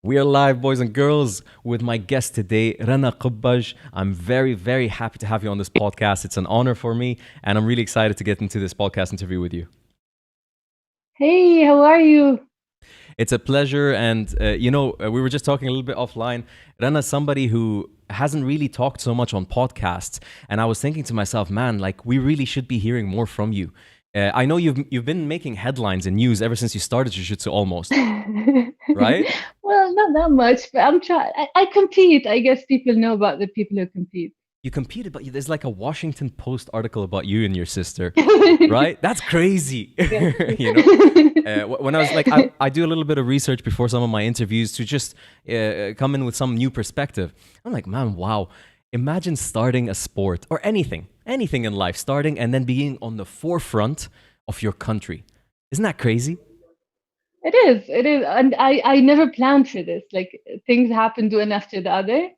We are live, boys and girls, with my guest today, Rana Qubbaj. I'm very, very happy to have you on this podcast. It's an honor for me, and I'm really excited to get into this podcast interview with you. Hey, how are you? It's a pleasure, and we were just talking a little bit offline. Rana's somebody who hasn't really talked so much on podcasts, and I was thinking to myself, man, like we really should be hearing more from you. I know you've been making headlines and news ever since you started Jiu-Jitsu almost, right? Well, not that much, but I'm trying. I compete. I guess people know about the people who compete. You competed, but there's like a Washington Post article about you and your sister, right? That's crazy. Yeah. When I was like, I do a little bit of research before some of my interviews to just come in with some new perspective. I'm like, man, wow. Imagine starting a sport or anything in life, starting and then being on the forefront of your country. Isn't that crazy? It is, and I never planned for this. Like things happened one after the other,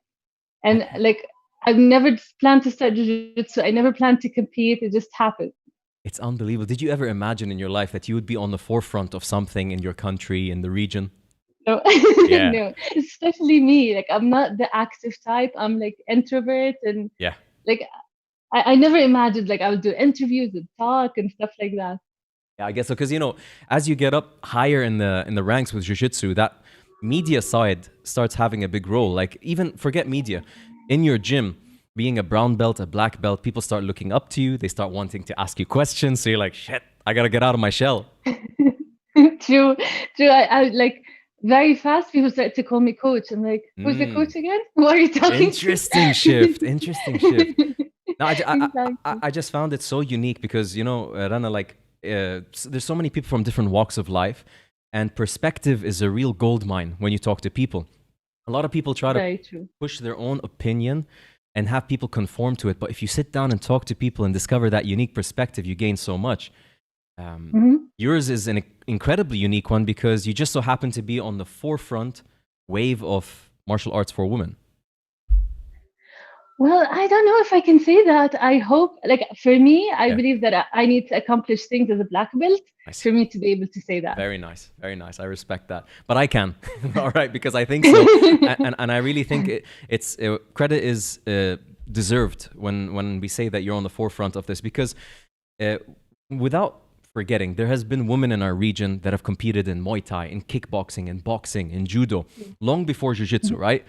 and like I've never planned to start jiu-jitsu. I never planned to compete. It just happened. It's unbelievable. Did you ever imagine in your life that you would be on the forefront of something in your country, in the region? No, Yeah, no, especially me. Like I'm not the active type. I'm like introvert, and yeah. like I never imagined like I would do interviews and talk and stuff like that. Yeah, I guess so. Because as you get up higher in the ranks with jiu-jitsu, that media side starts having a big role. Like even forget media, in your gym, being a brown belt, a black belt, people start looking up to you. They start wanting to ask you questions. So you're like, shit, I gotta get out of my shell. True, true. I like very fast. People start to call me coach. I'm like, who's the Mm, coach again? What are you talking interesting shift. Interesting shift. to? No, Exactly. I just found it so unique because Rana, like there's so many people from different walks of life, and perspective is a real gold mine when you talk to people. A lot of people try to Very true. push their own opinion and have people conform to it, but if you sit down and talk to people and discover that unique perspective, you gain so much. Yours is an incredibly unique one because you just so happen to be on the forefront wave of martial arts for women. Well, I don't know if I can say that. I hope, like, for me, I Yeah, believe that I need to accomplish things as a black belt I see. for me to be able to say that. Very nice, very nice. I respect that, but I can, all right, because I think so, and I really think it's credit is deserved when we say that you're on the forefront of this because uh, without forgetting, there has been women in our region that have competed in Muay Thai, in kickboxing, in boxing, in judo, long before Jiu-Jitsu, right?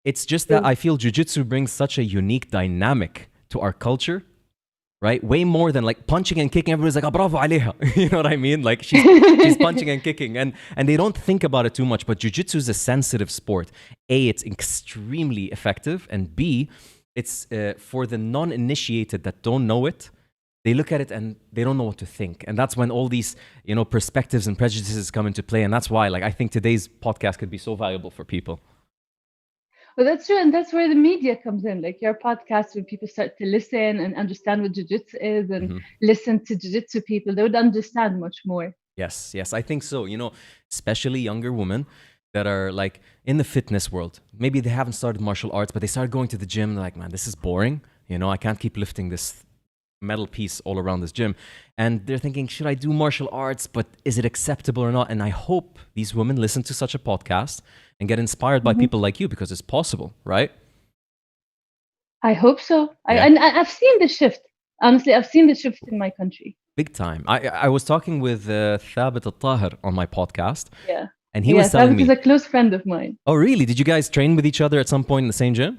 It's just that True. I feel Jiu-Jitsu brings such a unique dynamic to our culture, right? Way more than like punching and kicking. Everybody's like, "Ah, bravo عليها." You know what I mean? Like she's punching and kicking, and they don't think about it too much. But Jiu-Jitsu is a sensitive sport. A, it's extremely effective, and B, it's for the non-initiated that don't know it. They look at it and they don't know what to think, and that's when all these perspectives and prejudices come into play. And that's why, like, I think today's podcast could be so valuable for people. Well, that's true, and that's where the media comes in. Like your podcast, when people start to listen and understand what jiu-jitsu is, and Mm-hmm. listen to jiu-jitsu people, they would understand much more. Yes, yes, I think so. Especially younger women that are like in the fitness world. Maybe they haven't started martial arts, but they started going to the gym. They're like, man, this is boring. I can't keep lifting this metal piece all around this gym. And they're thinking, should I do martial arts? But is it acceptable or not? And I hope these women listen to such a podcast and get inspired by Mhm. people like you because it's possible, right? I hope so. Yeah. I've seen the shift. Honestly, I've seen the shift in my country. Big time. I was talking with Thabit Al-Tahir on my podcast, Yeah. and he was Yeah, telling Thabit is me, a close friend of mine. oh, really? Did you guys train with each other at some point in the same gym?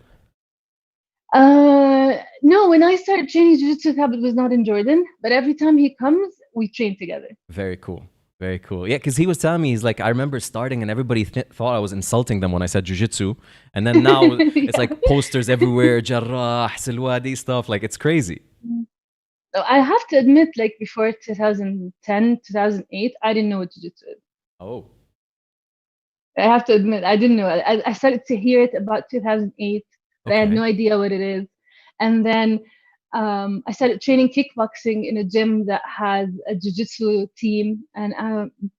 No, when I started training Jiu-Jitsu, Thabit was not in Jordan, but every time he comes, we train together. Very cool. Very cool. Yeah, because he was telling me, he's like, I remember starting and everybody thought I was insulting them when I said jujitsu. And then now it's Yeah. like posters everywhere, Jarrah, Silwadi stuff. Like, it's crazy. So I have to admit, like before 2010, 2008, I didn't know what Jiu-Jitsu is. Oh, I have to admit, I didn't know. I started to hear it about 2008, but I had okay. no idea what it is. And then I started training kickboxing in a gym that has a jiu-jitsu team, and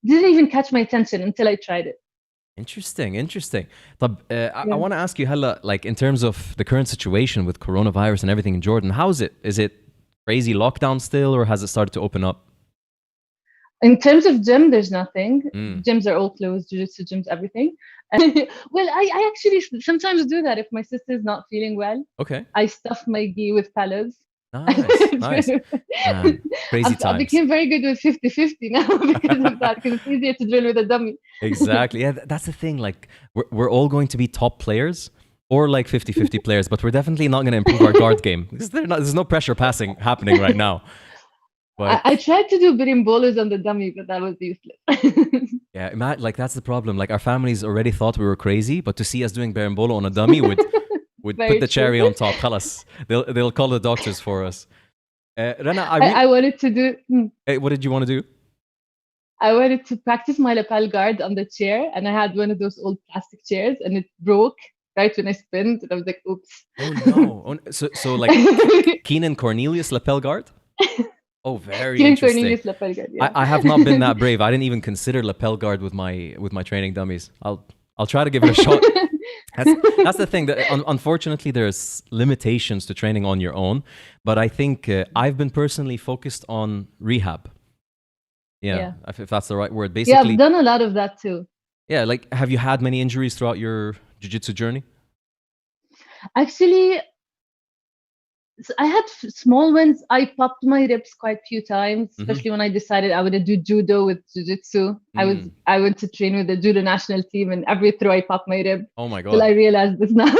didn't even catch my attention until I tried it. Interesting, interesting. طب, I Yeah. want to ask you, Hella, like in terms of the current situation with coronavirus and everything in Jordan, how is it? Is it crazy lockdown still, or has it started to open up? In terms of gym, there's nothing. Mm. Gyms are all closed, jiu-jitsu gyms, everything. Well, I actually sometimes do that if my sister's not feeling well. Okay. I stuff my gi with pillows. Nice. Nice. Man, crazy I times. became very good with 50-50 now because of that, because it's easier to drill with a dummy. Exactly. Yeah, that's the thing. Like, we're all going to be top players or like 50-50 players, but we're definitely not going to improve our guard game because there's no pressure passing happening right now. But I tried to do birimbolos on the dummy, but that was useless. yeah, like that's the problem. Like our families already thought we were crazy, but to see us doing berimbolo on a dummy would Very put the true. cherry on top. Khalas. They'll call the doctors for us. Rana, I wanted to do. what did you want to do? I wanted to practice my lapel guard on the chair, and I had one of those old plastic chairs, and it broke right when I spinned, and I was like, "Oops!" Oh no! So like Keenan Cornelius lapel guard. Oh, very Kieran interesting. Cornelius lapel guard. Yeah. I have not been that brave. I didn't even consider lapel guard with my training dummies. I'll try to give it a shot. That's the thing. That unfortunately, there's limitations to training on your own. But I think I've been personally focused on rehab. Yeah. If that's the right word. Yeah, Basically, I've done a lot of that too. yeah. Like, have you had many injuries throughout your jiu-jitsu journey? Actually, I had small ones. I popped my ribs quite a few times, especially when I decided I would do judo with jiu-jitsu. I went to train with the judo national team, and every throw I popped my rib. Oh my god! Till I realized it's not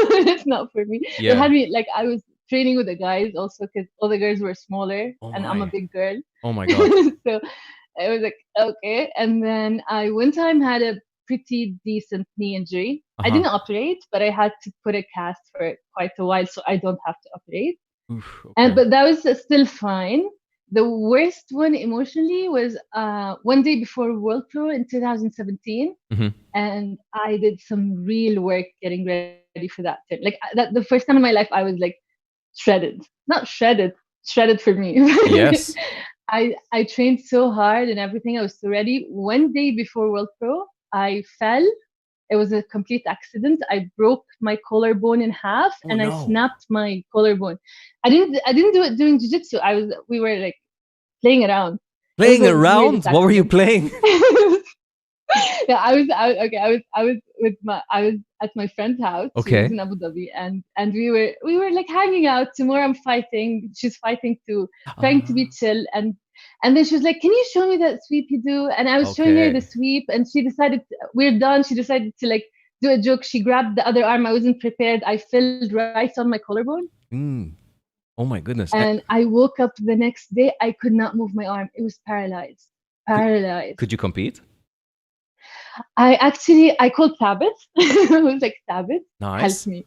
for me. Yeah. It had me like I was training with the guys also because all the girls were smaller, and I'm a my. big girl. Oh my god! So I was like, okay. And then I one time had a pretty decent knee injury. I didn't operate, but I had to put a cast for quite a while, so I don't have to operate. Oof, okay. But that was still fine. The worst one emotionally was one day before World Pro in 2017, and I did some real work getting ready for that turn. Like the first time in my life, I was like shredded, not shredded, shredded for me. Yes. I trained so hard and everything. I was so ready. One day before World Pro, I fell. It was a complete accident. I broke my collarbone in half, and I snapped my collarbone. I didn't do it doing jiu-jitsu. We were like playing around. Playing around? What were you playing? Yeah, I was at my friend's house. Okay. She was in Abu Dhabi, and we were like hanging out. Tomorrow I'm fighting. She's fighting too, trying to be chill. And then she was like, "Can you show me that sweep you do?" And I was showing her the sweep, and she decided we're done. She decided to like do a joke. She grabbed the other arm. I wasn't prepared. I fell right on my collarbone. Oh my goodness! And I woke up the next day. I could not move my arm. It was paralyzed. Paralyzed. Could you compete? I called Thabit. I was like, Thabit, nice. Help me.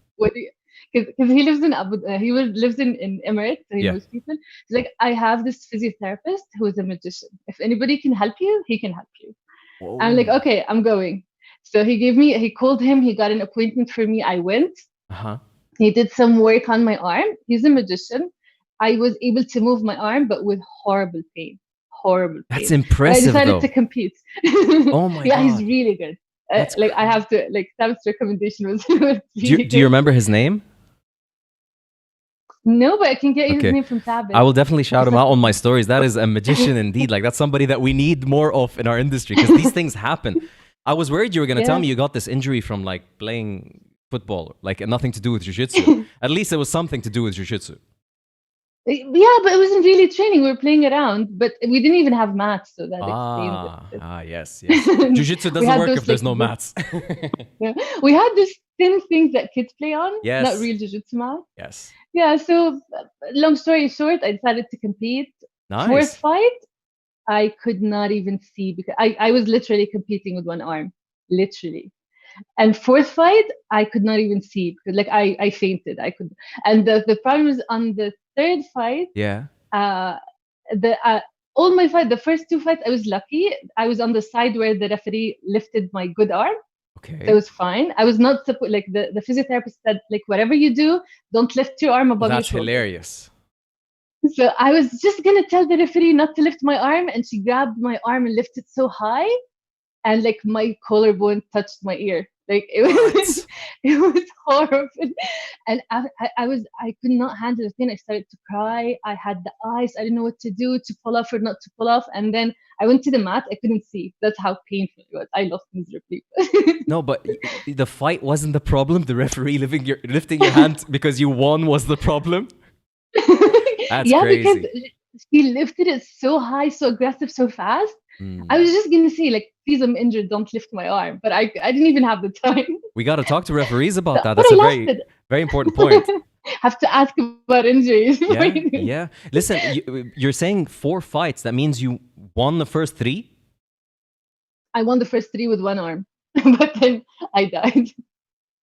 Because he lives in lives in Emirates, so he knows people. He's like, I have this physiotherapist who is a magician. If anybody can help you, he can help you. Whoa. I'm like, okay, I'm going. So he called him. He got an appointment for me. I went. He did some work on my arm. He's a magician. I was able to move my arm, but with horrible pain. Horrible. That's impressive. I decided to compete. Oh my god! Yeah, he's really good. I have to Sam's recommendation was. Really do you remember his name? No, but I can get his name from Thabit. I will definitely shout him out on my stories. That is a magician indeed. Like that's somebody that we need more of in our industry because these things happen. I was worried you were going to tell me you got this injury from like playing football, like nothing to do with jiu-jitsu. At least it was something to do with jiu-jitsu. Yeah, but it wasn't really training. We were playing around, but we didn't even have mats, so that explains it. Yes. Jiu-jitsu doesn't work if there's no mats. Yeah. We had these thin things that kids play on, not real jiu-jitsu mats. Yes. Yeah, so long story short, I decided to compete. Nice. Fourth fight, I could not even see because I was literally competing with one arm, literally. And fourth fight, I could not even see because like I fainted. I could, and the problem is on the third fight. Yeah. All my fight, the first two fights, I was lucky. I was on the side where the referee lifted my good arm. Okay. That was fine. I was not like the physiotherapist said, like whatever you do, don't lift your arm above your shoulder. That's hilarious. So I was just gonna tell the referee not to lift my arm, and she grabbed my arm and lifted so high. And like my collarbone touched my ear. Like it was horrible. And I could not handle the pain. I started to cry. I had the ice. I didn't know what to do, to pull off or not to pull off. And then I went to the mat. I couldn't see. That's how painful it was. I lost miserably. No, but the fight wasn't the problem. The referee lifting your hand because you won was the problem. That's Yeah, crazy. because she lifted it so high, so aggressive, so fast. I was just gonna say, like, please, I'm injured. Don't lift my arm. But I didn't even have the time. We got to talk to referees about that. But That's I a lost very, it. very important point. Have to ask about injuries. Yeah, yeah. Listen, you're saying 4 fights. That means you won the first 3? I won the first 3 with one arm, but then I died.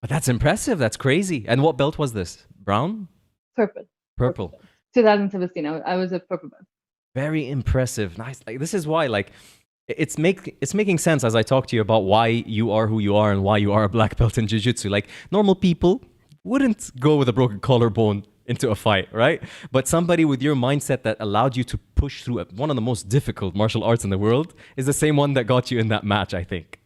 But that's impressive. That's crazy. And what belt was this? Brown? Purple. 2017. I was a purple belt. Very impressive. Nice. Like, this is why, like, it's making sense as I talk to you about why you are who you are and why you are a black belt in jiu-jitsu. Like, normal people wouldn't go with a broken collarbone into a fight, right? But somebody with your mindset that allowed you to push through one of the most difficult martial arts in the world is the same one that got you in that match, I think.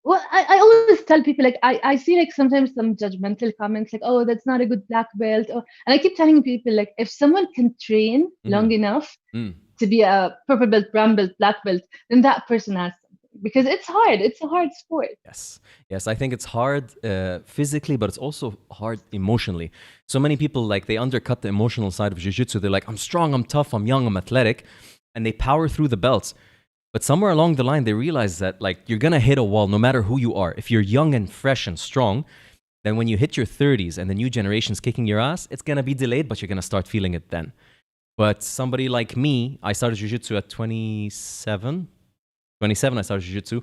Well, I always tell people, like, I see, like, sometimes some judgmental comments, like, oh, that's not a good black belt. And I keep telling people, like, if someone can train long enough to be a purple belt, brown belt, black belt, then that person has something. Because it's hard. It's a hard sport. Yes. I think it's hard physically, but it's also hard emotionally. So many people, like, they undercut the emotional side of jiu-jitsu. They're like, I'm strong, I'm tough, I'm young, I'm athletic. And they power through the belts. But somewhere along the line, they realize that, like, you're going to hit a wall no matter who you are. If you're young and fresh and strong, then when you hit your 30s and the new generation's kicking your ass, it's going to be delayed, but you're going to start feeling it then. But somebody like me, I started jiu-jitsu at 27. I started jiu-jitsu.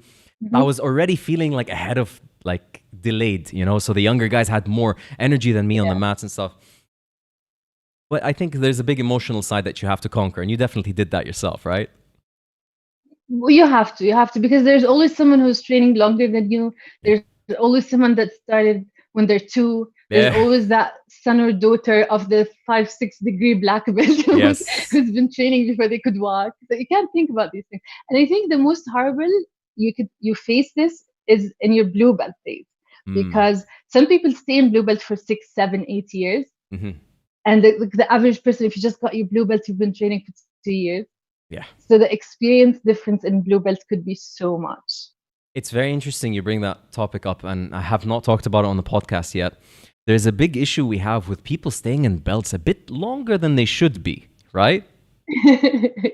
I was already feeling like ahead of, like, delayed, you know? So the younger guys had more energy than me on the mats and stuff. But I think there's a big emotional side that you have to conquer, and you definitely did that yourself, right? Well, you have to, because there's always someone who's training longer than you. There's always someone that started when they're 2. There's always that son or daughter of the 5-6 degree black belt who's been training before they could walk. So you can't think about these things. And I think the most horrible you face this is in your blue belt days, because some people stay in blue belt for 6, 7, 8 years, and the average person, if you just got your blue belt, you've been training for 2 years. So the experience difference in blue belt could be so much. It's very interesting you bring that topic up, and I have not talked about it on the podcast yet. There's a big issue we have with people staying in belts a bit longer than they should be, right?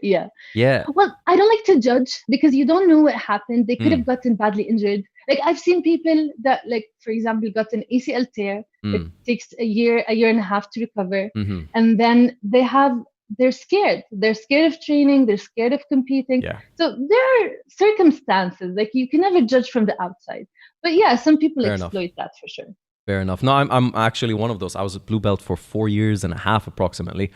Yeah. Well, I don't like to judge, because you don't know what happened. They could have gotten badly injured. Like, I've seen people that, like, for example, got an ACL tear. It takes a year and a half to recover. And then they're scared. They're scared of training. They're scared of competing. So there are circumstances, like, you can never judge from the outside. But yeah, some people exploit that for sure. Fair enough. No, I'm actually one of those. I was a blue belt for 4 years and a half approximately.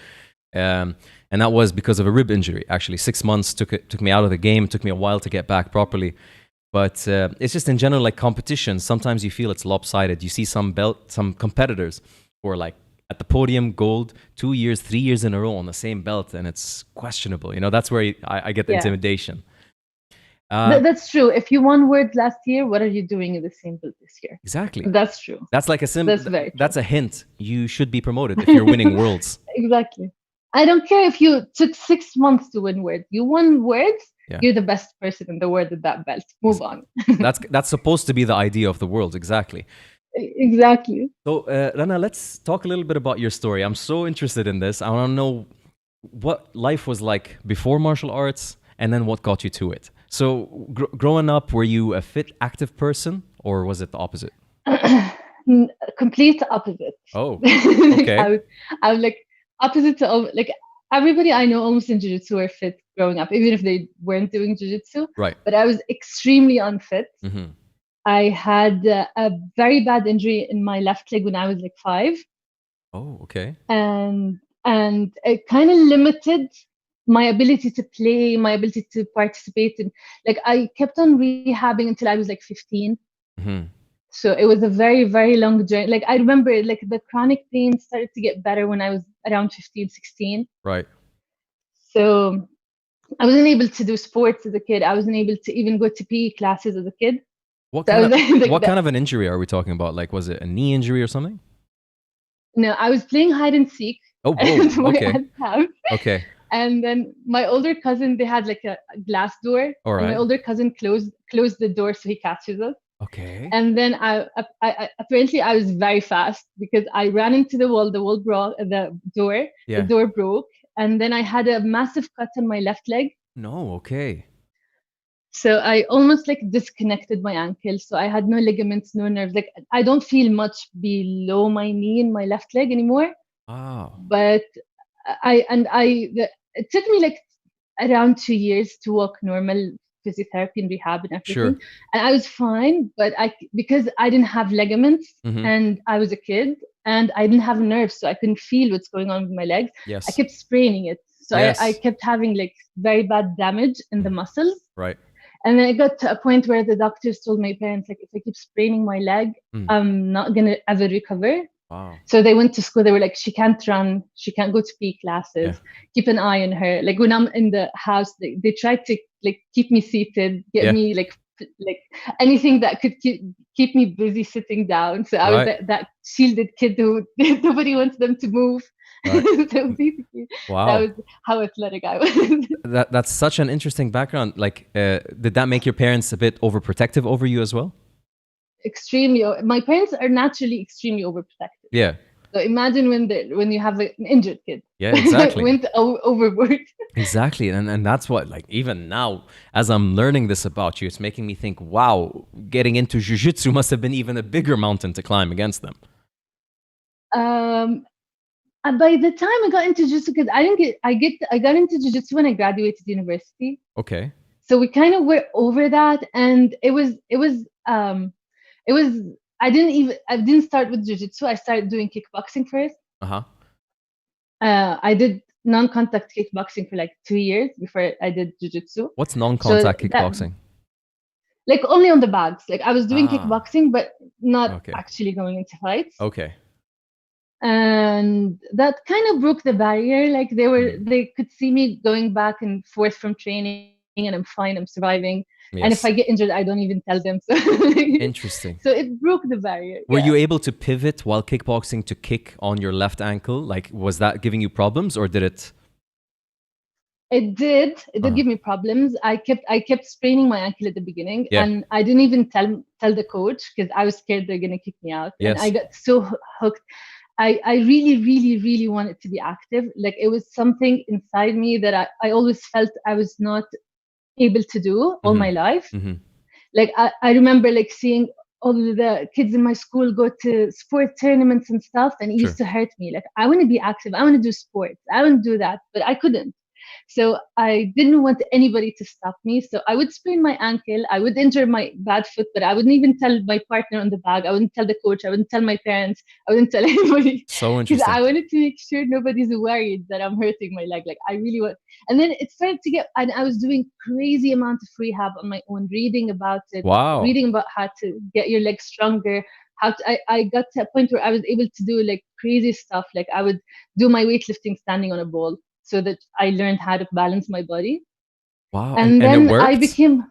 And that was because of a rib injury. Actually, 6 months took me out of the game. It took me a while to get back properly. But it's just in general, like, competition. Sometimes you feel it's lopsided. You see some competitors who are, like, at the podium, gold, 2 years, 3 years in a row on the same belt, and it's questionable. You know, that's where I get the intimidation. That's true. If you won words last year, what are you doing in the same belt this year? Exactly. That's true. That's like That's a hint. You should be promoted if you're winning worlds. Exactly. I don't care if you took 6 months to win words. You won words. You're the best person in the world at that belt. Move on. That's supposed to be the idea of the world. Exactly. Exactly. So, Rana, let's talk a little bit about your story. I'm so interested in this. I want to know what life was like before martial arts and then what got you to it. So, growing up, were you a fit, active person, or was it the opposite? Complete opposite. Oh, okay. I was like opposite to, like, everybody I know almost in jiu-jitsu were fit growing up, even if they weren't doing jiu-jitsu. Right. But I was extremely unfit. I had a very bad injury in my left leg when I was like 5. Oh, okay. And it kind of limited my ability to play, my ability to participate. And, like, I kept on rehabbing until I was like 15. So it was a very, very long journey. Like, I remember, like, the chronic pain started to get better when I was around 15, 16. Right. So I wasn't able to do sports as a kid. I wasn't able to even go to PE classes as a kid. What So I kind was of like what that. kind of an injury are we talking about? Like, was it a knee injury or something? No, I was playing hide and seek Oh, at whoa. my Okay. aunt's house. Okay. And then my older cousin, they had like a glass door, All and my right. older cousin closed the door so he catches us. Okay. And then apparently I was very fast because I ran into the wall. The Yeah. door broke, and then I had a massive cut on my left leg. No. Okay. So I almost like disconnected my ankle. So I had no ligaments, no nerves. Like I don't feel much below my knee in my left leg anymore. Wow. But it took me like around 2 years to walk normal, physiotherapy and rehab and everything, Sure. and I was fine. But because I didn't have ligaments Mm-hmm. and I was a kid and I didn't have nerves, so I couldn't feel what's going on with my legs. I Yes. kept spraining it, so I Yes. kept having like very bad damage in the Mhm. muscles. Right. And then it got to a point where the doctors told my parents, like, if I keep spraining my leg, Mm. I'm not gonna ever recover. Wow. So they went to school. They were like, she can't run. She can't go to PE Yeah. classes. Keep an eye on her. Like when I'm in the house, they tried to like keep me seated, get Yeah. me like anything that could keep me busy sitting down. So I was Right. that shielded kid who nobody wants them to move. Right. So basically, that Wow. was how athletic I was. That's such an interesting background. Like, did that make your parents a bit overprotective over you as well? Extremely. My parents are naturally extremely overprotective. Yeah. So imagine when you have an injured kid. Yeah. Exactly. Went overboard. Exactly. And that's what, like, even now, as I'm learning this about you, it's making me think, wow, getting into Jujitsu must have been even a bigger mountain to climb against them. Um, and by the time I got into jiu-jitsu, because I got into jiu-jitsu when I graduated university. Okay. So we kind of were over that, and it was I didn't start with jiu-jitsu. I started doing kickboxing first. Uh-huh. I did non-contact kickboxing for like 2 years before I did jiu-jitsu. What's So non-contact that kickboxing? like only on the bags. Like I was doing Ah, kickboxing, but not okay. actually going into fights. Okay. And that kind of broke the barrier. Like Mm. they could see me going back and forth from training, and I'm fine, I'm surviving. And if Yes. I get injured, I don't even tell them. So Interesting. so it broke the barrier. Were Yeah. you able to pivot while kickboxing to kick on your left ankle? Like, was that giving you problems or did it? It did Uh-huh. give me problems. I kept spraining my ankle at the beginning, Yeah. and I didn't even tell the coach because I was scared they're gonna kick me out. And I Yes. got so hooked. I really, really, really wanted to be active. Like it was something inside me that I always felt I was not able to do all Mm-hmm. my life. Mm-hmm. Like I remember like seeing all the kids in my school go to sport tournaments and stuff, and it used Sure. to hurt me. Like I want to be active, I want to do sports, I want to do that, but I couldn't. So I didn't want anybody to stop me. So I would sprain my ankle, I would injure my bad foot, but I wouldn't even tell my partner on the bag. I wouldn't tell the coach. I wouldn't tell my parents. I wouldn't tell anybody So because interesting. I wanted to make sure nobody's worried that I'm hurting my leg. Like I really want. And then it started to get, and I was doing crazy amount of rehab on my own, reading about it, Wow. reading about how to get your legs stronger. I got to a point where I was able to do like crazy stuff. Like I would do my weightlifting standing on a ball so that I learned how to balance my body. Wow. And And it then I worked? became,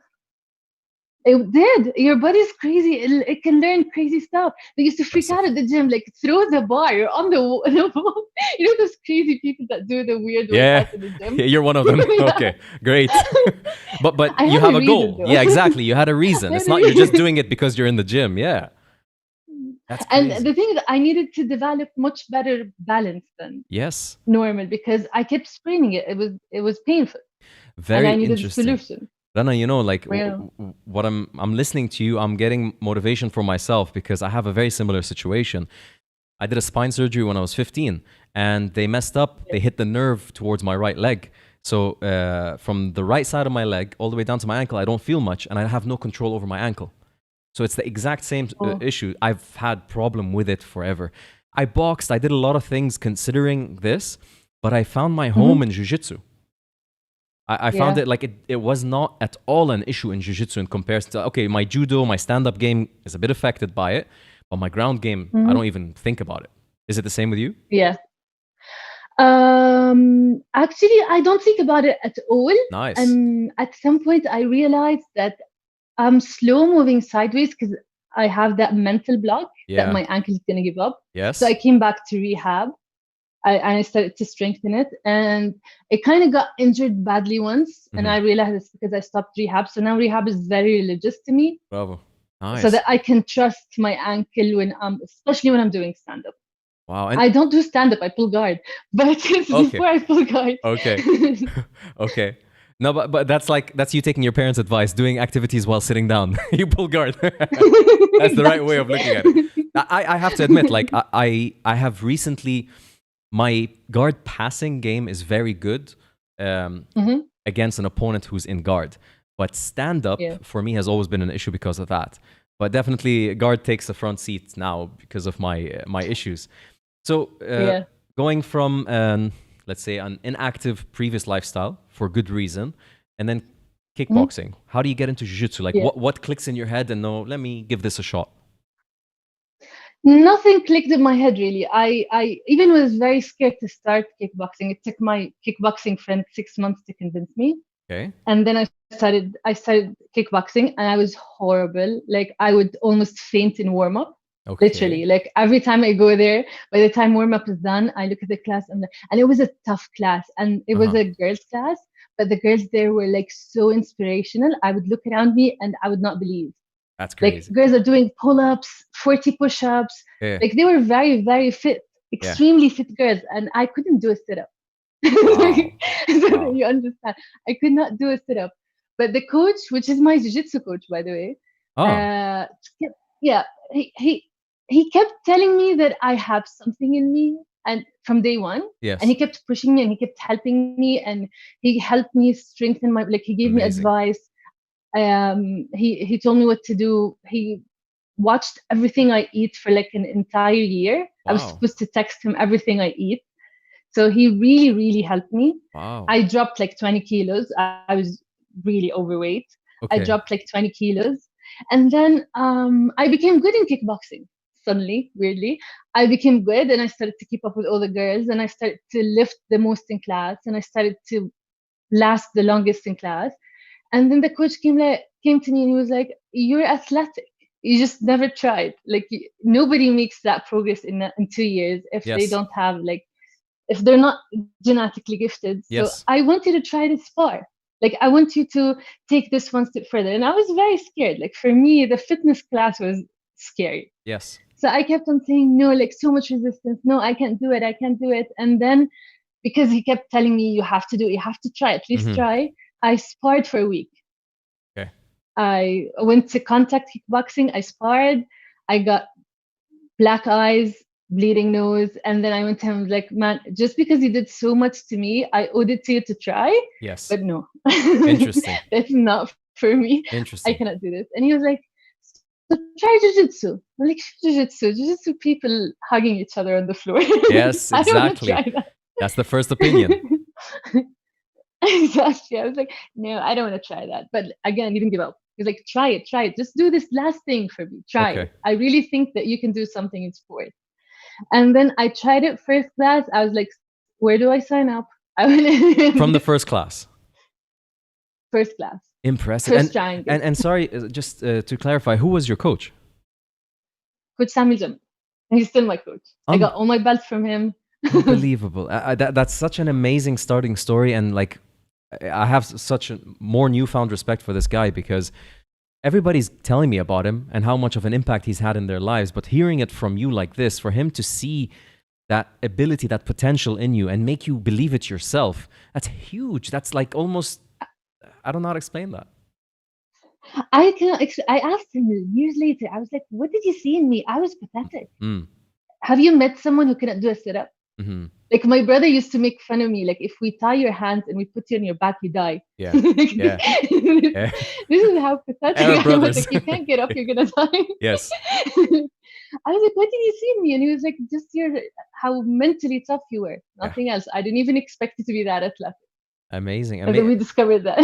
it did. Your body's crazy. It can learn crazy stuff. They used to freak out Impressive. at the gym, like throw the bar on the wall. You know those crazy people that do the weird Yeah. workouts in the gym? You're one of them. Okay. Great. But I you had have a a reason goal. though. Yeah, exactly. You had a reason. I It's had a not you're just reason. doing it because you're in the gym. Yeah. That's And crazy. the thing is, I needed to develop much better balance than Yes. normal because I kept spraining it. It was painful, and I Very needed a interesting. solution. Rana, you know, like Well, what I'm listening to you, I'm getting motivation for myself because I have a very similar situation. I did a spine surgery when I was 15 and they messed up. They hit the nerve towards my right leg. So from the right side of my leg all the way down to my ankle, I don't feel much and I have no control over my ankle. So it's the exact same oh, issue. I've had problem with it forever. I boxed, I did a lot of things considering this, but I found my home mhm, in Jiu-Jitsu. I found yeah. it like it was not at all an issue in Jiu-Jitsu in comparison to, okay, my judo, my stand-up game is a bit affected by it, but my ground game, I Mhm, don't even think about it. Is it the same with you? yeah. Actually, I don't think about it at all. Nice. And at some point, I realized that slow moving sideways because I have that mental block that my ankle is gonna give up. Yes. So I came back to rehab. And I started to strengthen it, and it kind of got injured badly once, and I realized it's because I stopped rehab. So now rehab is very religious to me. Bravo. Nice. So that I can trust my ankle when especially when I'm doing stand up. Wow. I don't do stand up. I pull guard, but before I pull guard. Okay. Okay. No, but that's you taking your parents' advice, doing activities while sitting down. You pull guard. That's the right way of looking at it. I have to admit, like I have recently. My guard passing game is very good against an opponent who's in guard. But stand-up for me has always been an issue because of that. But definitely guard takes the front seat now because of my issues. So going from, let's say, an inactive previous lifestyle for good reason, and then kickboxing. How do you get into jiu-jitsu? Like what clicks in your head and no, let me give this a shot? Nothing clicked in my head really. I even was very scared to start kickboxing. It took my kickboxing friend 6 months to convince me. Okay. And then I started kickboxing, and I was horrible. Like I would almost faint in warm up. Okay. Literally, like every time I go there, by the time warm up is done, I look at the class and it was a tough class, and it was a girls' class, but the girls there were like so inspirational. I would look around me and I would not believe. That's crazy. Like girls are doing pull-ups, 40 push-ups. Yeah. Like they were very, very fit, extremely fit girls, and I couldn't do a sit-up. Wow. So you understand, I could not do a sit-up. But the coach, which is my jiu-jitsu coach, by the way, he kept telling me that I have something in me, and from day one. Yes. And he kept pushing me, and he kept helping me, and he helped me strengthen my. Like he gave me advice. He told me what to do. He watched everything I eat for like an entire year. Wow. I was supposed to text him everything I eat. So he really, really helped me. Wow. I dropped like 20 kilos. I was really overweight. Okay. I dropped like 20 kilos. And then I became good in kickboxing. Suddenly, weirdly, I became good, and I started to keep up with all the girls, and I started to lift the most in class, and I started to last the longest in class. And then the coach came to me and he was like, "You're athletic. You just never tried. Like nobody makes that progress in 2 years if they don't have if they're not genetically gifted. Yes. So I want you to try this spar. Like I want you to take this one step further." And I was very scared. Like for me, the fitness class was scary. Yes. So I kept on saying no, like so much resistance. No, I can't do it. I can't do it. And then because he kept telling me, "You have to do it. You have to try. At least try." I sparred for a week. Okay. I went to contact kickboxing. I sparred. I got black eyes, bleeding nose. And then I went to him and was like, "Man, just because you did so much to me, I owed it to you to try." Yes. But no. Interesting. That's not for me. Interesting. I cannot do this. And he was like, "So try Jujitsu." I'm like, Jujitsu, people hugging each other on the floor. Yes, exactly. I don't want to try that. That's the first opinion. Exactly. I was like, "No, I don't want to try that." But again, I didn't give up. He was like, try it. Just do this last thing for me. Try it. I really think that you can do something in sport. And then I tried it first class. I was like, "Where do I sign up?" From the first class? First class. Impressive. And sorry, just to clarify, who was your coach? Coach Samuel Jim. He's still my coach. I got all my belts from him. Unbelievable. That's such an amazing starting story, and like I have such a more newfound respect for this guy because everybody's telling me about him and how much of an impact he's had in their lives, but hearing it from you like this, for him to see that ability, that potential in you and make you believe it yourself, that's huge. That's like almost, I don't know how to explain that. I asked him years later, I was like, "What did you see in me? I was pathetic." Have you met someone who cannot do a sit-up? Mm-hmm. Like my brother used to make fun of me. Like if we tie your hands and we put you on your back, you die. Yeah. This is how pathetic I was. Like you can't get up, you're gonna die. Yes. I was like, "What did you see in me?" And he was like, "Just how mentally tough you were. Nothing else. I didn't even expect you to be that athletic." Amazing. And then we discovered that.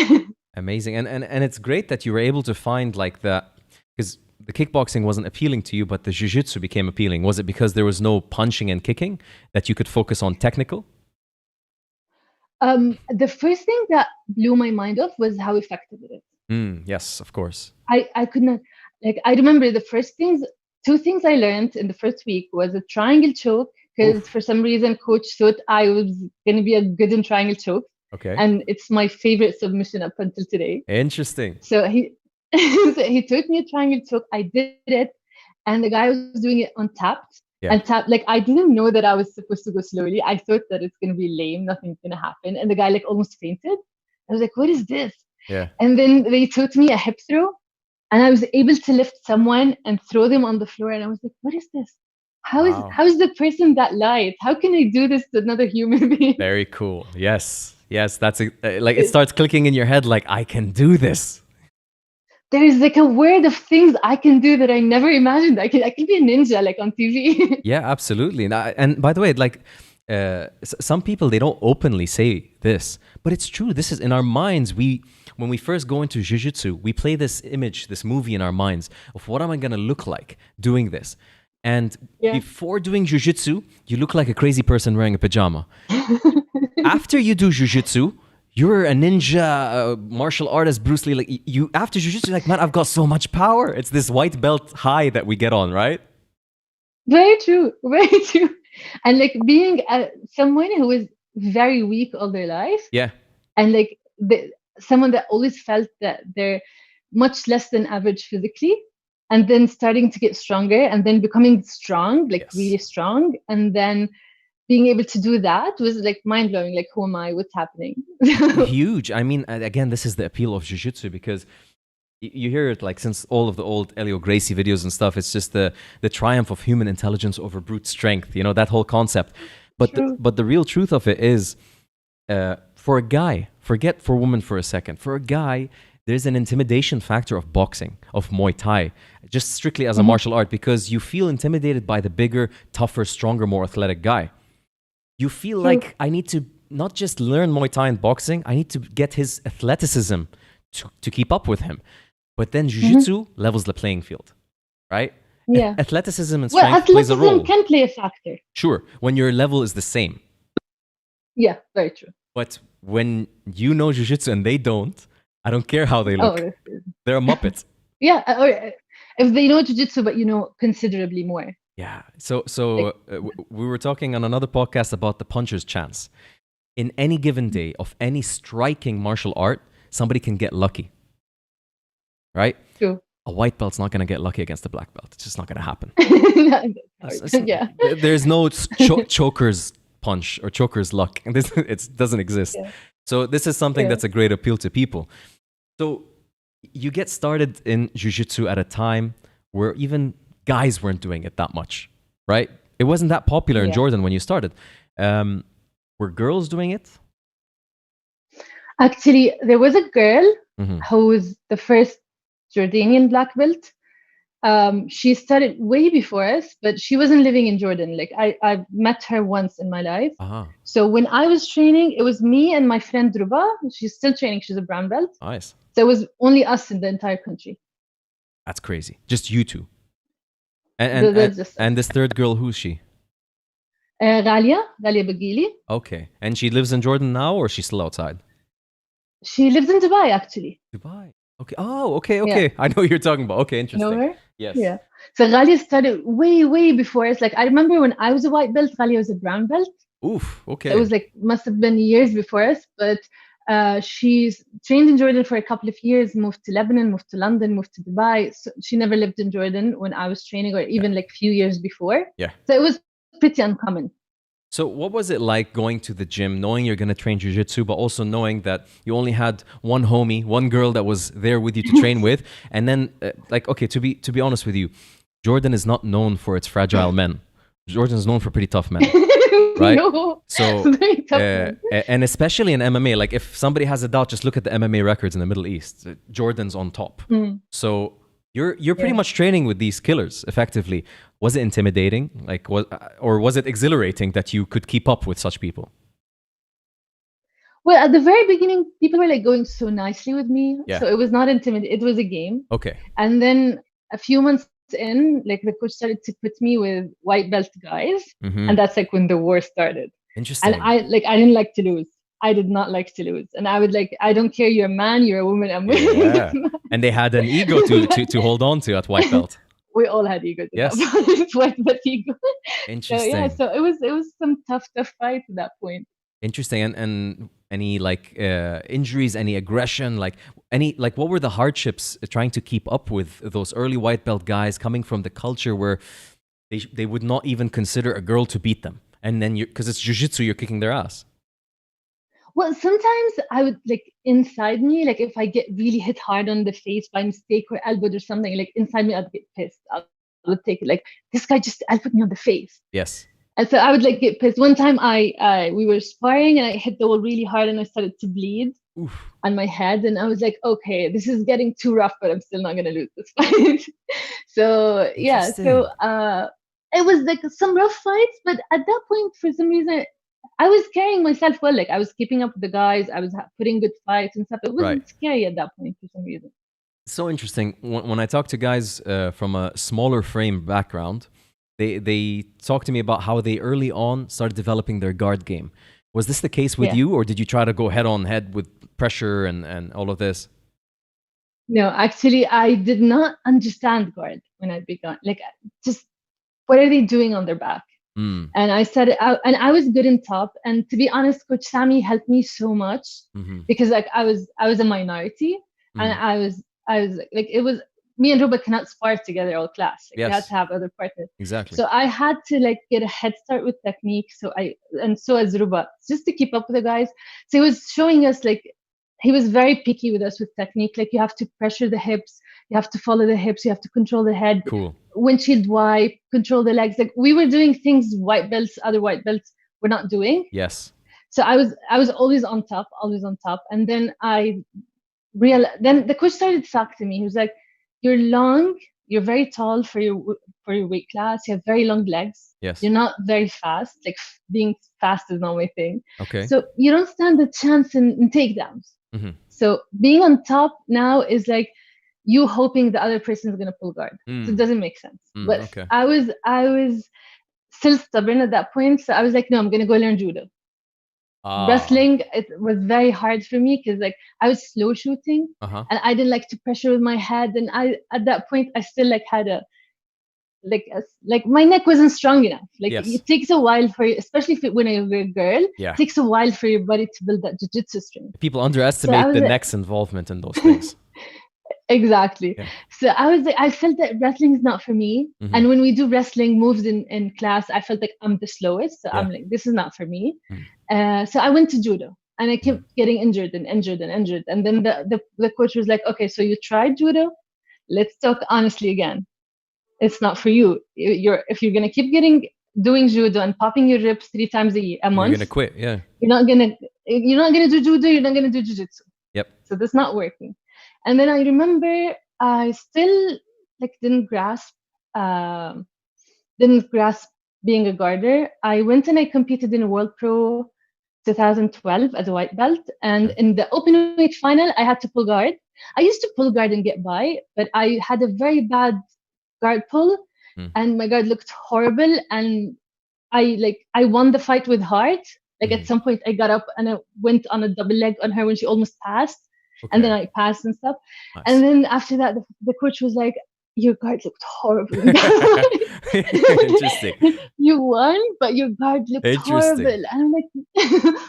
Amazing. And it's great that you were able to find like that, because the kickboxing wasn't appealing to you, but the jiu-jitsu became appealing. Was it because there was no punching and kicking that you could focus on technical? The first thing that blew my mind off was how effective it is. Yes, of course. I could not, like, I remember the first things, two things I learned in the first week was a triangle choke, because Oof. for some reason coach thought I was going to be a good in triangle choke. Okay. And it's my favorite submission up until today. Interesting. So he so he taught me a triangle choke. I did it, and the guy was doing it on tapped. Yeah. And tap, like, I didn't know that I was supposed to go slowly. I thought that it's gonna be lame, nothing's gonna happen. And the guy like almost fainted. I was like, what is this? Yeah. And then they taught me a hip throw, and I was able to lift someone and throw them on the floor. And I was like, what is this? Wow. How is the person that light? How can I do this to another human being? Very cool. Yes. Yes. That's like it starts clicking in your head like, I can do this. There's like a world of things I can do that I never imagined. I can be a ninja like on TV. Yeah, absolutely. And by the way, like some people, they don't openly say this, but it's true. This is in our minds. When we first go into Jiu-Jitsu, we play this image, this movie in our minds of what am I going to look like doing this. And before doing Jiu-Jitsu, you look like a crazy person wearing a pajama. After you do Jiu-Jitsu, you're a ninja, martial artist, Bruce Lee. Like you, after Jiu-Jitsu, you're like, man, I've got so much power. It's this white belt high that we get on, right? Very true, very true. And like being someone who was very weak all their life, Yeah. and like someone that always felt that they're much less than average physically, and then starting to get stronger, and then becoming strong, like really strong, and then being able to do that was like mind-blowing. Like, who am I? What's happening? Huge. I mean, again, this is the appeal of Jiu-Jitsu, because you hear it like since all of the old Elio Gracie videos and stuff. It's just the triumph of human intelligence over brute strength, you know, that whole concept. But the real truth of it is, for a guy, forget for women for a second, for a guy, there's an intimidation factor of boxing, of Muay Thai, just strictly as a martial art, because you feel intimidated by the bigger, tougher, stronger, more athletic guy. You feel like I need to not just learn Muay Thai and boxing, I need to get his athleticism to keep up with him. But then Jiu-Jitsu levels the playing field, right? Yeah. Athleticism and strength plays a role. Athleticism can play a factor. Sure, when your level is the same. Yeah, very true. But when you know Jiu-Jitsu and they don't, I don't care how they look. They're a muppet. Yeah, or if they know Jiu-Jitsu, but you know considerably more. Yeah. So we were talking on another podcast about the puncher's chance. In any given day of any striking martial art, somebody can get lucky. Right? True. A white belt's not going to get lucky against a black belt. It's just not going to happen. Yeah. There's no choker's punch or choker's luck. It doesn't exist. Yeah. So this is something that's a great appeal to people. So you get started in Jiu-Jitsu at a time where even guys weren't doing it that much, right? It wasn't that popular in Jordan when you started. Were girls doing it? Actually, there was a girl who was the first Jordanian black belt. She started way before us, but she wasn't living in Jordan. Like I met her once in my life. So when I was training, it was me and my friend Druba. She's still training. She's a brown belt. Nice. So it was only us in the entire country. That's crazy. Just you two. And this third girl, who's she? Ghalia Bagili. Okay. And she lives in Jordan now, or she's still outside? She lives in Dubai, actually. Dubai. Okay. Oh, okay. Yeah. I know what you're talking about. Okay, interesting. You know her? Yes. Yeah. So Ghalia started way before us. Like I remember when I was a white belt, Ghalia was a brown belt. Oof. Okay. So it was like must have been years before us, but she's trained in Jordan for a couple of years, moved to Lebanon, moved to London, moved to Dubai. So she never lived in Jordan when I was training, or even like a few years before. Yeah. So it was pretty uncommon. So what was it like going to the gym, knowing you're going to train Jiu-Jitsu, but also knowing that you only had one homie, one girl that was there with you to train with? And then, okay, to be honest with you, Jordan is not known for its fragile men. Jordan is known for pretty tough men, right? No, so, and especially in MMA, like if somebody has a doubt, just look at the MMA records in the Middle East. Jordan's on top. So you're pretty much training with these killers, effectively. Was it intimidating, or was it exhilarating that you could keep up with such people? Well, at the very beginning, people were like going so nicely with me, yeah. So it was not intimidating. It was a game. Okay. And then a few months in, like the coach started to put me with white belt guys, and that's like when the war started. Interesting. And I didn't like to lose. I did not like to lose. And I would like, I don't care, you're a man, you're a woman, I'm Yeah. And they had an ego to hold on to at white belt. We all had egos at Yes. that point. White belt ego. So Interesting. yeah, so it was some tough fights at that point. Interesting. And any like injuries, any aggression, like what were the hardships trying to keep up with those early white belt guys coming from the culture where they would not even consider a girl to beat them, and then because it's jiu-jitsu, you're kicking their ass. Well, sometimes I would like inside me, like if I get really hit hard on the face by mistake or elbowed or something, like inside me I'd get pissed. I would take it like, this guy just elbowed me on the face. Yes. And so I would like get pissed. One time we were sparring and I hit the wall really hard and I started to bleed. Oof. On my head, and I was like, okay, this is getting too rough, but I'm still not gonna lose this fight. So yeah, so it was like some rough fights, but at that point, for some reason, I was carrying myself well. Like I was keeping up with the guys, I was putting good fights and stuff. It wasn't scary at that point for some reason. So interesting. When I talk to guys from a smaller frame background, they talk to me about how they early on started developing their guard game. Was this the case with you, or did you try to go head on head with pressure and all of this? No, actually, I did not understand guard when I began. Like, just what are they doing on their back? And I started out, and I was good in top. And to be honest, Coach Sammy helped me so much because like I was a minority, and I was like it was. Me and Ruba cannot spar together all class. Like, we had to have other partners. Exactly. So I had to like get a head start with technique. So as Ruba, just to keep up with the guys. So he was showing us like, he was very picky with us with technique. Like you have to pressure the hips, you have to follow the hips, you have to control the head. Cool. Windshield wipe, control the legs. Like we were doing things other white belts were not doing. Yes. So I was always on top. And then then the coach started to talk to me. He was like, you're long, you're very tall for your weight class, you have very long legs. Yes. You're not very fast. Like being fast is not my thing. Okay. So you don't stand a chance in takedowns. So being on top now is like you hoping the other person is gonna pull guard. So it doesn't make sense. But okay. I was still stubborn at that point. So I was like, no, I'm gonna go learn judo. Wrestling, it was very hard for me because like I was slow shooting and I didn't like to pressure with my head, and at that point I still like had like my neck wasn't strong enough. Like it takes a while for you, especially when you're a girl. It takes a while for your body to build that jiu-jitsu strength. People underestimate the neck's involvement in those things. Exactly. So I felt that wrestling is not for me. And when we do wrestling moves in class, I felt like I'm the slowest. So I'm like, this is not for me. So I went to judo, and I kept getting injured. And then the coach was like, okay, so you tried judo. Let's talk honestly again. It's not for you. If you're gonna keep doing judo and popping your ribs 3 times a month, you're gonna quit. Yeah. You're not gonna do judo. You're not gonna do jiu-jitsu. Yep. So that's not working. And then I remember I still like didn't grasp being a guarder. I went and I competed in a World Pro 2012 as a white belt, and in the open weight final I had to pull guard. I used to pull guard and get by, but I had a very bad guard pull, and my guard looked horrible, and I won the fight with heart. Like at some point I got up and I went on a double leg on her when she almost passed. Okay. And then I passed and stuff. Nice. And then after that, the coach was like, your guard looked horrible. Interesting. You won, but your guard looked horrible. And I'm like,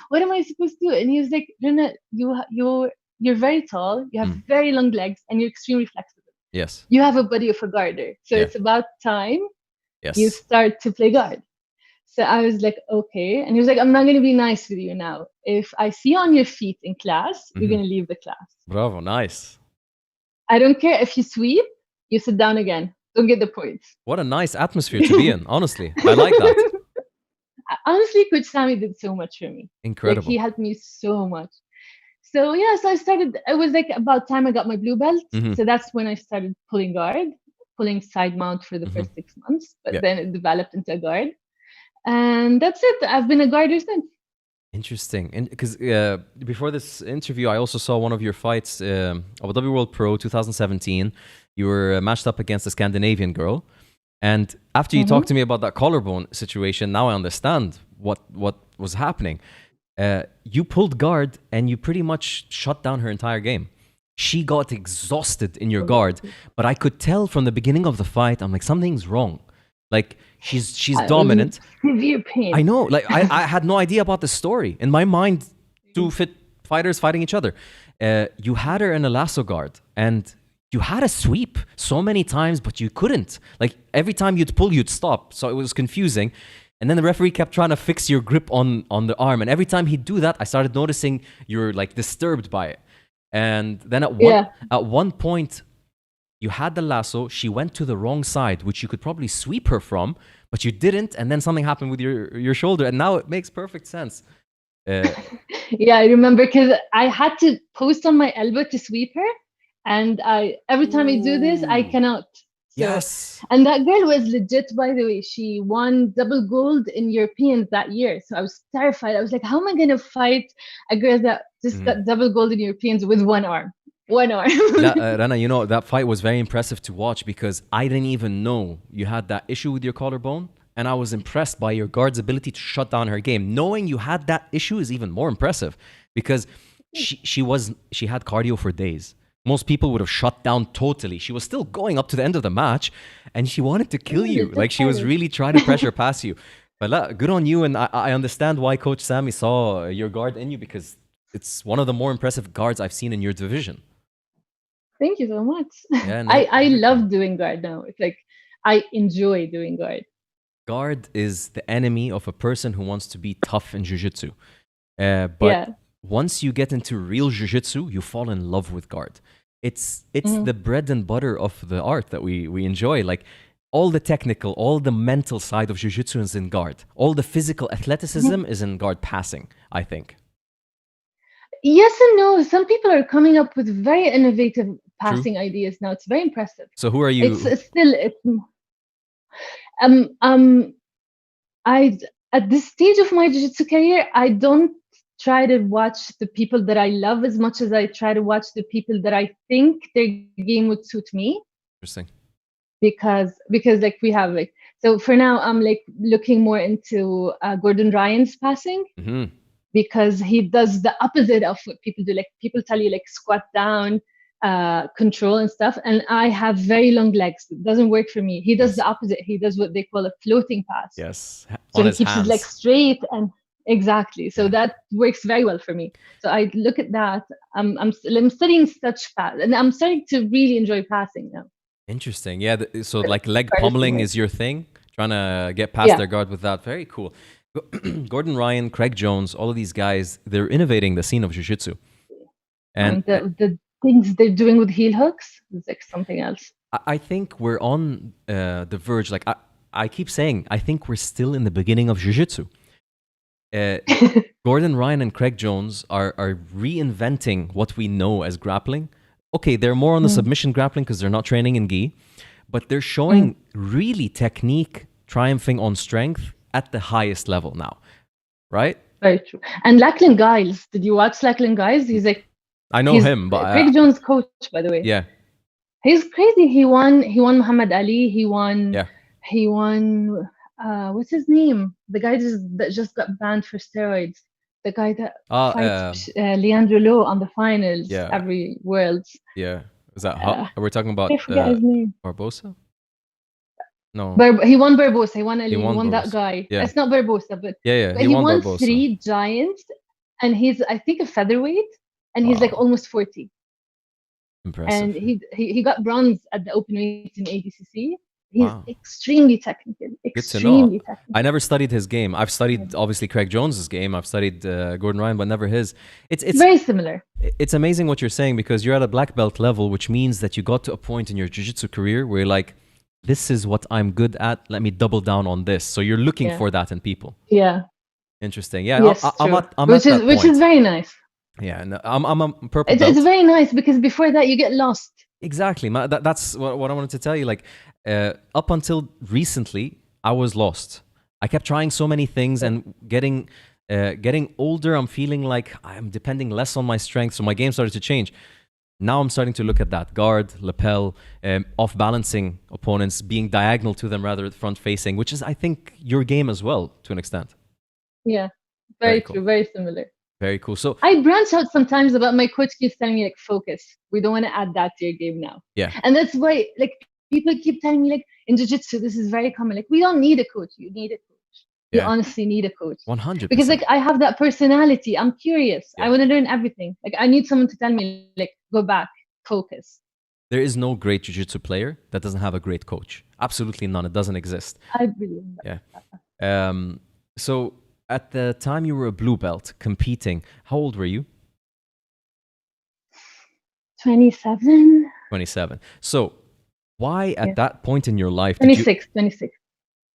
what am I supposed to do? And he was like, Rana, you're very tall, you have very long legs, and you're extremely flexible. Yes. You have a body of a guarder. So it's about time you start to play guard. So I was like, okay. And he was like, I'm not going to be nice with you now. If I see you on your feet in class, you're going to leave the class. Bravo, nice. I don't care if you sweep, you sit down again. Don't get the points. What a nice atmosphere to be in, honestly. I like that. Honestly, Coach Sammy did so much for me. Incredible. Like, he helped me so much. So yeah, so I started, it was like about time I got my blue belt. So that's when I started pulling guard, pulling side mount for the first 6 months. But then it developed into a guard. And that's it. I've been a guarder since. Interesting. And because before this interview, I also saw one of your fights, Abu Dhabi World Pro 2017. You were matched up against a Scandinavian girl. And after you talked to me about that collarbone situation, now I understand what was happening. You pulled guard and you pretty much shut down her entire game. She got exhausted in your guard, but I could tell from the beginning of the fight, I'm like, something's wrong. Like, she's dominant. Severe pain. I know. Like, I had no idea about the story. In my mind, two fit fighters fighting each other. You had her in a lasso guard, and you had a sweep so many times, but you couldn't. Like, every time you'd pull, you'd stop. So it was confusing. And then the referee kept trying to fix your grip on the arm. And every time he'd do that, I started noticing you're like disturbed by it. And then at one point, you had the lasso. She went to the wrong side, which you could probably sweep her from, but you didn't. And then something happened with your shoulder. And now it makes perfect sense. Yeah, I remember because I had to post on my elbow to sweep her. And every time I do this, I cannot. So, yes. And that girl was legit, by the way. She won double gold in Europeans that year. So I was terrified. I was like, how am I going to fight a girl that just got double gold in Europeans with one arm? One arm. Rana, you know, that fight was very impressive to watch because I didn't even know you had that issue with your collarbone. And I was impressed by your guard's ability to shut down her game. Knowing you had that issue is even more impressive because she had cardio for days. Most people would have shut down totally. She was still going up to the end of the match and she wanted to kill you. Like, she was really trying to pressure past you. But good on you. And I understand why Coach Sammy saw your guard in you because it's one of the more impressive guards I've seen in your division. Thank you so much. Yeah, no, I love doing guard now. It's like, I enjoy doing guard. Guard is the enemy of a person who wants to be tough in Jiu-Jitsu. But once you get into real Jiu-Jitsu, you fall in love with guard. It's the bread and butter of the art that we enjoy. Like, all the technical, all the mental side of Jiu-Jitsu is in guard. All the physical athleticism is in guard passing, I think. Yes and no. Some people are coming up with very innovative passing ideas now. It's very impressive. So who are you? At this stage of my Jiu-Jitsu career, I don't try to watch the people that I love as much as I try to watch the people that I think their game would suit me. Interesting. Because like we have like, so for now I'm like looking more into Gordon Ryan's passing because he does the opposite of what people do. Like, people tell you like squat down, control and stuff, and I have very long legs. It doesn't work for me. He does the opposite. He does what they call a floating pass. Yes. So he keeps his legs straight and exactly. So that works very well for me. So I look at that. I'm studying such pass, and I'm starting to really enjoy passing now. Interesting. Yeah. So like leg pummeling is your thing? Trying to get past their guard with that. Very cool. Gordon Ryan, Craig Jones, all of these guys, they're innovating the scene of Jiu-Jitsu. And the things they're doing with heel hooks is like something else. I think we're on the verge. Like, I keep saying, I think we're still in the beginning of Jiu-Jitsu. Gordon Ryan and Craig Jones are reinventing what we know as grappling. Okay, they're more on the submission grappling because they're not training in gi, but they're showing really technique triumphing on strength at the highest level now, right? Very true. And Lachlan Giles, did you watch Lachlan Giles? He's like, I know him, but Craig Jones' coach, by the way. Yeah, he's crazy. He won Muhammad Ali. He won. What's his name? The guy that just got banned for steroids. The guy that fights Leandro Lo on the finals every Worlds. Yeah, is that? We're talking about I forget his name. Barbosa. No, he won Barbosa. He won Ali. He won that guy. Yeah. It's not Barbosa, but but he won Barbosa. 3 giants, and he's I think a featherweight, and he's like almost 40. Impressive. And he got bronze at the open weight in ADCC. He's extremely technical. Extremely technical. I never studied his game. I've studied obviously Craig Jones's game. I've studied Gordon Ryan, but never his. It's very similar. It's amazing what you're saying because you're at a black belt level, which means that you got to a point in your jiu-jitsu career where you're like, this is what I'm good at. Let me double down on this. So you're looking for that in people. Yeah. Interesting. Yeah. Yes, which is very nice. Yeah. No, I'm a purple belt. It's very nice because before that you get lost. Exactly. That's what I wanted to tell you. Like, up until recently, I was lost. I kept trying so many things and getting older. I'm feeling like I'm depending less on my strength. So my game started to change. Now I'm starting to look at that guard, lapel, off-balancing opponents, being diagonal to them rather than front-facing, which is, I think, your game as well to an extent. Yeah. Very cool. true. Very similar. Very cool. So I branch out sometimes, but my coach keeps telling me like, focus. We don't want to add that to your game now. yeah, And that's why like people keep telling me like in jiu-jitsu, this is very common. Like we don't need a coach. You need a coach. You yeah, honestly need a coach. 100%. Because like I have that personality. I'm curious. Yeah. I want to learn everything. Like I need someone to tell me like, go back, focus. There is no great jiu-jitsu player that doesn't have a great coach. Absolutely none. It doesn't exist. I believe that. Yeah. So at the time you were a blue belt competing, how old were you? 27. 27. So why at Yeah. that point in your life 26.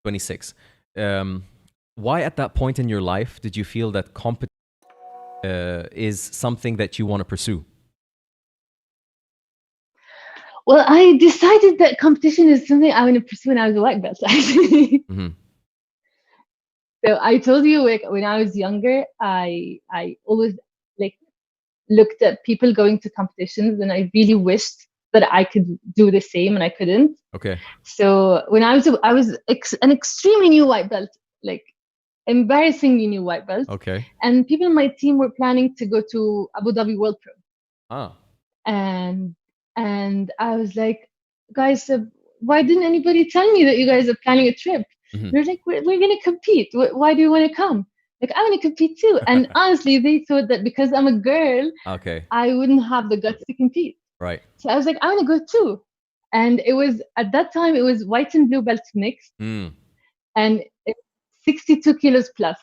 26. Why at that point in your life did you feel that competition is something that you want to pursue? Well, I decided that competition is something I want to pursue when I was a white belt, actually. Mm-hmm. So I told you, like, when I was younger, I always like looked at people going to competitions, and I really wished that I could do the same, and I couldn't. Okay. So when I was an extremely new white belt, like embarrassingly new white belt. Okay. And people in my team were planning to go to Abu Dhabi World Pro. Ah. And I was like, guys, why didn't anybody tell me that you guys are planning a trip? Mm-hmm. They're like, we're going to compete. Why do you want to come? Like, I want to compete too. And honestly, they thought that because I'm a girl, Okay. I wouldn't have the guts to compete. Right. So I was like, I want to go too. And it was, at that time, it was white and blue belts mixed. Mm. And it's 62 kilos plus.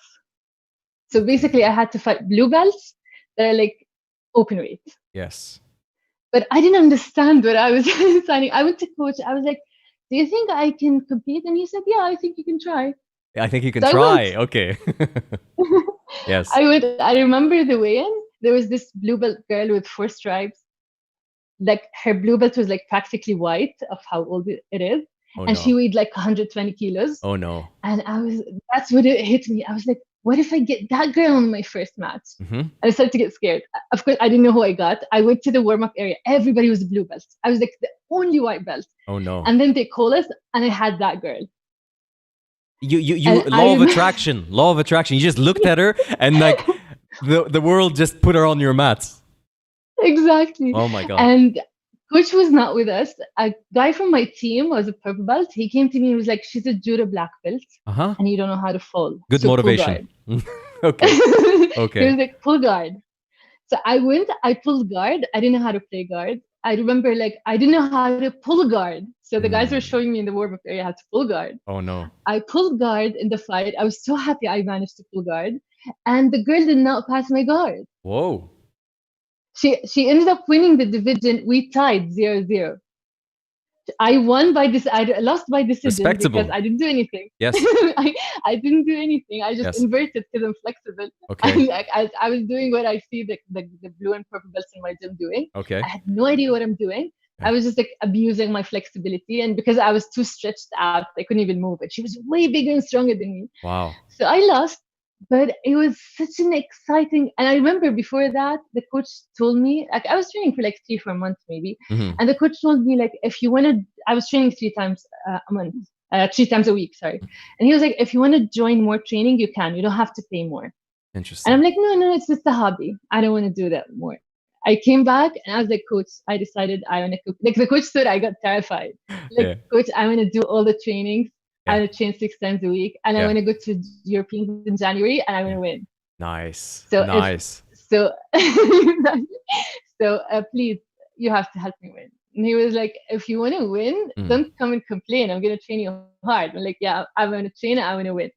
So basically, I had to fight blue belts that are like open weight. Yes. But I didn't understand what I was signing. I went to coach. I was like, do you think I can compete? And he said, yeah, I think you can try. I think you can So try. Okay. Yes. I remember the weigh-in. There was this blue belt girl with 4 stripes. Like her blue belt was like practically white of how old it is. Oh, And no. she weighed like 120 kilos. Oh no. And that's what it hit me. I was like, what if I get that girl on my first match? Mm-hmm. And I started to get scared. Of course, I didn't know who I got. I went to the warm-up area. Everybody was a blue belt. I was like the only white belt. Oh no. And then they call us, and I had that girl. You And law of attraction. Law of attraction. You just looked at her and like the world just put her on your mats. Exactly. Oh my God. And coach was not with us. A guy from my team was a purple belt. He came to me and was like, she's a judo black belt, Uh-huh. and you don't know how to fall. Good So pull motivation. guard." Okay. He Okay. was like, pull guard. So I went, I pulled guard. I didn't know how to play guard. I remember like I didn't know how to pull guard. So the guys were showing me in the warm-up area how to pull guard. Oh no. I pulled guard in the fight. I was so happy I managed to pull guard. And the girl did not pass my guard. Whoa. She ended up winning the division. We tied 0-0. I won by this. I lost by decision Respectable. because I didn't do anything. Yes. I didn't do anything. I just Yes. inverted because I'm flexible. Okay. I was doing what I see the blue and purple belts in my gym doing. Okay. I had no idea what I'm doing. I was just like abusing my flexibility, and because I was too stretched out, I couldn't even move it. She was way bigger and stronger than me. Wow. So I lost, but it was such an exciting. And I remember before that, the coach told me, like, I was training for like 3-4 months maybe, Mhm. and the coach told me like, if you want to, I was training 3 times a month, 3 times a week, sorry. And he was like, if you want to join more training, you can. You don't have to pay more. Interesting. And I'm like, no, it's just a hobby. I don't want to do that more. I came back and I was like, coach, I decided I want to cook. Like the coach said, I got terrified. Like, Yeah. coach, I want to do all the trainings. Yeah. I want to train 6 times a week, and Yeah. I want to go to Europeans in January, and I want to win. Nice. So Nice. So, please, you have to help me win. And he was like, if you want to win, don't come and complain. I'm going to train you hard. I'm like, yeah, I want to train. I want to win.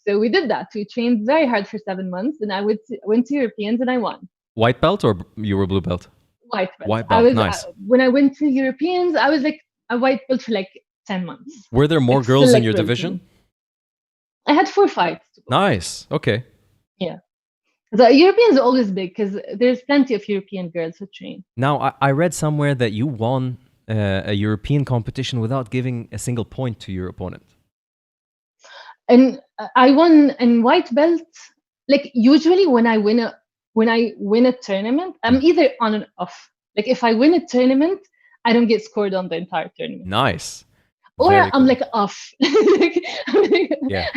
So we did that. We trained very hard for 7 months, and I went to Europeans, and I won. White belt or you were blue belt? White belt. White belt. Nice. When I went to Europeans, I was like a white belt for like 10 months. Were there more Like, girls in select your girls. division? I had 4 fights. Nice. Okay. Yeah. The Europeans are always big because there's plenty of European girls who train. Now, I read somewhere that you won a European competition without giving a single point to your opponent. And I won in white belt. Like usually when I win a tournament, I'm either on and off. Like if I win a tournament, I don't get scored on the entire tournament. Nice. Or Very I'm cool. like off. Yeah.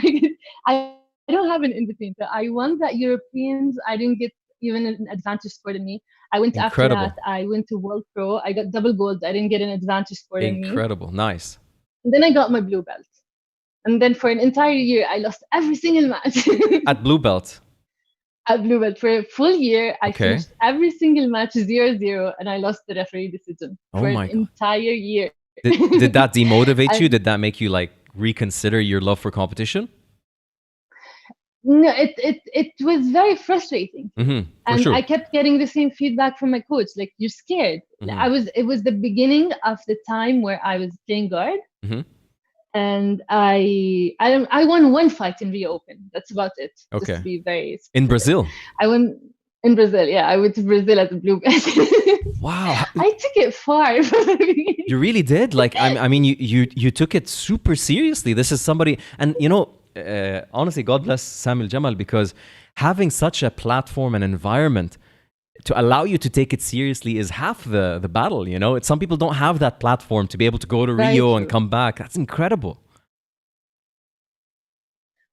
I don't have an in-between. So I won that Europeans. I didn't get even an advantage score in me. I went after that. Incredible. I went to World Pro. I got double gold. I didn't get an advantage score in me. Incredible. Nice. And then I got my blue belt. And then for an entire year, I lost every single match. At blue belt. At blue belt for a full year, I Okay. finished every single match 0-0, and I lost the referee decision Oh for my an God. entire year. Did that demotivate I- you? Did that make you like reconsider your love for competition? No, it was very frustrating. For And sure. I kept getting the same feedback from my coach, like, you're scared. Mhm. It was the beginning of the time where I was playing guard, Mhm. and I won one fight in Rio Open. That's about it. Just Okay. to be very In specific. Brazil. I went in Brazil. Yeah, I went to Brazil as a blue belt. Wow. I took it far from the beginning. You really did. Like, I mean, you took it super seriously. This is somebody, and you know, honestly, God bless Samuel Jamal, because having such a platform and environment to allow you to take it seriously is half the battle. You know, some people don't have that platform to be able to go to Very Rio and true. come back. That's incredible.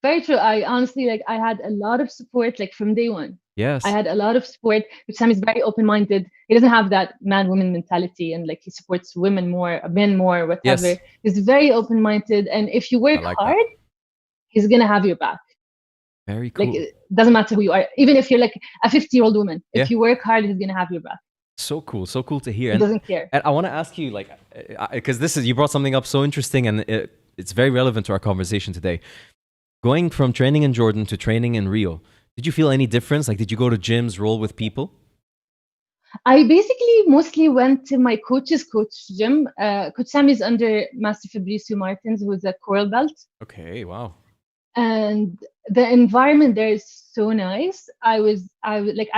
Very true. I honestly, like, I had a lot of support, like, from day one. Yes. I had a lot of support. Sam is very open-minded. He doesn't have that man-woman mentality, and like he supports women more, men more, whatever. Yes. He's very open-minded, and if you work like that. hard, he's gonna have your back. Very cool. Like, it doesn't matter who you are, even if you're like a 50-year-old woman. Yeah. If you work hard, he's gonna have your back. So cool to hear. He And, doesn't care. and I want to ask you, like, because you brought something up so interesting, and it's very relevant to our conversation today. Going from training in Jordan to training in Rio, did you feel any difference? Like, did you go to gyms, roll with people? I basically mostly went to my coach's gym. Coach Sam is under Master Fabrizio Martins, who's a coral belt. Okay, wow. And the environment there is so nice. I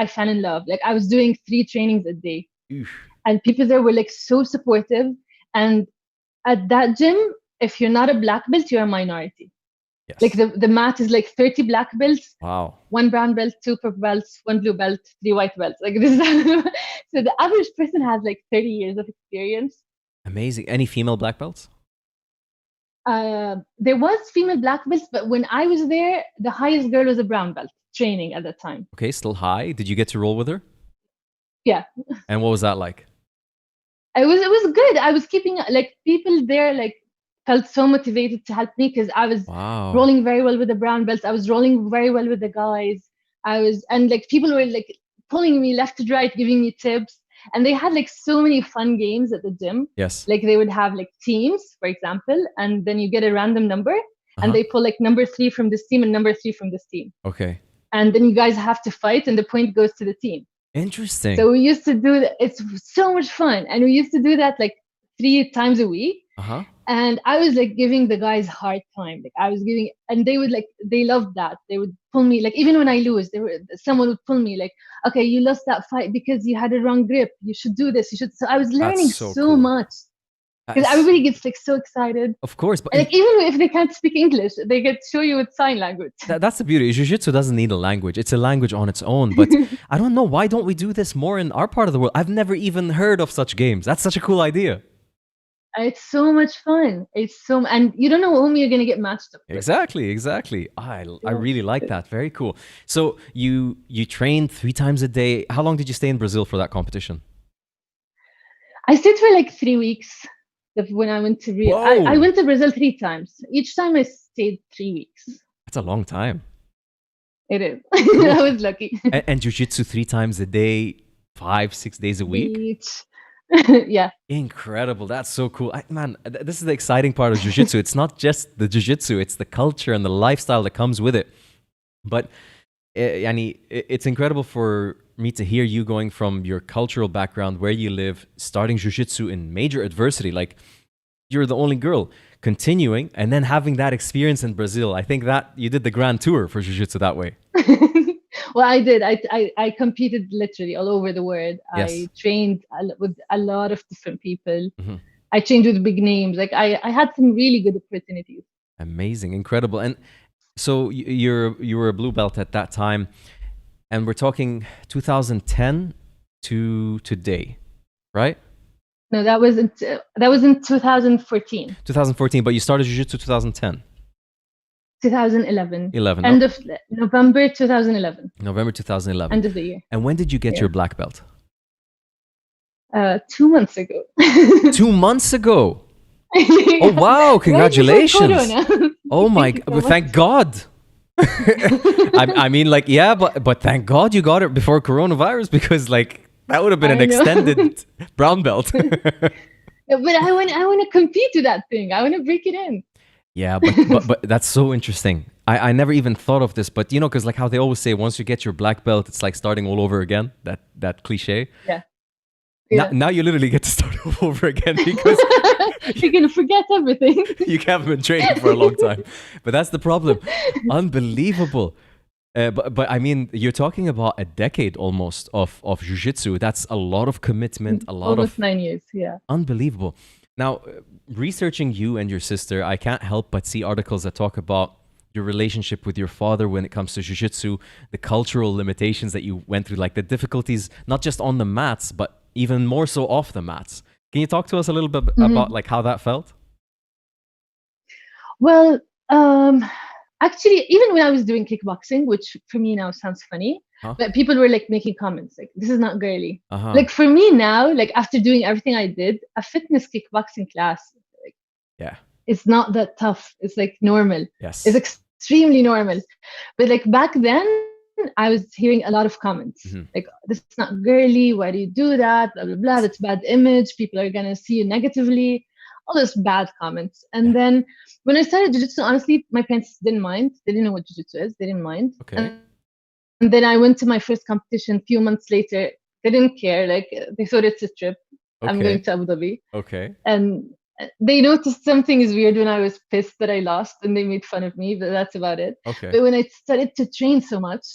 fell in love. Like, I was doing 3 trainings a day. Oof. And people there were like so supportive. And at that gym, if you're not a black belt, you're a minority. Yes. Like, the mat is like 30 black belts, Wow. 1 brown belt, 2 purple belts, 1 blue belt, 3 white belts. Like, this is so the average person has like 30 years of experience. Amazing. Any female black belts? There was female black belts, but when I was there, the highest girl was a brown belt training at that time. Okay, still high. Did you get to roll with her? Yeah. And what was that like? It was good. I was keeping, like, people there like felt so motivated to help me because I was Wow. rolling very well with the brown belts. I was rolling very well with the guys. And like people were like pulling me left to right, giving me tips. And they had like so many fun games at the gym. Yes. Like, they would have like teams, for example, and then you get a random number, and they pull like number 3 from this team and number 3 from this team. Okay. And then you guys have to fight, and the point goes to the team. Interesting. So we used to do that. It's so much fun. And we used to do that like 3 times a week. Uh-huh. And I was like giving the guys hard time. Like, I was giving, and they would like, they loved that. They would pull me, like, even when I lose, someone would pull me like, okay, you lost that fight because you had a wrong grip. You should do this. You should. So I was learning so so cool. much. Because everybody gets like so excited. Of course, but And, like, even if they can't speak English, they get show you with sign language. that's the beauty. Jiu-Jitsu doesn't need a language. It's a language on its own. But I don't know, why don't we do this more in our part of the world? I've never even heard of such games. That's such a cool idea. It's so much fun. And you don't know whom you're gonna get matched up with. Exactly. I really like that. Very cool. So you trained 3 times a day. How long did you stay in Brazil for that competition? I stayed for like 3 weeks when I went to Rio. I went to Brazil 3 times. Each time I stayed 3 weeks. That's a long time. It is. I was lucky. And Jiu-Jitsu 3 times a day, 5-6 days a week? Yeah. Incredible. That's so cool. Man, this is the exciting part of Jiu-Jitsu. It's not just the Jiu-Jitsu, it's the culture and the lifestyle that comes with it. But it's incredible for me to hear you going from your cultural background, where you live, starting Jiu-Jitsu in major adversity. Like, you're the only girl, continuing, and then having that experience in Brazil. I think that you did the grand tour for Jiu-Jitsu that way. Well, I did. I competed literally all over the world. Yes. I trained with a lot of different people. I trained with big names. Like, I had some really good opportunities. Amazing, incredible. And so you were a blue belt at that time, and we're talking 2010 to today, right? No, that was in 2014. 2014, but you started Jiu-Jitsu 2010. 2011. 11. End of November 2011. November 2011. End of the year. And when did you get your black belt? 2 months ago. 2 months ago. Oh wow! Congratulations. Oh my God! So thank God. I mean, like, yeah, but thank God you got it before coronavirus, because like that would have been an extended brown belt. But I want to compete with that thing. I want to break it in. Yeah, but that's so interesting. I never even thought of this, but you know, because like how they always say, once you get your black belt, it's like starting all over again. That cliche. Yeah. Now you literally get to start all over again, because you're gonna forget everything. You haven't been training for a long time. But that's the problem. Unbelievable. But I mean, you're talking about a decade almost of Jiu-Jitsu. That's a lot of commitment, a lot almost 9 years. Yeah. Unbelievable. Now, researching you and your sister, I can't help but see articles that talk about your relationship with your father when it comes to Jiu-Jitsu, the cultural limitations that you went through, like the difficulties, not just on the mats, but even more so off the mats. Can you talk to us a little bit about like how that felt? Well, actually, even when I was doing kickboxing, which for me now sounds funny, but people were like making comments like, this is not girly. Like for me now, like after doing everything I did, a fitness kickboxing class, like, it's not that tough. It's like normal. Yes. It's extremely normal. But like back then, I was hearing a lot of comments like, this is not girly. Why do you do that? Blah, blah, blah. That's bad image. People are going to see you negatively. All those bad comments. And then when I started Jiu-Jitsu, honestly, my parents didn't mind. They didn't know what Jiu-Jitsu is. They didn't mind. Okay. And then I went to my first competition a few months later. They didn't care. Like, they thought it's a trip. Okay. I'm going to Abu Dhabi. Okay. And they noticed something is weird when I was pissed that I lost, and they made fun of me, but that's about it. Okay. But when I started to train so much,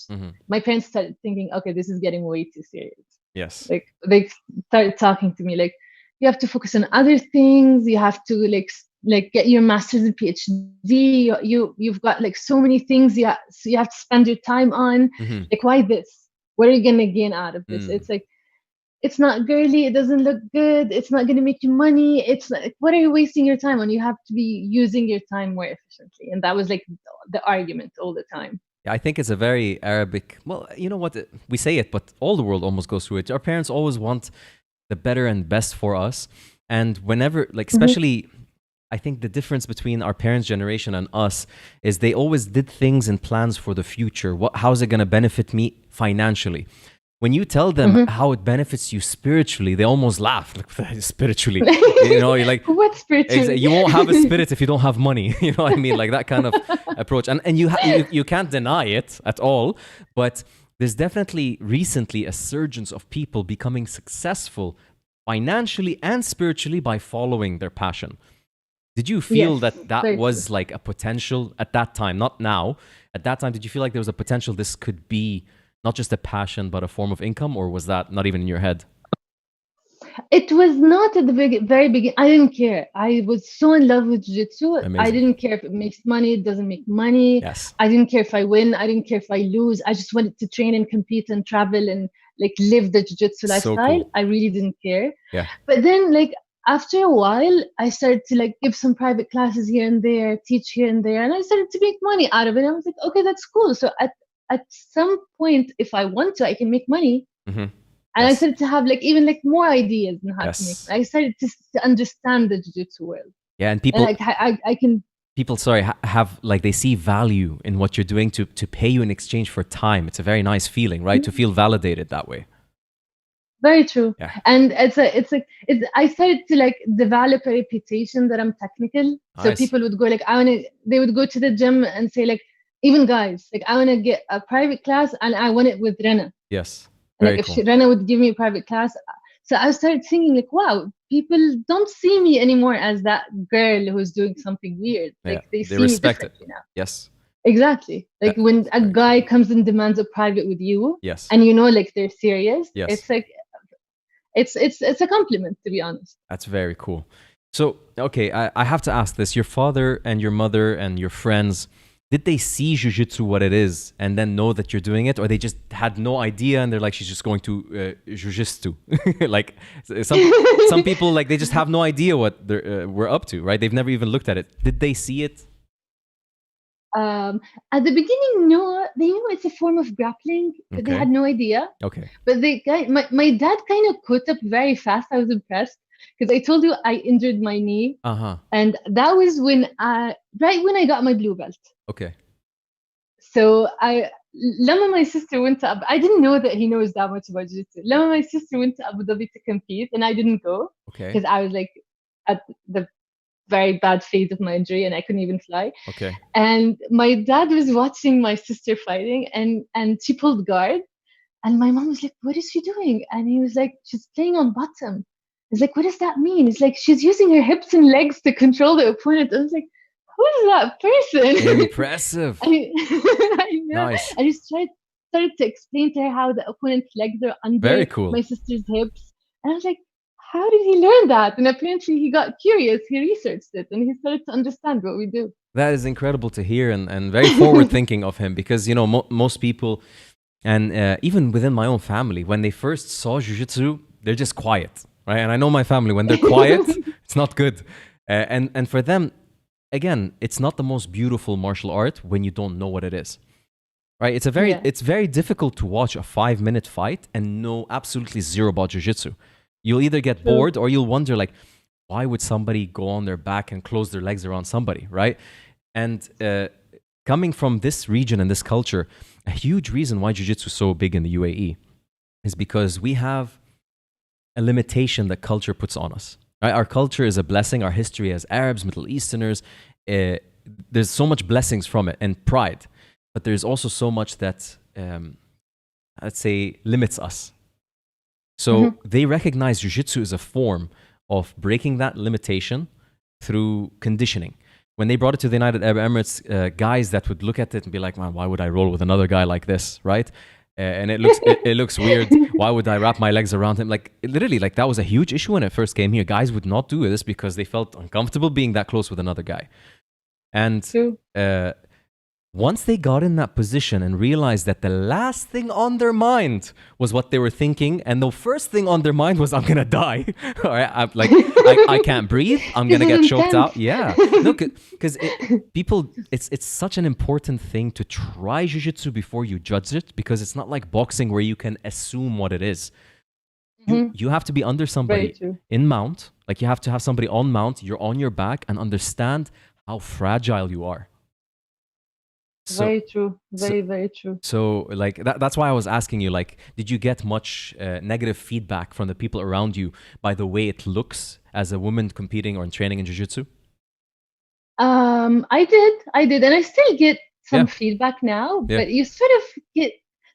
my parents started thinking, okay, this is getting way too serious. Yes. Like, they started talking to me like, you have to focus on other things. You have to like get your master's and PhD. You've got like so many things so you have to spend your time on. Like, why this? What are you gonna gain out of this? It's like, it's not girly. It doesn't look good. It's not gonna make you money. It's like, what are you wasting your time on? You have to be using your time more efficiently. And that was like the argument all the time. Yeah, I think it's a very Arabic. Well, you know what? We say it, but all the world almost goes through it. Our parents always want the better and best for us. And whenever, like, especially, I think the difference between our parents' generation and us is they always did things and plans for the future. How's it going to benefit me financially? When you tell them how it benefits you spiritually, they almost laugh. Like, spiritually, you know, you're like, what spiritually? You won't have a spirit if you don't have money. You know what I mean? Like that kind of approach. And you can't deny it at all. But there's definitely recently a surge of people becoming successful financially and spiritually by following their passion. Did you feel that was like a potential at that time? Not now. At that time, did you feel like there was a potential this could be not just a passion, but a form of income? Or was that not even in your head? It was not at the very beginning. I didn't care. I was so in love with Jiu-Jitsu. I didn't care if it makes money, it doesn't make money. Yes. I didn't care if I win. I didn't care if I lose. I just wanted to train and compete and travel and like live the Jiu-Jitsu lifestyle. Cool. I really didn't care. Yeah. But then like after a while, I started to like give some private classes here and there, teach here and there. And I started to make money out of it. I was like, okay, that's cool. So at some point, if I want to, I can make money. And I started to have like even like more ideas on how to make money. I started to understand the Jiu-Jitsu world. Yeah, and people and like I can. People, have like they see value in what you're doing to pay you in exchange for time. It's a very nice feeling, right? To feel validated that way. Very true. Yeah. And I started to like develop a reputation that I'm technical. Nice. So people would go like, they would go to the gym and say like, even guys, like I want to get a private class and I want it with Rana. Yes. Very like cool. If Rana would give me a private class. So I started thinking like, wow, people don't see me anymore as that girl who's doing something weird. Like they see respect me it. Now. Yes. Exactly. Like when a guy comes and demands a private with you, yes, and you know like they're serious, yes, it's like it's a compliment, to be honest. That's very cool. So okay, I have to ask this. Your father and your mother and your friends, did they see Jiu-Jitsu what it is and then know that you're doing it, or they just had no idea and they're like, she's just going to Jiu-Jitsu? Like some people, like they just have no idea what we're up to, right? They've never even looked at it. Did they see it? At the beginning, no, they knew it's a form of grappling, but they Okay. had no idea. Okay. But my dad kind of caught up very fast. I was impressed because I told you I injured my knee, Uh-huh. and that was right when I got my blue belt. Okay. So Lama, my sister went to I didn't know that he knows that much about jiu-jitsu. Lama, my sister went to Abu Dhabi to compete, and I didn't go Okay. because I was like at the very bad phase of my injury and I couldn't even fly. Okay. And my dad was watching my sister fighting, and she pulled guard, and my mom was like, "What is she doing?" And he was like, "She's playing on bottom." It's like, "What does that mean?" It's like, "She's using her hips and legs to control the opponent." I was like, "Who is that person?" Impressive. I know. Nice. I just started to explain to her how the opponent's legs are under Very cool. my sister's hips. And I was like, how did he learn that? And apparently he got curious, he researched it, and he started to understand what we do. That is incredible to hear, and very forward thinking of him, because, you know, most people, and even within my own family, when they first saw Jiu-Jitsu, they're just quiet, right? And I know my family, when they're quiet, it's not good. And for them, again, it's not the most beautiful martial art when you don't know what it is, right? It's very difficult to watch a 5-minute fight and know absolutely zero about Jiu-Jitsu. You'll either get bored or you'll wonder, like, why would somebody go on their back and close their legs around somebody, right? And coming from this region and this culture, a huge reason why Jiu-Jitsu is so big in the UAE is because we have a limitation that culture puts on us. Right? Our culture is a blessing. Our history as Arabs, Middle Easterners, there's so much blessings from it and pride. But there's also so much that, I'd say, limits us. So they recognize Jiu-Jitsu as a form of breaking that limitation through conditioning. When they brought it to the United Arab Emirates, guys that would look at it and be like, "Man, why would I roll with another guy like this?" Right? And it looks weird. Why would I wrap my legs around him? Like, literally, like, that was a huge issue when it first came here. Guys would not do this because they felt uncomfortable being that close with another guy. And once they got in that position and realized that the last thing on their mind was what they were thinking, and the first thing on their mind was, "I'm gonna die." All right, I can't breathe. I'm gonna get choked out. Yeah, no, because it's such an important thing to try Jiu-Jitsu before you judge it, because it's not like boxing where you can assume what it is. You have to be under somebody in mount. Like, you have to have somebody on mount. You're on your back and understand how fragile you are. So, very true. Very true. So, like, that's why I was asking you, like, did you get much negative feedback from the people around you by the way it looks as a woman competing or training in Jiu-Jitsu? I did. And I still get some feedback now, but you sort of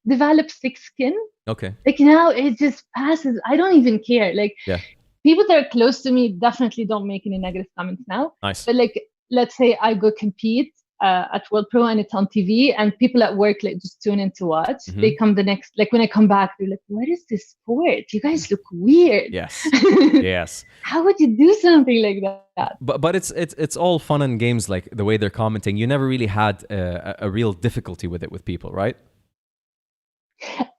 develop thick skin. Okay. Like, now it just passes. I don't even care. Like, people that are close to me definitely don't make any negative comments now. Nice. But, like, let's say I go compete at World Pro and it's on TV, and people at work, like, just tune in to watch. They come like, when I come back, they're like, "What is this sport? You guys look weird." Yes. Yes. How would you do something like that? But it's all fun and games, like the way they're commenting. You never really had a real difficulty with it with people, right?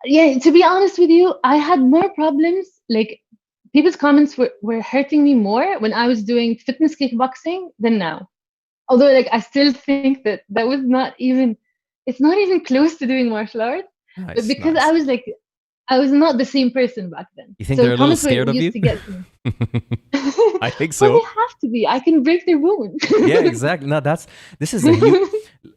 Yeah, to be honest with you, I had more problems. Like, people's comments were hurting me more when I was doing fitness kickboxing than now. Although, like, I still think that was it's not even close to doing martial arts. Nice, but because I was not the same person back then. You think they're a little scared of you? To get me. I think so. Well, they have to be. I can break their bones. Yeah, exactly. No, this is a huge,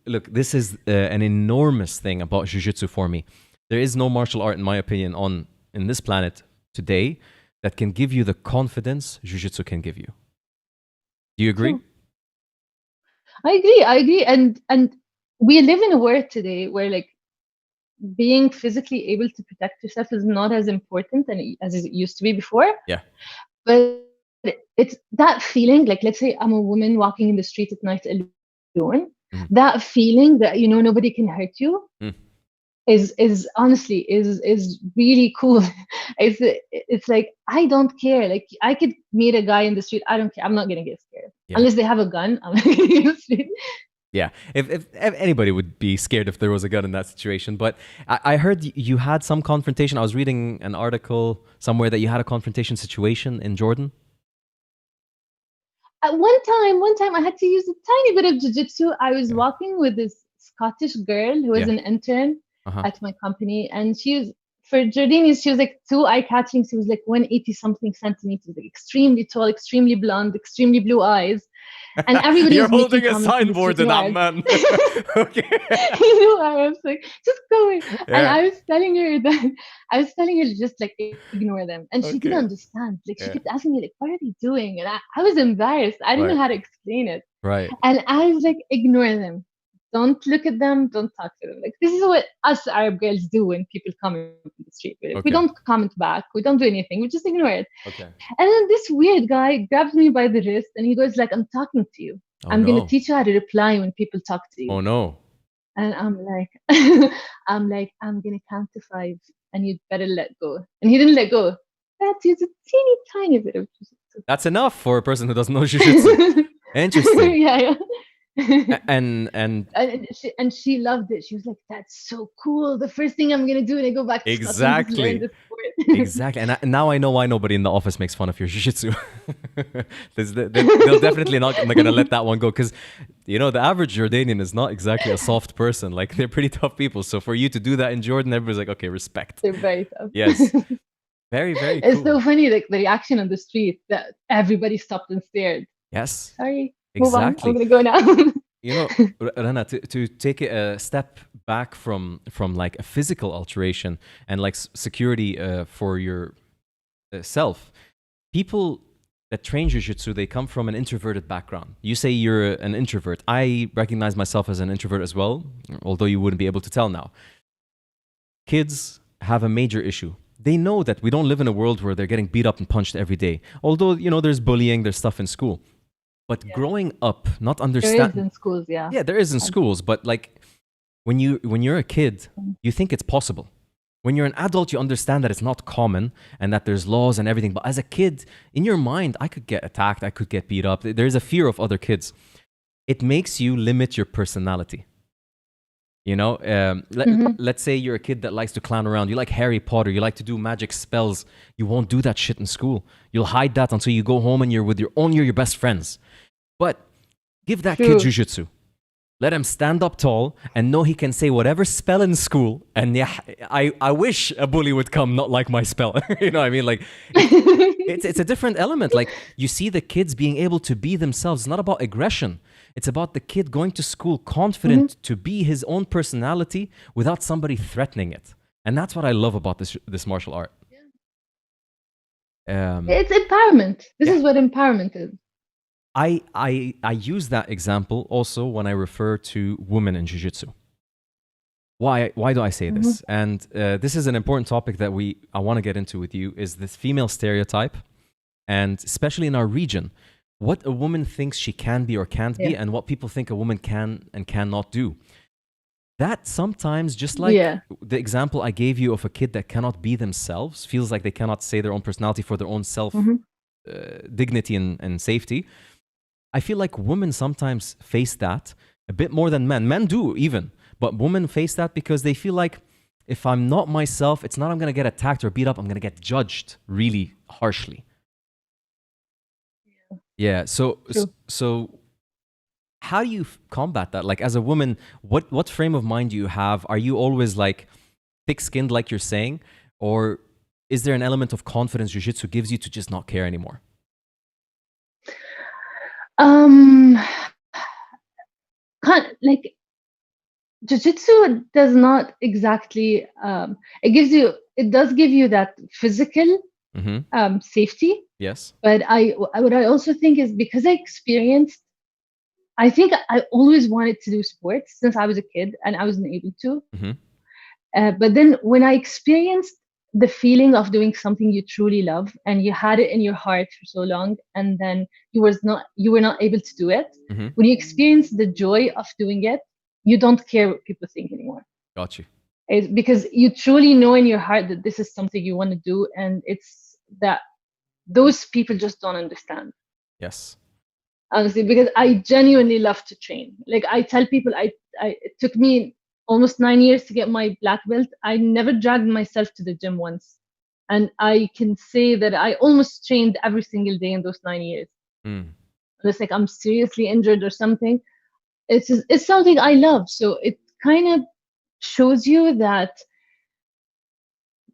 look, this is an enormous thing about Jiu-Jitsu for me. There is no martial art, in my opinion, in this planet today that can give you the confidence Jiu-Jitsu can give you. Do you agree? I agree. And we live in a world today where, like, being physically able to protect yourself is not as important as it used to be before. Yeah. But it's that feeling, like, let's say I'm a woman walking in the street at night alone. That feeling that, you know, nobody can hurt you is honestly is really cool. It's like, I don't care. Like, I could meet a guy in the street. I don't care. I'm not gonna get scared unless they have a gun. I'm not gonna get scared. Yeah, if anybody would be scared if there was a gun in that situation. But I heard you had some confrontation. I was reading an article somewhere that you had a confrontation situation in Jordan. one time I had to use a tiny bit of jujitsu. I was walking with this Scottish girl who was Yeah. an intern Uh-huh. at my company, and she was, for Jordanians, she was like too eye-catching. She was like 180 something centimeters, like extremely tall, extremely blonde, extremely blue eyes, and everybody You're was making holding a comments on the street. signboard in that man. Okay. I was like, just go away. And Yeah. I was telling her that to just like ignore them, and she didn't Okay. understand. Like she Yeah. kept asking me like, what are they doing? And I was embarrassed. I didn't Right. know how to explain it. Right. And I was like, ignore them. Don't look at them. Don't talk to them. Like, this is what us Arab girls do when people comment on the street. Like, we Okay. don't comment back. We don't do anything. We just ignore it. Okay. And then this weird guy grabs me by the wrist and he goes like, I'm talking to you. Oh I'm going to no. teach you how to reply when people talk to you. Oh no. And I'm like, I'm going to count to 5 and you'd better let go. And he didn't let go. That's just a teeny tiny bit of jujitsu. That's enough for a person who doesn't know jujitsu. Interesting. Yeah. And and she loved it. She was like, "That's so cool. The first thing I'm gonna do when I go back to Scotland is learn exactly. this sport." Exactly. And now I know why nobody in the office makes fun of your jiu-jitsu. They'll definitely not going to let that one go because, the average Jordanian is not exactly a soft person. Like, they're pretty tough people. So for you to do that in Jordan, everybody's like, okay, respect. They're very tough. Yes. Very, very cool. It's so funny, like the reaction on the street that everybody stopped and stared. Yes. Sorry, move on. Exactly. I'm gonna go now. Rana, to take it a step back from like a physical alteration and like security for your self, people that train jiu-jitsu, they come from an introverted background. You say you're an introvert. I recognize myself as an introvert as well, although you wouldn't be able to tell now. Kids have a major issue. They know that we don't live in a world where they're getting beat up and punched every day. Although, there's bullying, there's stuff in school. But growing up, not There understand. is in schools, yeah. Yeah, there is in schools, but like when you're a kid, you think it's possible. When you're an adult, you understand that it's not common and that there's laws and everything. But as a kid, in your mind, I could get attacked, I could get beat up. There's a fear of other kids. It makes you limit your personality. Let's say you're a kid that likes to clown around. You like Harry Potter. You like to do magic spells. You won't do that shit in school. You'll hide that until you go home and you're with your best friends. But give that kid jujitsu. Let him stand up tall and know he can say whatever spell in school. And yeah, I wish a bully would come, not like my spell. You know what I mean? Like, it's a different element. Like, you see the kids being able to be themselves. It's not about aggression. It's about the kid going to school confident to be his own personality without somebody threatening it. And that's what I love about this martial art. It's empowerment. This is what empowerment is. I use that example also when I refer to women in jiu-jitsu. Why do I say this? And this is an important topic that I want to get into with you, is this female stereotype, and especially in our region, what a woman thinks she can be or can't be, and what people think a woman can and cannot do. That sometimes, just like the example I gave you of a kid that cannot be themselves, feels like they cannot say their own personality for their own self dignity and safety. I feel like women sometimes face that a bit more than men. Men do even, but women face that because they feel like, if I'm not myself, it's not I'm going to get attacked or beat up, I'm going to get judged really harshly. Yeah, so how do you combat that? Like, as a woman, what frame of mind do you have? Are you always like thick-skinned, like you're saying? Or is there an element of confidence jiu-jitsu gives you to just not care anymore? Like, jiu-jitsu does not exactly it does give you that physical safety. Yes. But what I also think is, because I think I always wanted to do sports since I was a kid and I wasn't able to. But then when I experienced the feeling of doing something you truly love and you had it in your heart for so long, and then you were not able to do it, when you experience the joy of doing it, you don't care what people think anymore. Got you. It's because you truly know in your heart that this is something you want to do, and it's that those people just don't understand. Yes. Honestly, because I genuinely love to train. Like, I tell people, it took me almost 9 years to get my black belt. I never dragged myself to the gym once. And I can say that I almost trained every single day in those 9 years. unless like I'm seriously injured or something. It's something I love. So it kind of shows you that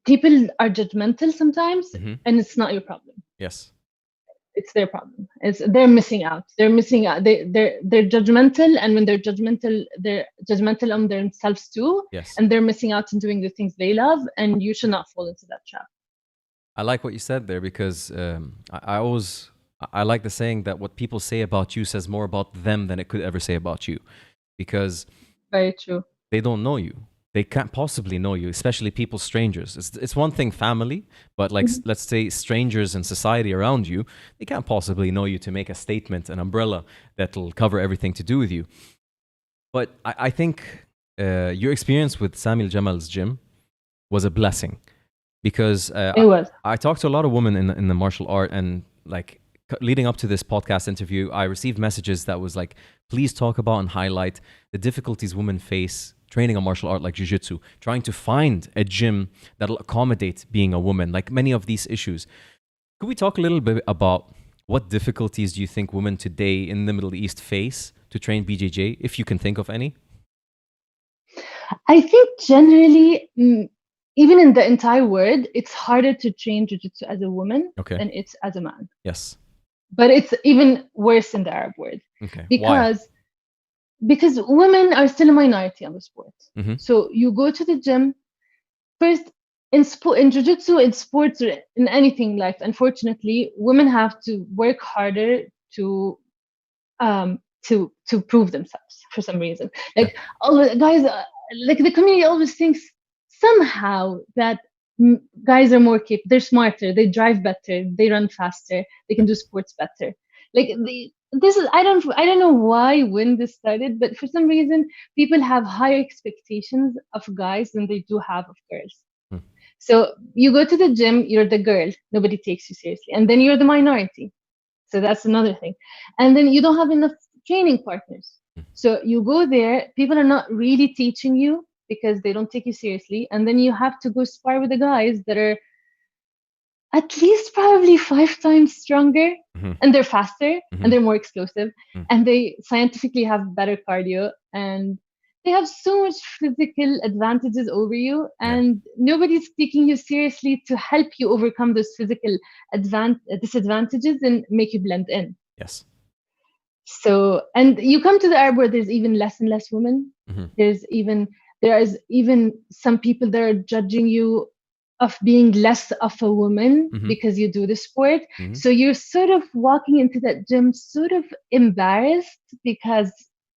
people are judgmental sometimes, and it's not your problem. Yes. It's their problem. They're missing out. They're missing out. They're judgmental, and when they're judgmental on themselves too, Yes. and they're missing out on doing the things they love, and you should not fall into that trap. I like what you said there because I like the saying that what people say about you says more about them than it could ever say about you, because Very true. they don't know you. They can't possibly know you, especially people, strangers. It's one thing family, but like let's say strangers in society around you, they can't possibly know you to make a statement, an umbrella that'll cover everything to do with you. But I think your experience with Sami Jamal's gym was a blessing, because It was. I talked to a lot of women in the martial art, and like leading up to this podcast interview, I received messages that was like, please talk about and highlight the difficulties women face training a martial art like Jiu-Jitsu, trying to find a gym that'll accommodate being a woman, like many of these issues. Could we talk a little bit about what difficulties do you think women today in the Middle East face to train BJJ, if you can think of any? I think generally, even in the entire world, it's harder to train Jiu-Jitsu as a woman than it's as a man. Yes. But it's even worse in the Arab world. Okay. Because Why? Because women are still a minority on the sport. So you go to the gym first in Jiu-Jitsu, in sports, or in anything in life. Unfortunately, women have to work harder to prove themselves for some reason. Like all the guys, like the community always thinks somehow that guys are more capable, they're smarter, they drive better, they run faster, they can do sports better. Like this is I don't know why when this started, but for some reason people have higher expectations of guys than they do have of girls. So you go to the gym, you're the girl, nobody takes you seriously, and then you're the minority. So that's another thing. And then you don't have enough training partners. So you go there, people are not really teaching you because they don't take you seriously, and then you have to go spar with the guys that are at least probably 5 times stronger, and they're faster, and they're more explosive, and they scientifically have better cardio, and they have so much physical advantages over you, and nobody's taking you seriously to help you overcome those physical disadvantages and make you blend in. Yes. So, and you come to the Arab where there's even less and less women. There is even some people that are judging you of being less of a woman because you do the sport. So you're sort of walking into that gym sort of embarrassed because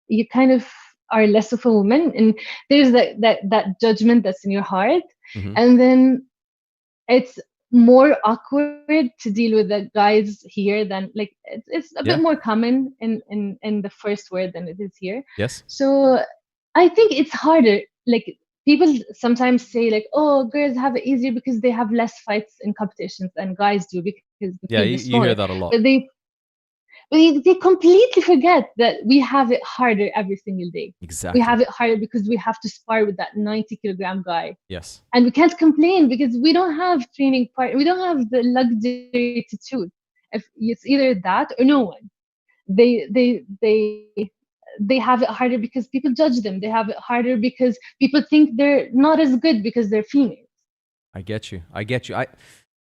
you kind of are less of a woman, and there's that judgment that's in your heart. And then it's more awkward to deal with the guys here than like it's a bit more common in the first word than it is here. Yes. So I think it's harder. Like people sometimes say like, oh, girls have it easier because they have less fights in competitions than guys do because the field is smaller. You hear that a lot. But they completely forget that we have it harder every single day. Exactly. We have it harder because we have to spar with that 90-kilogram guy. Yes. And we can't complain because we don't have training partner. We don't have the luxury to choose. If it's either that or no one. They have it harder because people judge them. They have it harder because people think they're not as good because they're females. I get you.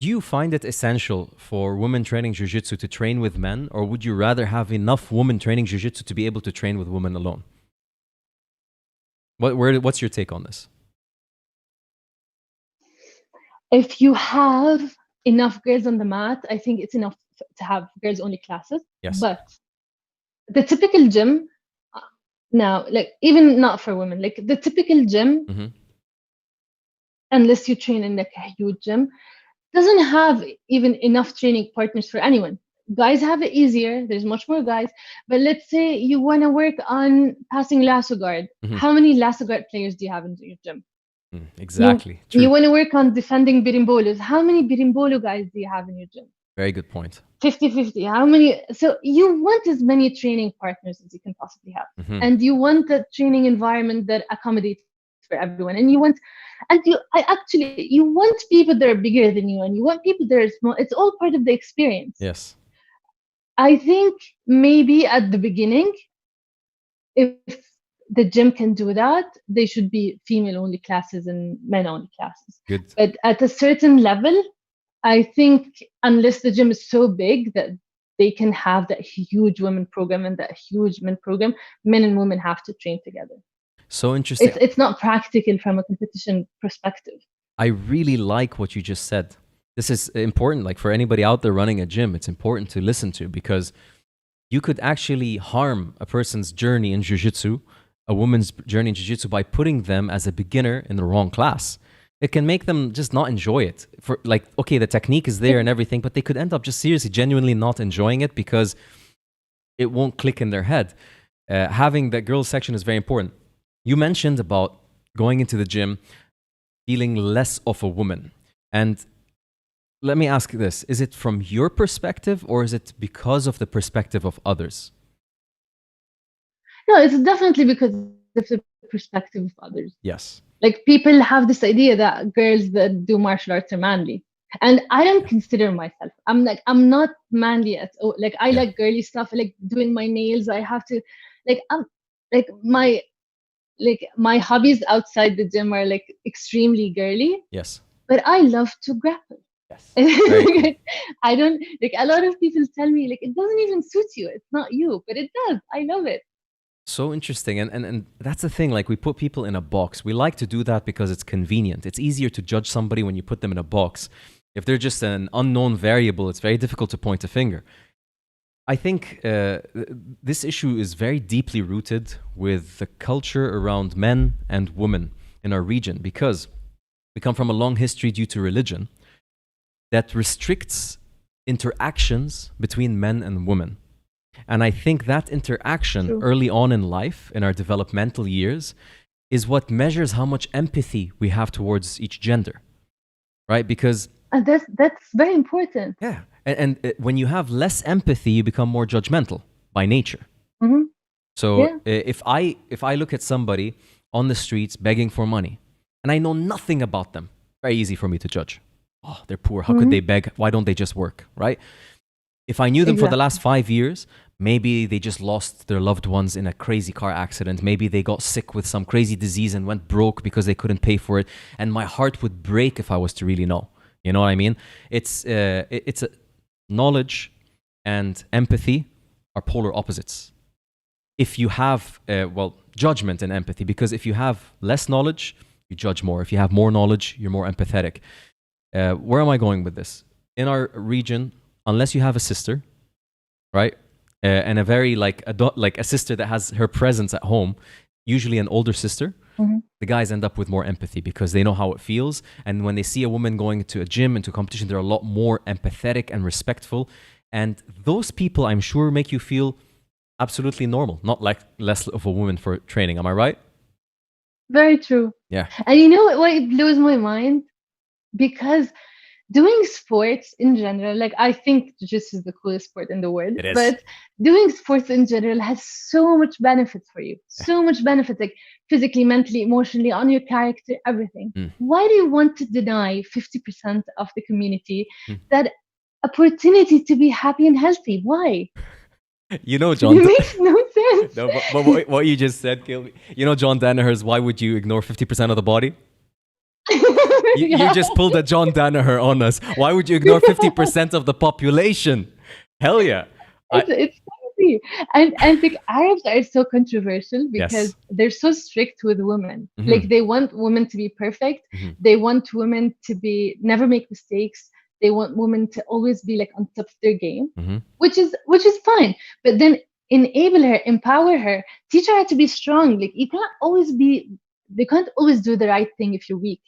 Do you find it essential for women training Jiu-Jitsu to train with men, or would you rather have enough women training Jiu-Jitsu to be able to train with women alone? What's your take on this? If you have enough girls on the mat, I think it's enough to have girls-only classes. Yes. But the typical gym now, like even not for women, like the typical gym, unless you train in like a huge gym, doesn't have even enough training partners for anyone. Guys have it easier. There's much more guys. But let's say you want to work on passing lasso guard. How many lasso guard players do you have in your gym? Exactly. You want to work on defending birimbolos. How many birimbolo guys do you have in your gym? Very good point. 50-50. How many? So you want as many training partners as you can possibly have. And you want a training environment that accommodates for everyone. And you want people that are bigger than you, and you want people that are small. It's all part of the experience. Yes. I think maybe at the beginning, if the gym can do that, they should be female only classes and men only classes. Good. But at a certain level, I think unless the gym is so big that they can have that huge women program and that huge men program, men and women have to train together. So interesting. It's not practical from a competition perspective. I really like what you just said. This is important. Like for anybody out there running a gym, it's important to listen to, because you could actually harm a person's journey in Jiu-Jitsu, a woman's journey in Jiu-Jitsu, by putting them as a beginner in the wrong class. It can make them just not enjoy it. For like, okay, the technique is there and everything, but they could end up just seriously, genuinely not enjoying it because it won't click in their head. Having that girls section is very important. You mentioned about going into the gym, feeling less of a woman. And let me ask this. Is it from your perspective or is it because of the perspective of others? No, it's definitely because of the perspective of others. Yes. Like people have this idea that girls that do martial arts are manly. And I don't consider myself. I'm not manly at all. Like I like girly stuff. I like doing my nails. I have to I'm like my hobbies outside the gym are like extremely girly. Yes. But I love to grapple. Yes. Cool. I don't like a lot of people tell me like it doesn't even suit you. It's not you, but it does. I love it. So interesting. And that's the thing, like we put people in a box. We like to do that because it's convenient. It's easier to judge somebody when you put them in a box. If they're just an unknown variable, it's very difficult to point a finger. I think this issue is very deeply rooted with the culture around men and women in our region, because we come from a long history due to religion that restricts interactions between men and women. And I think that interaction early on in life, in our developmental years, is what measures how much empathy we have towards each gender, right? Because that's very important. Yeah, and when you have less empathy, you become more judgmental by nature. Mm-hmm. So if I look at somebody on the streets begging for money, and I know nothing about them, very easy for me to judge. Oh, they're poor. How could they beg? Why don't they just work, right? If I knew them for the last 5 years, maybe they just lost their loved ones in a crazy car accident. Maybe they got sick with some crazy disease and went broke because they couldn't pay for it. And my heart would break if I was to really know. You know what I mean? It's knowledge and empathy are polar opposites. If you have, judgment and empathy, because if you have less knowledge, you judge more. If you have more knowledge, you're more empathetic. Where am I going with this? In our region, unless you have a sister, right? And a very like a sister that has her presence at home, usually an older sister, the guys end up with more empathy because they know how it feels. And when they see a woman going to a gym, into competition, they're a lot more empathetic and respectful. And those people, I'm sure, make you feel absolutely normal, not like less of a woman for training. Am I right? Very true. Yeah. And you know what it blows my mind? Because doing sports in general, like I think Jujitsu is the coolest sport in the world. It is. But doing sports in general has so much benefits for you. So much benefits, like physically, mentally, emotionally, on your character, everything. Why do you want to deny 50% of the community that opportunity to be happy and healthy? Why? You know, John. It makes no sense. No, but what you just said killed me. You know, John Danaher's "Why would you ignore 50% of the body"? You just pulled a John Danaher on us. Why would you ignore 50% of the population? Hell yeah. It's crazy. And the Arabs are so controversial because they're so strict with women. Like they want women to be perfect. They want women to be never make mistakes. They want women to always be like on top of their game, which is fine. But then enable her, empower her, teach her how to be strong. Like they can't always do the right thing if you're weak.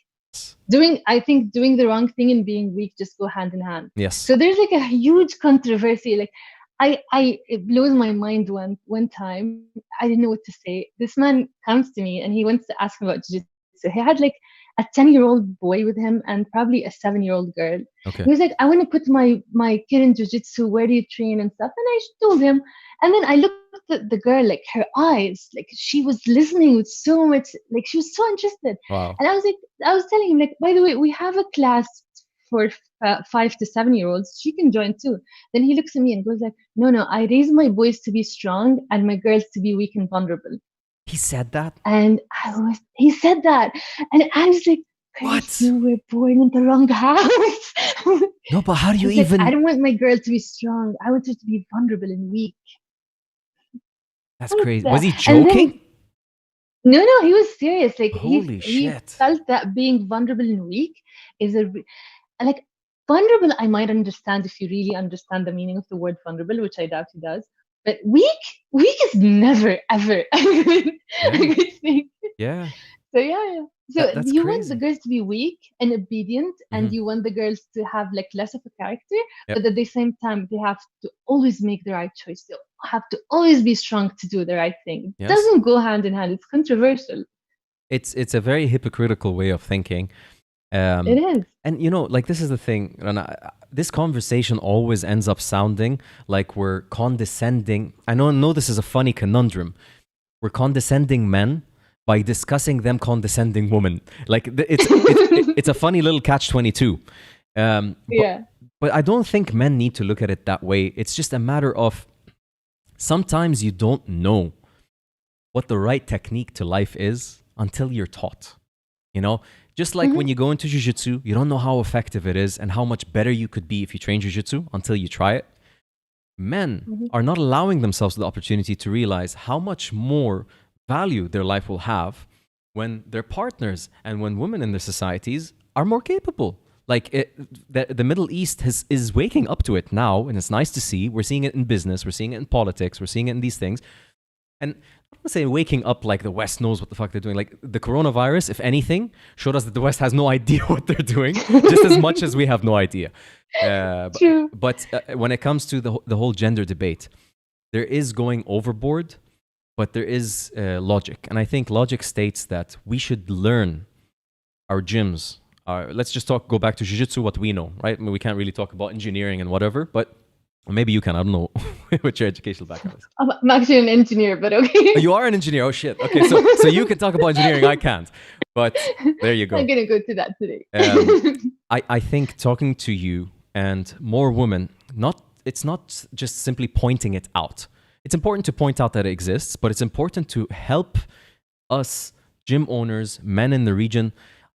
I think doing the wrong thing and being weak just go hand in hand. Yes. So there's like a huge controversy. Like it blows my mind. One time I didn't know what to say. This man comes to me and he wants to ask me about jiu-jitsu. He had like a 10-year-old boy with him and probably a 7-year-old girl. Okay. He was like, I want to put my kid in jiu-jitsu. Where do you train and stuff? And I told him. And then I looked at the girl, like her eyes, like she was listening with so much, like she was so interested. Wow. And I was telling him, like, by the way, we have a class for 5 to 7 year olds, she can join too. Then he looks at me and goes like, no, I raise my boys to be strong and my girls to be weak and vulnerable. He said that? And he said that. And I was like, what? Chris, you were born in the wrong house. No, but how do you even... I don't want my girl to be strong. I want her to be vulnerable and weak. That's crazy. Was he joking? No, he was serious. Like, holy he shit. felt that being vulnerable and weak is like, vulnerable I might understand if you really understand the meaning of the word vulnerable, which I doubt he does. But weak is never, ever a good thing. Yeah. So yeah. So that's you crazy. want the girls to be weak and obedient, and you want the girls to have like less of a character, but at the same time they have to always make the right choice. They have to always be strong to do the right thing. It doesn't go hand in hand. It's controversial. It's a very hypocritical way of thinking. It is. And you know, like, this is the thing, Rana, this conversation always ends up sounding like we're condescending. I know this is a funny conundrum. We're condescending men by discussing them condescending women. Like, it's a funny little catch-22. But I don't think men need to look at it that way. It's just a matter of sometimes you don't know what the right technique to life is until you're taught. You know, just like when you go into Jujitsu, you don't know how effective it is and how much better you could be if you train Jujitsu until you try it. Men are not allowing themselves the opportunity to realize how much more value their life will have when their partners and when women in their societies are more capable. Like, the Middle East is waking up to it now, and it's nice to see. We're seeing it in business, we're seeing it in politics, we're seeing it in these things. And I don't say waking up like the West knows what the fuck they're doing. Like, the coronavirus, if anything, showed us that the West has no idea what they're doing, just as much as we have no idea. True. But when it comes to the whole gender debate, there is going overboard, but there is logic. And I think logic states that we should learn our gyms. Let's just go back to Jiu-Jitsu, what we know, right? I mean, we can't really talk about engineering and whatever, but maybe you can. I don't know what your educational background is. I'm actually an engineer, but okay. You are an engineer? Oh, shit. Okay, so you can talk about engineering. I can't. But there you go. I'm going to go to that today. I think talking to you and more women, it's not just simply pointing it out. It's important to point out that it exists, but it's important to help us, gym owners, men in the region,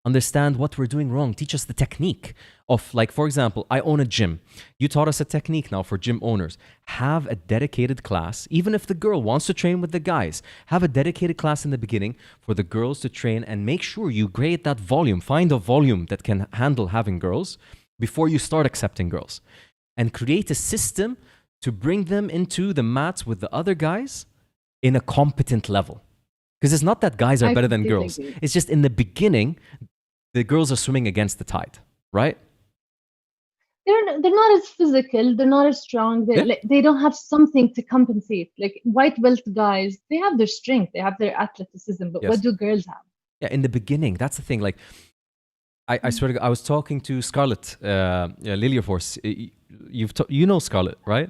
understand what we're doing wrong. Teach us the technique of, like, for example, I own a gym. You taught us a technique now for gym owners. Have a dedicated class, even if the girl wants to train with the guys. Have a dedicated class in the beginning for the girls to train, and make sure you grade that volume. Find a volume that can handle having girls before you start accepting girls. And create a system to bring them into the mats with the other guys in a competent level. Because it's not that guys are better than girls. It's just in the beginning, the girls are swimming against the tide, right? They're not as physical. They're not as strong. They don't have something to compensate. Like, white belt guys, they have their strength. They have their athleticism. But what do girls have? Yeah, in the beginning, that's the thing. Like, I swear to God, I was talking to Scarlett Liljeforce. You know Scarlett, right?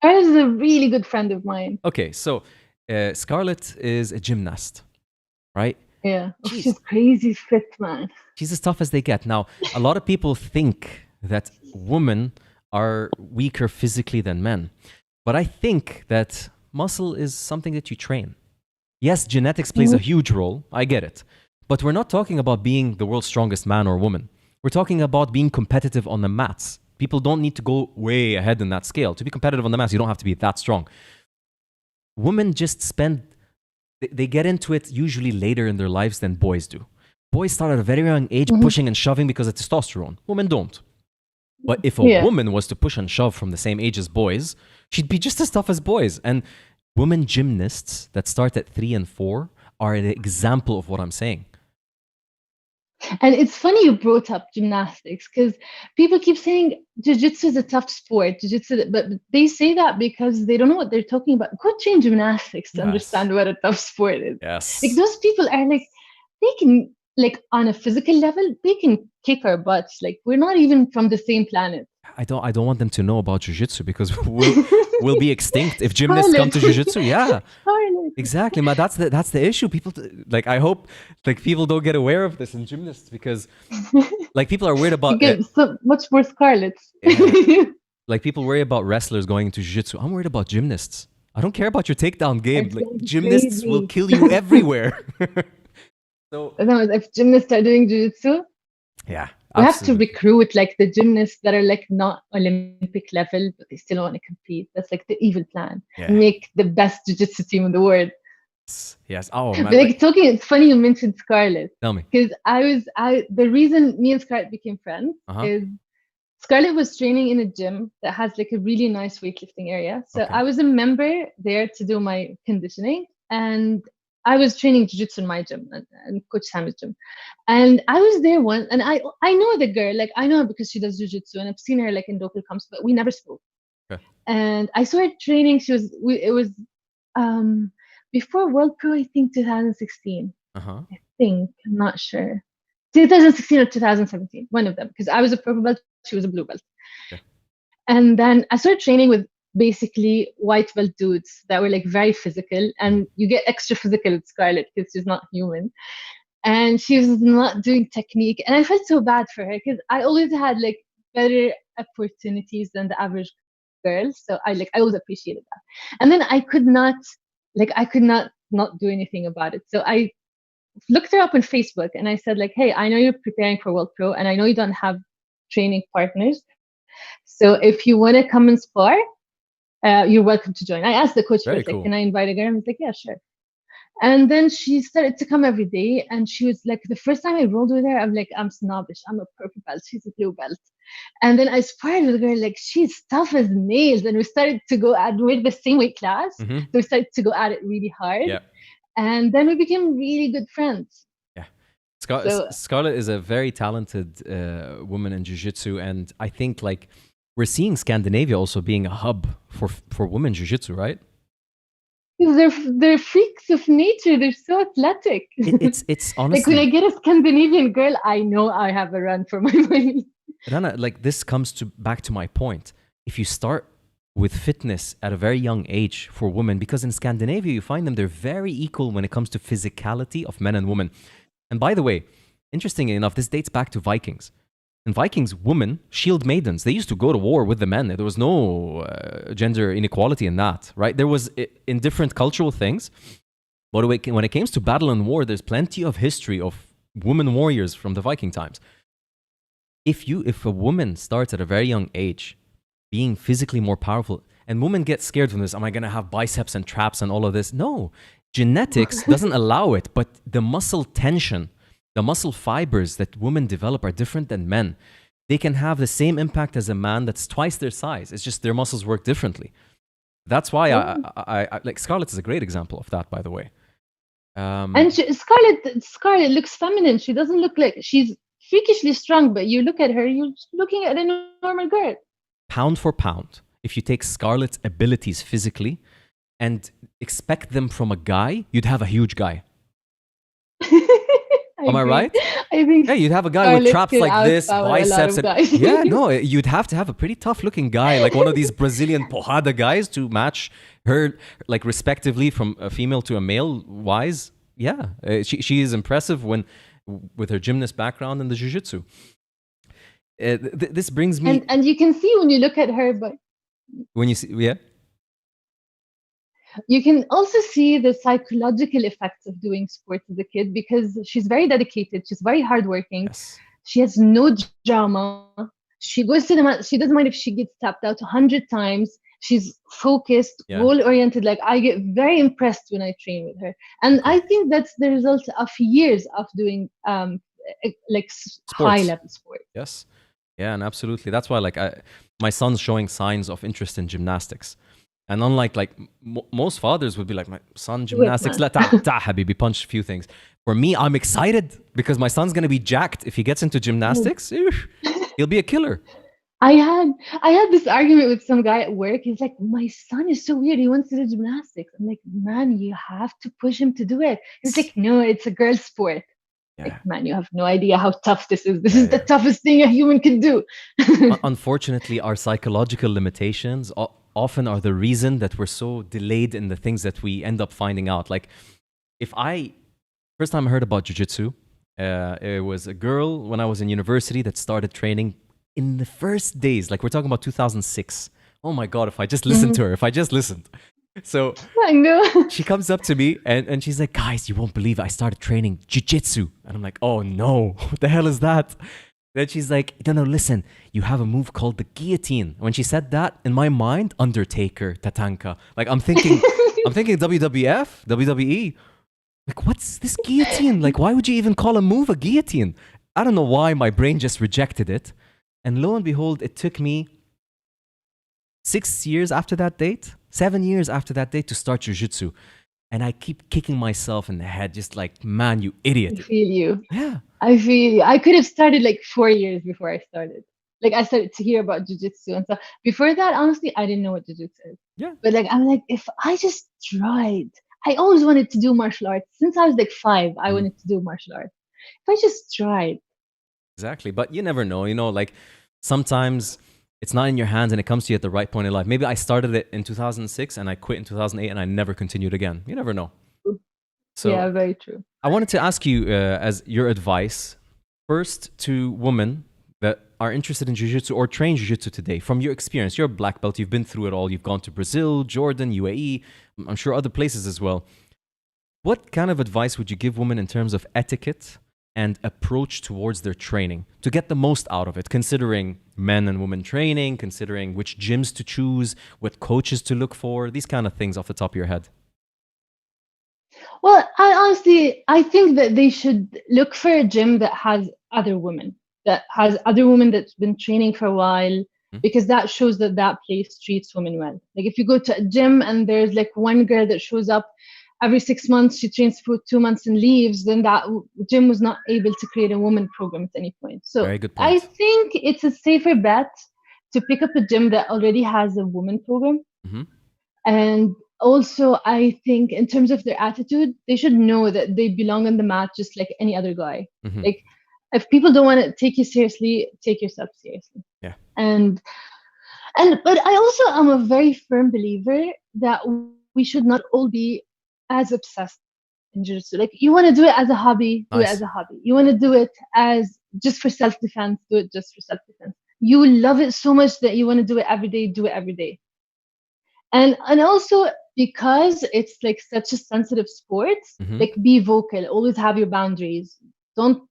Scarlett is a really good friend of mine. Okay, so Scarlett is a gymnast, right? Yeah, she's crazy fit, man. She's as tough as they get. Now, a lot of people think that women are weaker physically than men. But I think that muscle is something that you train. Yes, genetics plays a huge role. I get it. But we're not talking about being the world's strongest man or woman. We're talking about being competitive on the mats. People don't need to go way ahead in that scale. To be competitive on the mats, you don't have to be that strong. Women just they get into it usually later in their lives than boys do. Boys start at a very young age pushing and shoving because of testosterone. Women don't. But if a woman was to push and shove from the same age as boys, she'd be just as tough as boys. And women gymnasts that start at 3 and 4 are an example of what I'm saying. And it's funny you brought up gymnastics, because people keep saying Jiu-Jitsu is a tough sport. But they say that because they don't know what they're talking about. Go train gymnastics to understand what a tough sport is. Yes. Like, those people are like, they can like on a physical level, they can kick our butts. Like we're not even from the same planet. I don't want them to know about Jujitsu because we'll be extinct if gymnasts come Scarlet. to Jujitsu. Yeah, Scarlet. exactly. But that's the issue. People like I hope like people don't get aware of this in gymnasts because like people are worried You about get so much more scarlets. yeah, like people worry about wrestlers going into Jiu-Jitsu. I'm worried about gymnasts. I don't care about your takedown game. It's Like going gymnasts will crazy. kill you everywhere. So No, if gymnasts are doing jiu-jitsu, yeah, we have to absolutely. recruit like the gymnasts that are like not Olympic level, but they still want to compete. That's like the evil plan. Yeah. Make the best jiu-jitsu team in the world. Yes. Oh But man, like like talking, it's funny you mentioned Scarlett tell me. because the reason me and Scarlett became friends Uh-huh. is Scarlett was training in a gym that has like a really nice weightlifting area. So Okay. I was a member there to do my conditioning, and I was training jiu-jitsu in my gym and Coach Sam's gym. And I was there once, and I know the girl, like I know her because she does jiu-jitsu, and I've seen her like in local comps, but we never spoke. Okay. And I saw her training. It was um before World Pro, I think 2016. Uh-huh. I'm not sure. 2016 or 2017, one of them, because I was a purple belt, she was a blue belt. Okay. And then I started training with basically white belt dudes that were like very physical, and you get extra physical with Scarlett because she's not human. And she was not doing technique. And I felt so bad for her because I always had like better opportunities than the average girl. So I always appreciated that. And then I could not do anything about it. So I looked her up on Facebook and I said like, hey, I know you're preparing for World Pro and I know you don't have training partners. So if you want to come and spar, you're welcome to join. I asked the coach Very first, like, cool. can I invite a girl? And he's like, yeah, sure. And then she started to come every day. And she was like, the first time I rolled with her, I'm like, I'm snobbish. I'm a purple belt. She's a blue belt. And then I sparred with her, like, she's tough as nails. And we started to go at, we're the same weight class. Mm-hmm. So we started to go at it really hard. Yeah. And then we became really good friends. Yeah. So- Scarlett is a very talented woman in Jiu-Jitsu. And I think like we're seeing Scandinavia also being a hub for women Jiu-Jitsu, right? They're freaks of nature. They're so athletic. It's honestly like when I get a Scandinavian girl, I know I have a run for my money. Rana, like this comes back to my point. If you start with fitness at a very young age for women, because in Scandinavia you find them, they're very equal when it comes to physicality of men and women. And by the way, interestingly enough, this dates back to Vikings. In Vikings, women, shield maidens, they used to go to war with the men. There was no gender inequality in that, right? There was in different cultural things. But when it comes to battle and war, there's plenty of history of women warriors from the Viking times. If a woman starts at a very young age being physically more powerful, and women get scared from this, am I going to have biceps and traps and all of this? No, genetics doesn't allow it, but the muscle tension, the muscle fibers that women develop are different than men. They can have the same impact as a man that's twice their size. It's just their muscles work differently. That's why I like Scarlett is a great example of that, by the way. And Scarlett looks feminine. She doesn't look like she's freakishly strong, but you look at her, you're looking at a normal girl. Pound for pound, if you take Scarlett's abilities physically and expect them from a guy, you'd have a huge guy. Am I right? I think yeah, you'd have a guy with traps like this, biceps. Yeah, no, you'd have to have a pretty tough looking guy, like one of these Brazilian porrada guys to match her, like respectively from a female to a male wise. Yeah, she is impressive with her gymnast background and the Jiu-Jitsu. This brings me... And you can see when you look at her, but... When you see, yeah? You can also see the psychological effects of doing sports as a kid because she's very dedicated. She's very hardworking. Yes. She has no drama. She goes to the mat. She doesn't mind if she gets tapped out 100 times. She's focused, goal-oriented. Like I get very impressed when I train with her. And I think that's the result of years of doing high-level sport. Yes. Yeah, and absolutely. That's why my son's showing signs of interest in gymnastics. And unlike most fathers would be like, my son, gymnastics, la ta habibi, punch a few things. For me, I'm excited because my son's going to be jacked. If he gets into gymnastics, he'll be a killer. I had this argument with some guy at work. He's like, my son is so weird. He wants to do gymnastics. I'm like, man, you have to push him to do it. He's like, no, it's a girl's sport. Like, Yeah. man, you have no idea how tough this is. This Yeah, is the yeah. toughest thing a human can do. Unfortunately, our psychological limitations often are the reason that we're so delayed in the things that we end up finding out. Like, if I first time I heard about jujitsu, it was a girl when I was in university that started training in the first days. Like, we're talking about 2006. Oh my God, if I just listened to her, if I just listened. So I know. she comes up to me and she's like, guys, you won't believe it. I started training jujitsu. And I'm like, oh no, what the hell is that? Then she's like, no, no, listen, you have a move called the guillotine. When she said that, in my mind, Undertaker, Tatanka. Like, I'm thinking WWF, WWE. Like, what's this guillotine? Like, why would you even call a move a guillotine? I don't know why my brain just rejected it. And lo and behold, it took me 6 years after that date, 7 years after that date to start jujitsu. And I keep kicking myself in the head, just like, man, you I idiot. feel you. Yeah. I feel you. I could have started like 4 years before I started. Like, I started to hear about jujitsu and stuff. Before that, honestly, I didn't know what jujitsu is. Yeah. But like, I'm like, if I just tried, I always wanted to do martial arts. Since I was like 5, I wanted to do martial arts. If I just tried. Exactly. But you never know, like sometimes it's not in your hands and it comes to you at the right point in life. Maybe I started it in 2006 and I quit in 2008 and I never continued again. You never know. So Yeah, very true. I wanted to ask you as your advice, first to women that are interested in jiu-jitsu or train jiu-jitsu today, from your experience. You're a black belt, you've been through it all. You've gone to Brazil, Jordan, UAE, I'm sure other places as well. What kind of advice would you give women in terms of etiquette and approach towards their training to get the most out of it, considering men and women training, considering which gyms to choose, what coaches to look for, these kind of things off the top of your head? Well, I think that they should look for a gym that has other women, that's been training for a while, because that shows that that place treats women well. Like, if you go to a gym and there's like one girl that shows up every 6 months, she trains for 2 months and leaves, then that gym was not able to create a woman program at any point. So Very good I point. think it's a safer bet to pick up a gym that already has a woman program. And also, I think in terms of their attitude, they should know that they belong on the mat just like any other guy. Like, if people don't want to take you seriously, take yourself seriously. Yeah. But I also am a very firm believer that we should not all be as obsessed in jiu-jitsu. Like, you want to do it as a hobby, do it Nice. as a hobby. You want to do it as just for self-defense, do it just for self-defense. You love it so much that you want to do it every day, do it every day. And also, because it's like such a sensitive sport, like, be vocal, always have your boundaries. Don't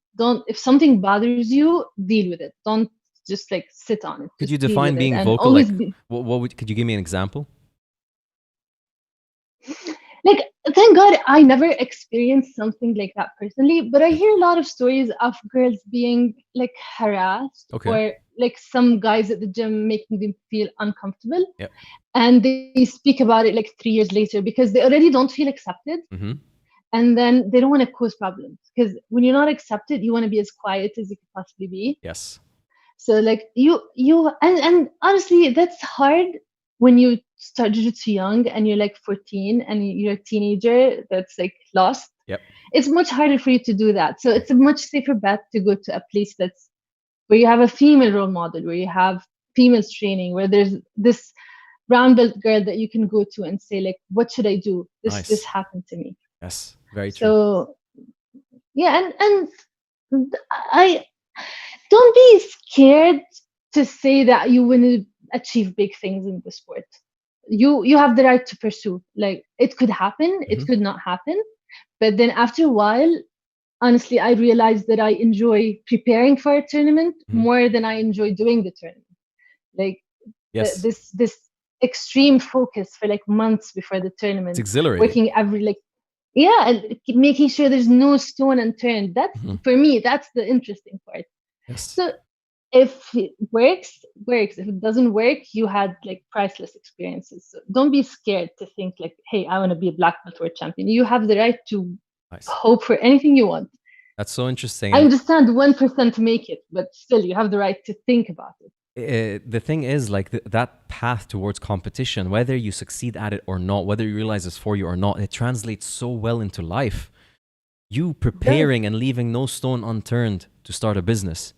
if something bothers you, deal with it. Don't just like sit on it. Could Just you deal define with it being and vocal? always Like, could you give me an example? Like, thank God I never experienced something like that personally, but I hear a lot of stories of girls being like harassed, or like some guys at the gym making them feel uncomfortable. Yep. And they speak about it like 3 years later because they already don't feel accepted. And then they don't want to cause problems, because when you're not accepted, you want to be as quiet as you could possibly be. Yes. So like and honestly, that's hard when you start jiu-jitsu young and you're like 14 and you're a teenager that's like lost. Yep. It's much harder for you to do that. So it's a much safer bet to go to a place that's where you have a female role model, where you have females training, where there's this brown belt girl that you can go to and say, like, what should I do? This happened to me. Yes, very true. So yeah, and I don't be scared to say that you want to achieve big things in the sport. You have the right to pursue. Like, it could happen, it could not happen, but then after a while, honestly, I realized that I enjoy preparing for a tournament more than I enjoy doing the tournament. Like, this extreme focus for like months before the tournament, it's exhilarating. working every and making sure there's no stone unturned. That's for me, that's the interesting part. Yes. So if it works. If it doesn't work, you had like priceless experiences. So don't be scared to think like, hey, I want to be a black belt world champion. You have the right to hope for anything you want. That's so interesting. I understand 1% make it, but still, you have the right to think about it. The thing is, like, that path towards competition, whether you succeed at it or not, whether you realize it's for you or not, it translates so well into life. You preparing and leaving no stone unturned to start a business,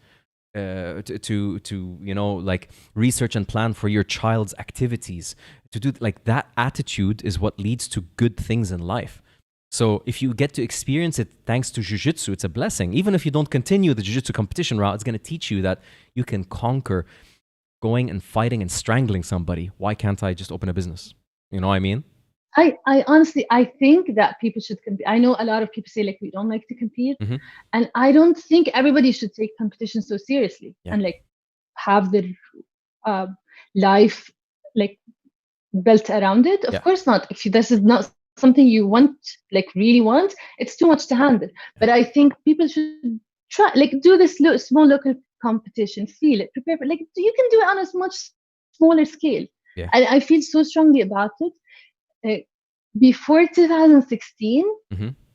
to you know, like research and plan for your child's activities, to do like that attitude is what leads to good things in life. So if you get to experience it thanks to Jiu-Jitsu, it's a blessing. Even if you don't continue the Jiu-Jitsu competition route, it's going to teach you that you can conquer going and fighting and strangling somebody. Why can't I just open a business? You know what I mean? I honestly, I think that people should compete. I know a lot of people say like we don't like to compete, and I don't think everybody should take competition so seriously and like have their life like built around it. Of course not. If this is not something you want, like really want, it's too much to handle. But I think people should try, like, do this small local competition, feel it, prepare for, like, you can do it on a much smaller scale. And I feel so strongly about it. Before 2016,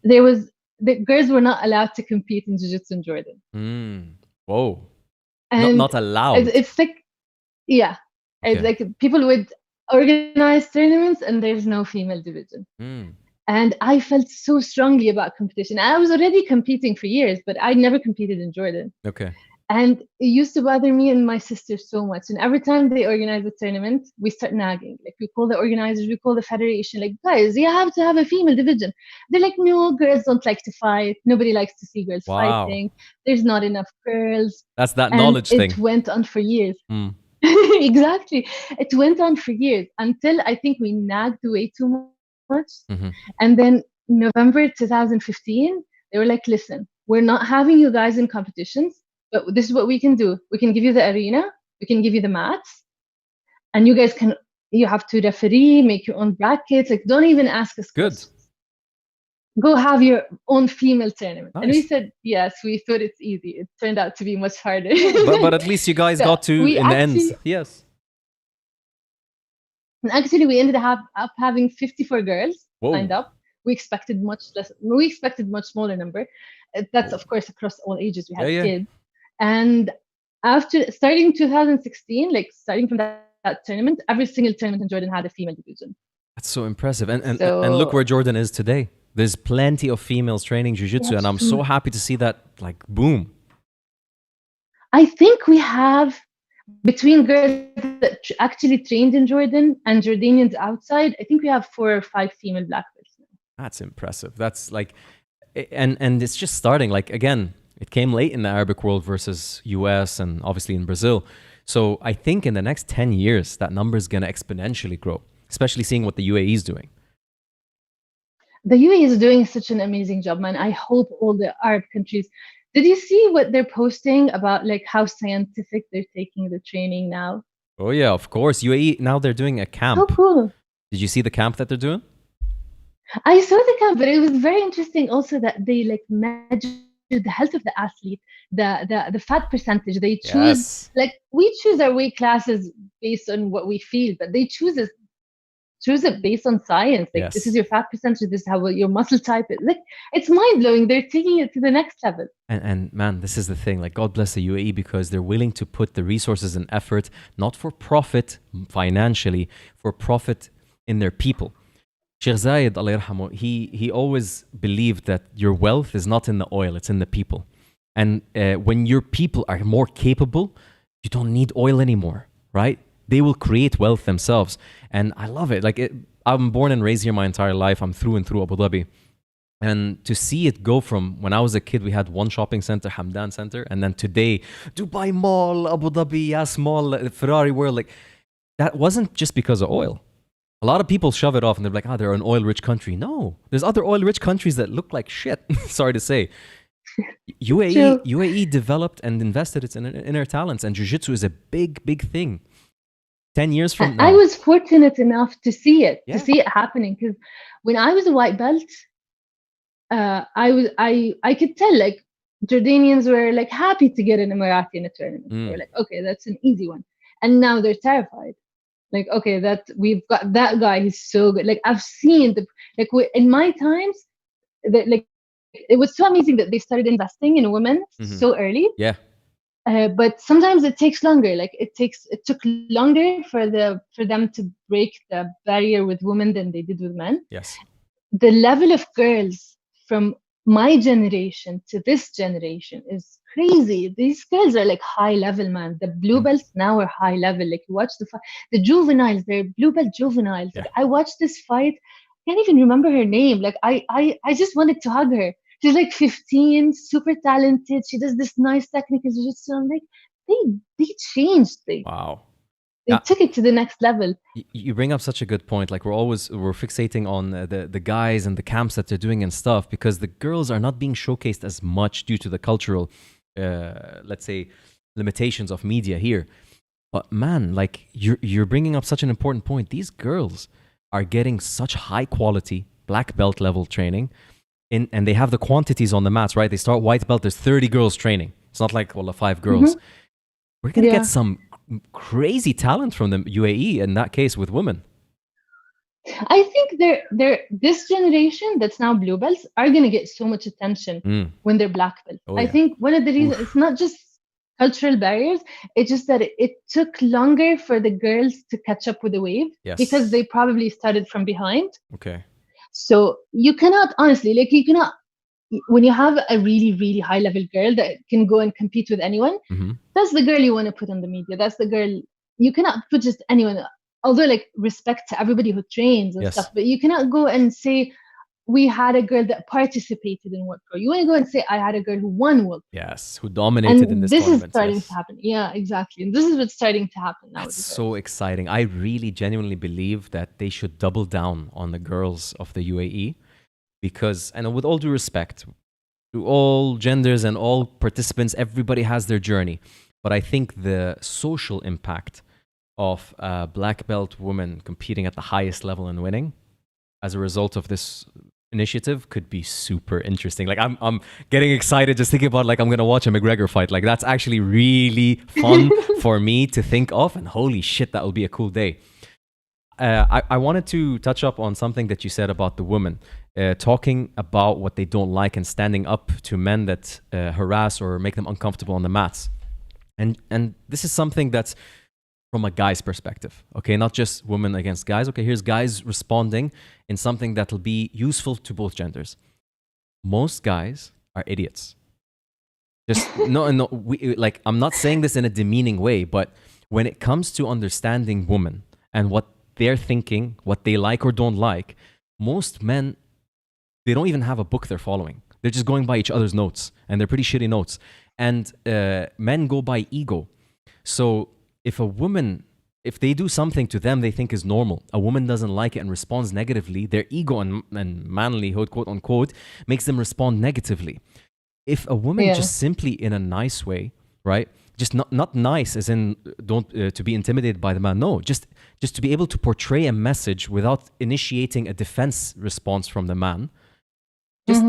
there was the girls were not allowed to compete in Jiu-Jitsu in Jordan. Whoa! And not allowed. It's like, it's like people would organize tournaments and there's no female division. And I felt so strongly about competition. I was already competing for years, but I never competed in Jordan. And it used to bother me and my sister so much. And every time they organize a tournament, we start nagging. Like, we call the organizers, we call the federation, like, guys, you have to have a female division. They're like, no, girls don't like to fight. Nobody likes to see girls fighting. There's not enough girls. That's that knowledge thing. It went on for years. Exactly. It went on for years until I think we nagged way too much. And then November 2015, they were like, listen, we're not having you guys in competitions. But this is what we can do. We can give you the arena. We can give you the mats. And you guys you have to referee, make your own brackets. Like, don't even ask us questions. Go have your own female tournament. And we said, yes, we thought it's easy. It turned out to be much harder. but at least you guys got to, in the end. Yes. And actually, we ended up having 54 girls signed up. We expected much less. We expected much smaller number. That's, of course, across all ages. We had kids. And after starting 2016, like starting from that tournament, every single tournament in Jordan had a female division. That's so impressive. And look where Jordan is today. There's plenty of females training Jiu-Jitsu, and I'm so happy to see that, like, boom. I think we have, between girls that actually trained in Jordan and Jordanians outside, I think we have 4 or 5 female black belts now. That's impressive. That's like, and it's just starting. Like, again, it came late in the Arabic world versus US and obviously in Brazil. So I think in the next 10 years, that number is going to exponentially grow, especially seeing what the UAE is doing. The UAE is doing such an amazing job, man. I hope all the Arab countries. Did you see what they're posting about, like, how scientific they're taking the training now? Oh, yeah, of course. UAE, now they're doing a camp. So cool. Did you see the camp that they're doing? I saw the camp, but it was very interesting also that they, like, measure the health of the athlete, the fat percentage. They choose, like, we choose our weight classes based on what we feel, but they choose it based on science. Like, this is your fat percentage, this is how your muscle type is. Like, it's mind-blowing. They're taking it to the next level. And man, this is the thing. Like, God bless the UAE, because they're willing to put the resources and effort, not for profit financially, for profit in their people. Sheikh Zayed, Allah yarhamu, he always believed that your wealth is not in the oil, it's in the people. And when your people are more capable, you don't need oil anymore, right? They will create wealth themselves. And I love it. Like, I'm born and raised here my entire life. I'm through and through Abu Dhabi. And to see it go from when I was a kid, we had one shopping center, Hamdan Center. And then today, Dubai Mall, Abu Dhabi, Yas Mall, Ferrari World. Like, that wasn't just because of oil. A lot of people shove it off and they're like, they're an oil-rich country. No, there's other oil-rich countries that look like shit. Sorry to say. UAE developed and invested its inner talents, and Jiu-Jitsu is a big, big thing. 10 years from now. I was fortunate enough to see it, happening, because when I was a white belt, I could tell, like, Jordanians were, like, happy to get an Emirati in a tournament. They were like, okay, that's an easy one. And now they're terrified. Like, okay, we've got that guy, he's so good. Like, I've seen in my times, it was so amazing that they started investing in women so early. Yeah. But sometimes it takes longer. Like, it took longer for them to break the barrier with women than they did with men. Yes. The level of girls from my generation to this generation is crazy. These girls are like high level, man. The blue Mm. belts now are high level. Like you watch the juveniles, they're blue belt juveniles. Yeah. Like I watched this fight. I can't even remember her name. Like I just wanted to hug her. She's like 15, super talented. She does this nice technical jiu-jitsu. I'm like, they changed. Wow. They took it to the next level. You bring up such a good point. Like we're fixating on the guys and the camps that they're doing and stuff, because the girls are not being showcased as much due to the cultural, let's say, limitations of media here. But man, like you're bringing up such an important point. These girls are getting such high quality black belt level training, and they have the quantities on the mats, right? They start white belt. There's 30 girls training. It's not like 5 girls. Mhm. We're gonna Yeah. get some crazy talent from the UAE in that case with women. I think they're this generation that's now blue belts are gonna get so much attention when they're black belts. Oh, I yeah. think one of the reasons it's not just cultural barriers, it's just that it took longer for the girls to catch up with the wave Yes. because they probably started from behind. Okay. So you cannot honestly, like you cannot when you have a really, really high level girl that can go and compete with anyone, that's the girl you want to put on the media. That's the girl you cannot put just anyone. Although, like, respect to everybody who trains and Yes. stuff, but you cannot go and say we had a girl that participated in World Pro. You want to go and say I had a girl who won World Pro. Yes, who dominated in this is tournament. starting Yes. to happen. Yeah, exactly. And this is what's starting to happen now. That's so exciting. I really genuinely believe that they should double down on the girls of the UAE, because, and with all due respect to all genders and all participants, everybody has their journey. But I think the social impact of black belt women competing at the highest level and winning as a result of this initiative could be super interesting. Like I'm getting excited just thinking about, like, I'm gonna watch a McGregor fight. Like that's actually really fun for me to think of, and holy shit, that will be a cool day. I wanted to touch up on something that you said about the women, talking about what they don't like and standing up to men that harass or make them uncomfortable on the mats. And this is something that's from a guy's perspective, okay? Not just women against guys. Okay, here's guys responding in something that'll be useful to both genders. Most guys are idiots. Just no, like, I'm not saying this in a demeaning way, but when it comes to understanding women and what they're thinking, what they like or don't like, most men, they don't even have a book they're following. They're just going by each other's notes, and they're pretty shitty notes. And men go by ego. So if a woman, if they do something to them they think is normal, a woman doesn't like it and responds negatively, their ego and manlyhood, quote unquote, makes them respond negatively. If a woman just simply in a nice way, right? Just not nice as in don't to be intimidated by the man. No, just to be able to portray a message without initiating a defense response from the man. Just,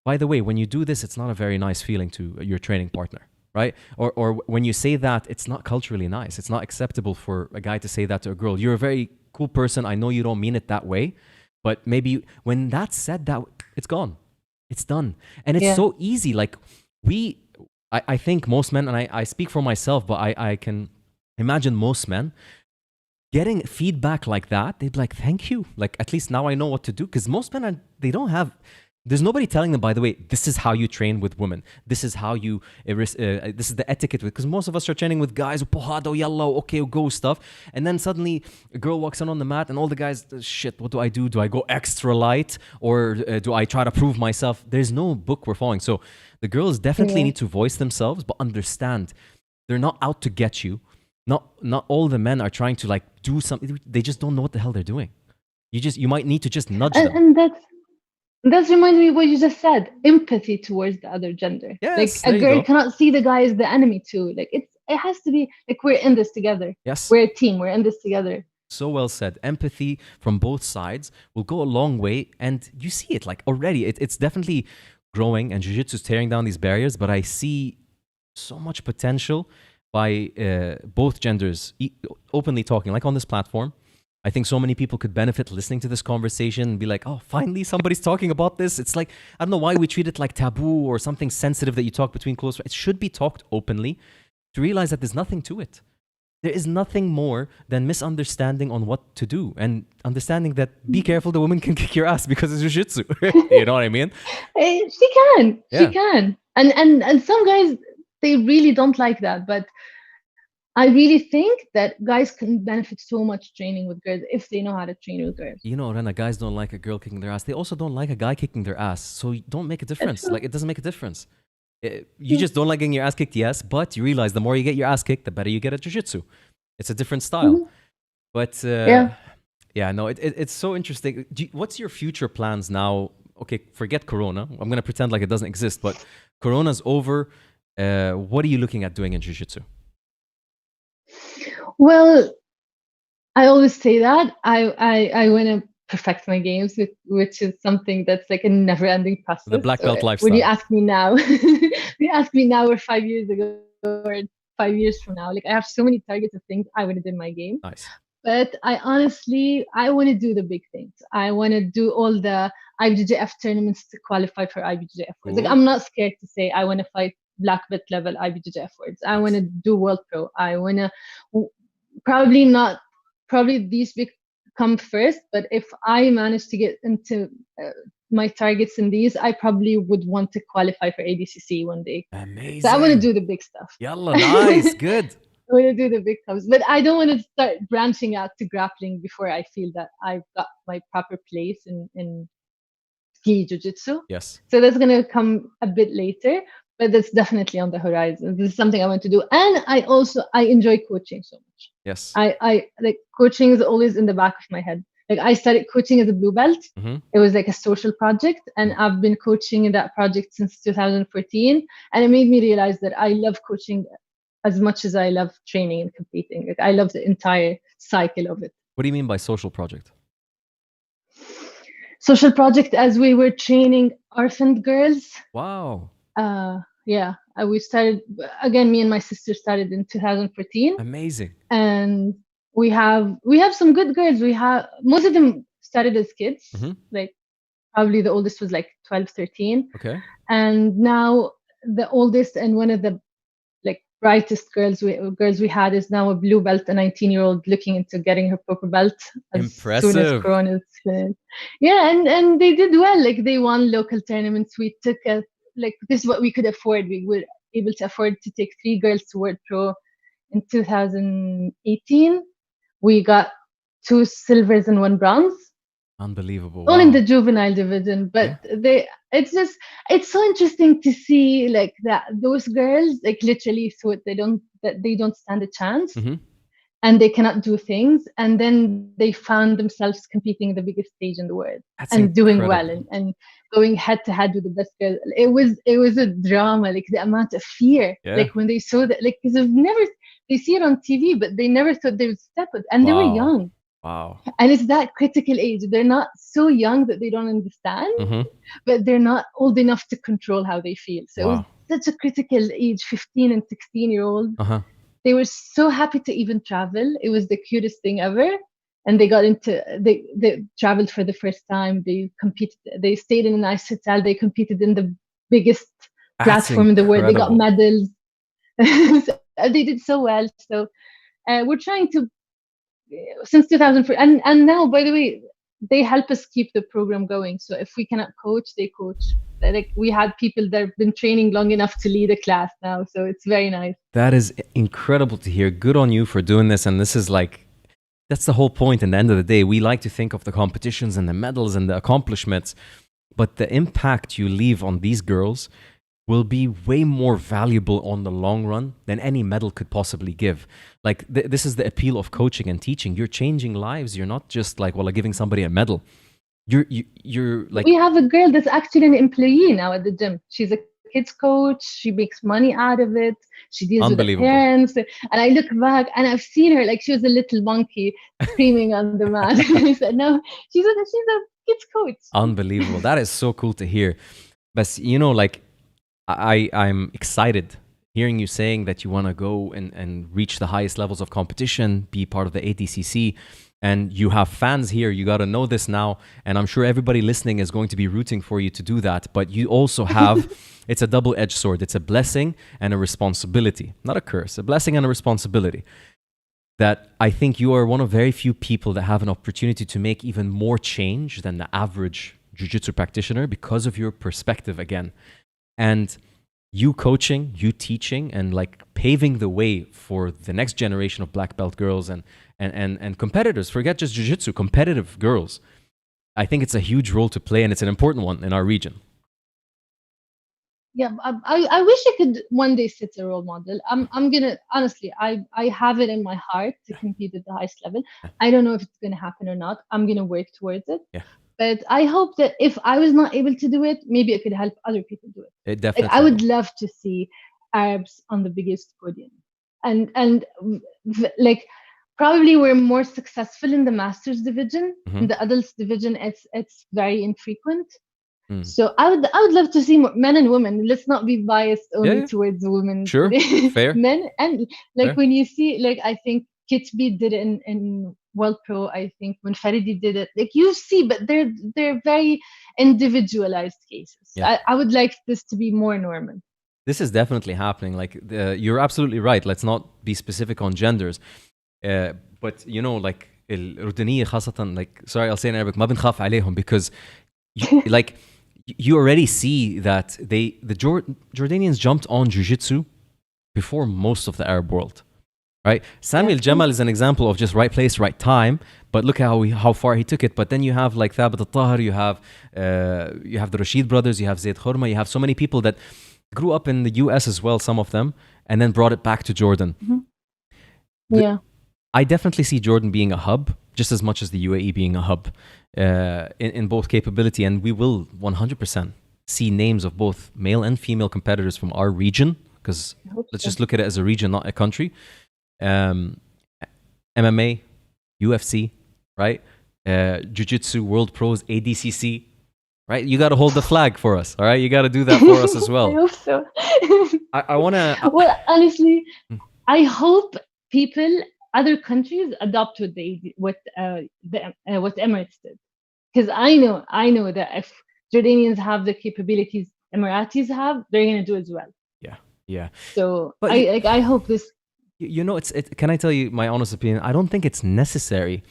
by the way, when you do this, it's not a very nice feeling to your training partner, right? Or when you say that, it's not culturally nice. It's not acceptable for a guy to say that to a girl. You're a very cool person. I know you don't mean it that way, but maybe when that's said, that it's gone. It's done. And it's so easy. Like I think most men, and I speak for myself, but I can imagine most men getting feedback like that. They'd be like, thank you. Like, at least now I know what to do. Because most men, there's nobody telling them, by the way, this is how you train with women. This is how you, this is the etiquette. Because most of us are training with guys, pohado, yalla, okay, go stuff. And then suddenly a girl walks in on the mat and all the guys, shit, what do I do? Do I go extra light? Or do I try to prove myself? There's no book we're following. So the girls definitely need to voice themselves, but understand they're not out to get you. Not all the men are trying to like do something. They just don't know what the hell they're doing. You might need to just nudge them. And that's reminding me of what you just said. Empathy towards the other gender. Yes, like a girl cannot see the guy as the enemy too. Like it has to be like we're in this together. Yes. We're a team. We're in this together. So well said. Empathy from both sides will go a long way, and you see it like already. It's definitely growing, and Jiu-Jitsu is tearing down these barriers. But I see so much potential by both genders openly talking, like on this platform. I think so many people could benefit listening to this conversation and be like, oh, finally somebody's talking about this. It's like, I don't know why we treat it like taboo or something sensitive that you talk between close friends. It should be talked openly to realize that there's nothing to it. there is nothing more than misunderstanding on what to do and understanding that be careful, the woman can kick your ass because it's jiu-jitsu. You know what I mean? She can. She Yeah. can. And some guys, they really don't like that. But I really think that guys can benefit so much training with girls if they know how to train with girls. You know, Rena, guys don't like a girl kicking their ass. They also don't like a guy kicking their ass. So don't make a difference. true. Like, it doesn't make a difference. You just don't like getting your ass kicked, yes, but you realize the more you get your ass kicked, the better you get at jiu-jitsu. It's a different style. Mhm. But Yeah. yeah, no, it's so interesting. What's your future plans now? Okay, forget Corona. I'm going to pretend like it doesn't exist, but Corona's over. What are you looking at doing in jiu-jitsu? Well, I always say that I want to perfect my games, which is something that's like a never-ending process. The black belt lifestyle. When you ask me now, or 5 years ago, or 5 years from now, like I have so many targets of things I want to do in my game. Nice. But I want to do the big things. I want to do all the IBJJF tournaments to qualify for IBJJF worlds. Like, I'm not scared to say I want to fight black belt level IBJJF worlds. I want to do World Pro. I want to probably these come first. But if I manage to get into my targets in these, I probably would want to qualify for ADCC one day. Amazing. So I want to do the big stuff. Yalla, nice, good. I want to do the big clubs, but I don't want to start branching out to grappling before I feel that I've got my proper place in gi jiu-jitsu. Yes. So that's going to come a bit later, but that's definitely on the horizon. This is something I want to do. And I enjoy coaching so much. Yes. I like coaching is always in the back of my head. Like, I started coaching as a blue belt. Mm-hmm. It was like a social project, and I've been coaching in that project since 2014. And it made me realize that I love coaching as much as I love training and competing. Like, I love the entire cycle of it. What do you mean by social project? Social project, as we were training orphaned girls. Wow. Yeah, we started, again, me and my sister started in 2014. Amazing. And we have some good girls. Most of them started as kids. Mm-hmm. Like, probably the oldest was like 12, 13. Okay. And now the oldest and one of the brightest girls we had is now a blue belt, a 19-year-old looking into getting her purple belt as soon as Corona is finished. Yeah, and they did well. Like, they won local tournaments. We took this is what we could afford. We were able to afford to take 3 girls to World Pro in 2018. We got 2 silvers and 1 bronze. Unbelievable. All in the juvenile division, but it's so interesting to see like that those girls like literally thought they don't stand a chance. Mm-hmm. And they cannot do things, and then they found themselves competing in the biggest stage in the world. That's and incredible. Doing well and going head to head with the best girls. It was a drama, like the amount of fear, like when they saw that, like, because they see it on TV, but they never thought they would step it, and they were young. Wow. And it's that critical age. They're not so young that they don't understand, mm-hmm. but they're not old enough to control how they feel. So it was such a critical age, 15 and 16-year-old. Uh-huh. They were so happy to even travel. It was the cutest thing ever. And they they traveled for the first time. They competed. They stayed in a nice hotel. They competed in the biggest platform in the world. They got medals. They did so well. So we're trying to, since 2004, and now, by the way, they help us keep the program going. So if we cannot coach, they coach. Like, we had people that have been training long enough to lead a class now, so it's very nice. That is incredible to hear. Good on you for doing this. And this is like, that's the whole point. In the end of the day, we like to think of the competitions and the medals and the accomplishments, but the impact you leave on these girls will be way more valuable on the long run than any medal could possibly give. Like, this is the appeal of coaching and teaching. You're changing lives. You're not just like, well, giving somebody a medal. You're like, we have a girl that's actually an employee now at the gym. She's a kids coach. She makes money out of it. She deals with the parents. And I look back and I've seen her, like, she was a little monkey screaming on the mat. I said, no, she's a kids coach. Unbelievable. That is so cool to hear. But like, I'm excited hearing you saying that you want to go and reach the highest levels of competition, be part of the ADCC, and you have fans here. You got to know this now, and I'm sure everybody listening is going to be rooting for you to do that. But you also have, it's a double-edged sword. It's a blessing and a responsibility, not a curse, a blessing and a responsibility. that I think you are one of very few people that have an opportunity to make even more change than the average jiu-jitsu practitioner because of your perspective again. And you coaching, you teaching, and like paving the way for the next generation of black belt girls and competitors. Forget just jiu-jitsu, competitive girls. I think it's a huge role to play, and it's an important one in our region. Yeah, I wish I could one day set a role model. I'm gonna honestly, I have it in my heart to compete at the highest level. I don't know if it's gonna happen or not. I'm gonna work towards it. Yeah. But I hope that if I was not able to do it, maybe I could help other people do it. It definitely. Like, I would love to see Arabs on the biggest podium, and like probably we're more successful in the masters division. In the adults division, it's very infrequent. So I would love to see more men and women. Let's not be biased only towards women. Sure, fair. Men, and like fair. When you see, like, I think Kitby did it in World Pro. I think when Faridi did it, like, you see, but they're very individualized cases. Yeah. I would like this to be more normal. This is definitely happening. Like, you're absolutely right. Let's not be specific on genders, but you know, like الأردنية خاصة, like, sorry, I'll say in Arabic, ما بنخاف عليهم, because like you already see that the Jordanians jumped on jiu-jitsu before most of the Arab world, right? Samuel Jamal is an example of just right place, right time, but look how far he took it. But then you have like Thabit al-Tahir, you have the Rashid brothers, you have Zayd Khurma, you have so many people that grew up in the US as well, some of them, and then brought it back to Jordan. Yeah. I definitely see Jordan being a hub just as much as the UAE being a hub in both capability, and we will 100% see names of both male and female competitors from our region, because let's just look at it as a region, not a country. MMA, UFC, right? Jiu-Jitsu, World Pros, ADCC, right? You got to hold the flag for us, all right? You got to do that for us as well. I hope so. I want to... Well, honestly, I hope other countries adopt what Emirates did, because I know that if Jordanians have the capabilities Emiratis have, they're gonna do as well. Yeah. So but I hope this. You know, can I tell you my honest opinion? I don't think it's necessary.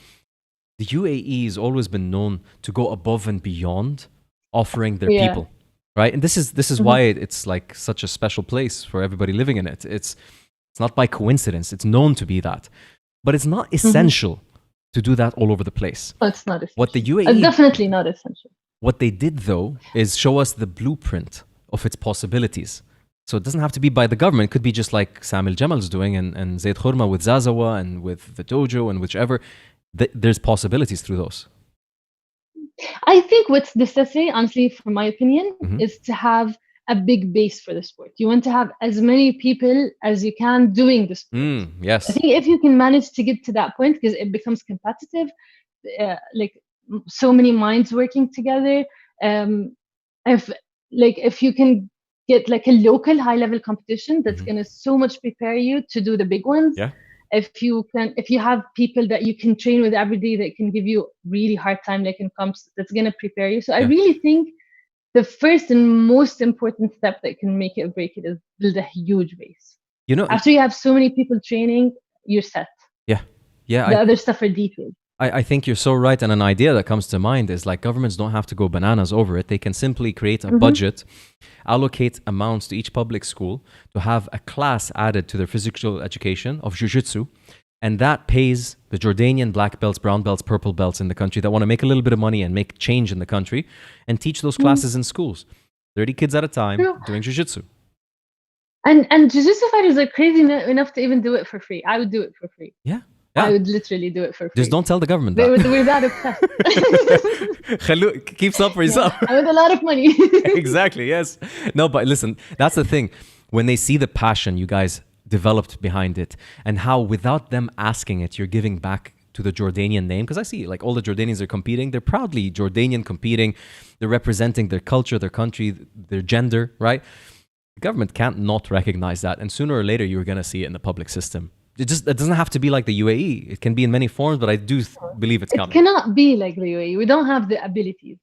The UAE has always been known to go above and beyond, offering their people, right? And this is why it's like such a special place for everybody living in it. It's not by coincidence. It's known to be that. But it's not essential to do that all over the place. Oh, it's not essential. What the UAE... It's definitely not essential. What they did, though, is show us the blueprint of its possibilities. So it doesn't have to be by the government. It could be just like Samuel Jamal's doing and Zayd Khurma with Zazawa and with the dojo and whichever. There's possibilities through those. I think what's necessary, honestly, from my opinion, is to have a big base for the sport. You want to have as many people as you can doing the sport. Yes. I think if you can manage to get to that point, because it becomes competitive, like so many minds working together. If you can get like a local high level competition, that's gonna so much prepare you to do the big ones. Yeah. If you have people that you can train with every day that can give you really hard time, like in comps, that's gonna prepare you. So I really think the first and most important step that can make it or break it is build a huge base. You know, after you have so many people training, you're set. Yeah. The other stuff are details. I think you're so right. And an idea that comes to mind is like governments don't have to go bananas over it. They can simply create a budget, allocate amounts to each public school to have a class added to their physical education of Jujitsu. And that pays the Jordanian black belts, brown belts, purple belts in the country that want to make a little bit of money and make change in the country and teach those classes in schools. 30 kids at a time doing Jiu-Jitsu. And Jiu-Jitsu fighters are crazy enough to even do it for free. I would do it for free. Yeah. I would literally do it for free. Just don't tell the government that. We're that obsessed. Keep some for yourself. I want a lot of money. Exactly, yes. No, but listen, that's the thing. When they see the passion you guys developed behind it and how without them asking it, you're giving back to the Jordanian name. Because I see like all the Jordanians are competing. They're proudly Jordanian competing. They're representing their culture, their country, their gender, right? The government can't not recognize that. And sooner or later, you're going to see it in the public system. It doesn't have to be like the UAE. It can be in many forms, but I do believe it's coming. It cannot be like the UAE. We don't have the abilities.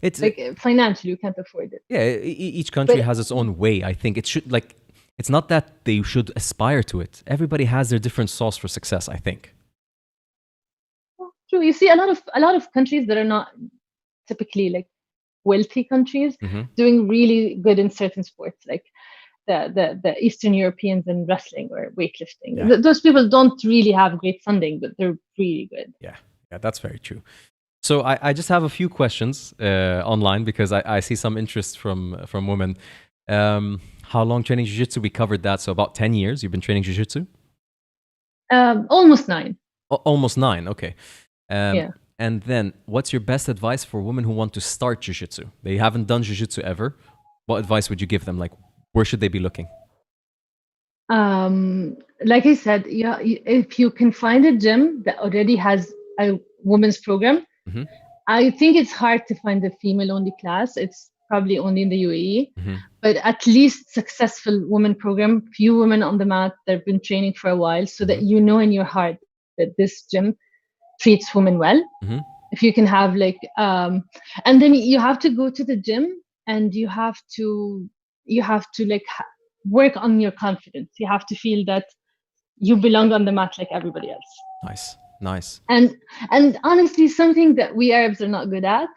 It's like financially, you can't afford it. Yeah, each country has its own way. I think it should, like, it's not that they should aspire to it. Everybody has their different sauce for success, I think. True. You see a lot of countries that are not typically like wealthy countries doing really good in certain sports, like the Eastern Europeans in wrestling or weightlifting. Yeah. Those people don't really have great funding, but they're really good. Yeah, that's very true. So I just have a few questions online because I see some interest from women. How long training Jiu-Jitsu? We covered that. So about 10 years you've been training Jiu-Jitsu? Almost 9. Almost 9, okay. Yeah. And then what's your best advice for women who want to start Jiu-Jitsu? They haven't done Jiu-Jitsu ever. What advice would you give them? Like, where should they be looking? Like I said, yeah, if you can find a gym that already has a women's program, I think it's hard to find a female-only class. It's probably only in the UAE, but at least successful women program, few women on the mat that have been training for a while, so that you know in your heart that this gym treats women well. If you can have like, and then you have to go to the gym and you have to like work on your confidence. You have to feel that you belong on the mat like everybody else. Nice. And honestly, something that we Arabs are not good at,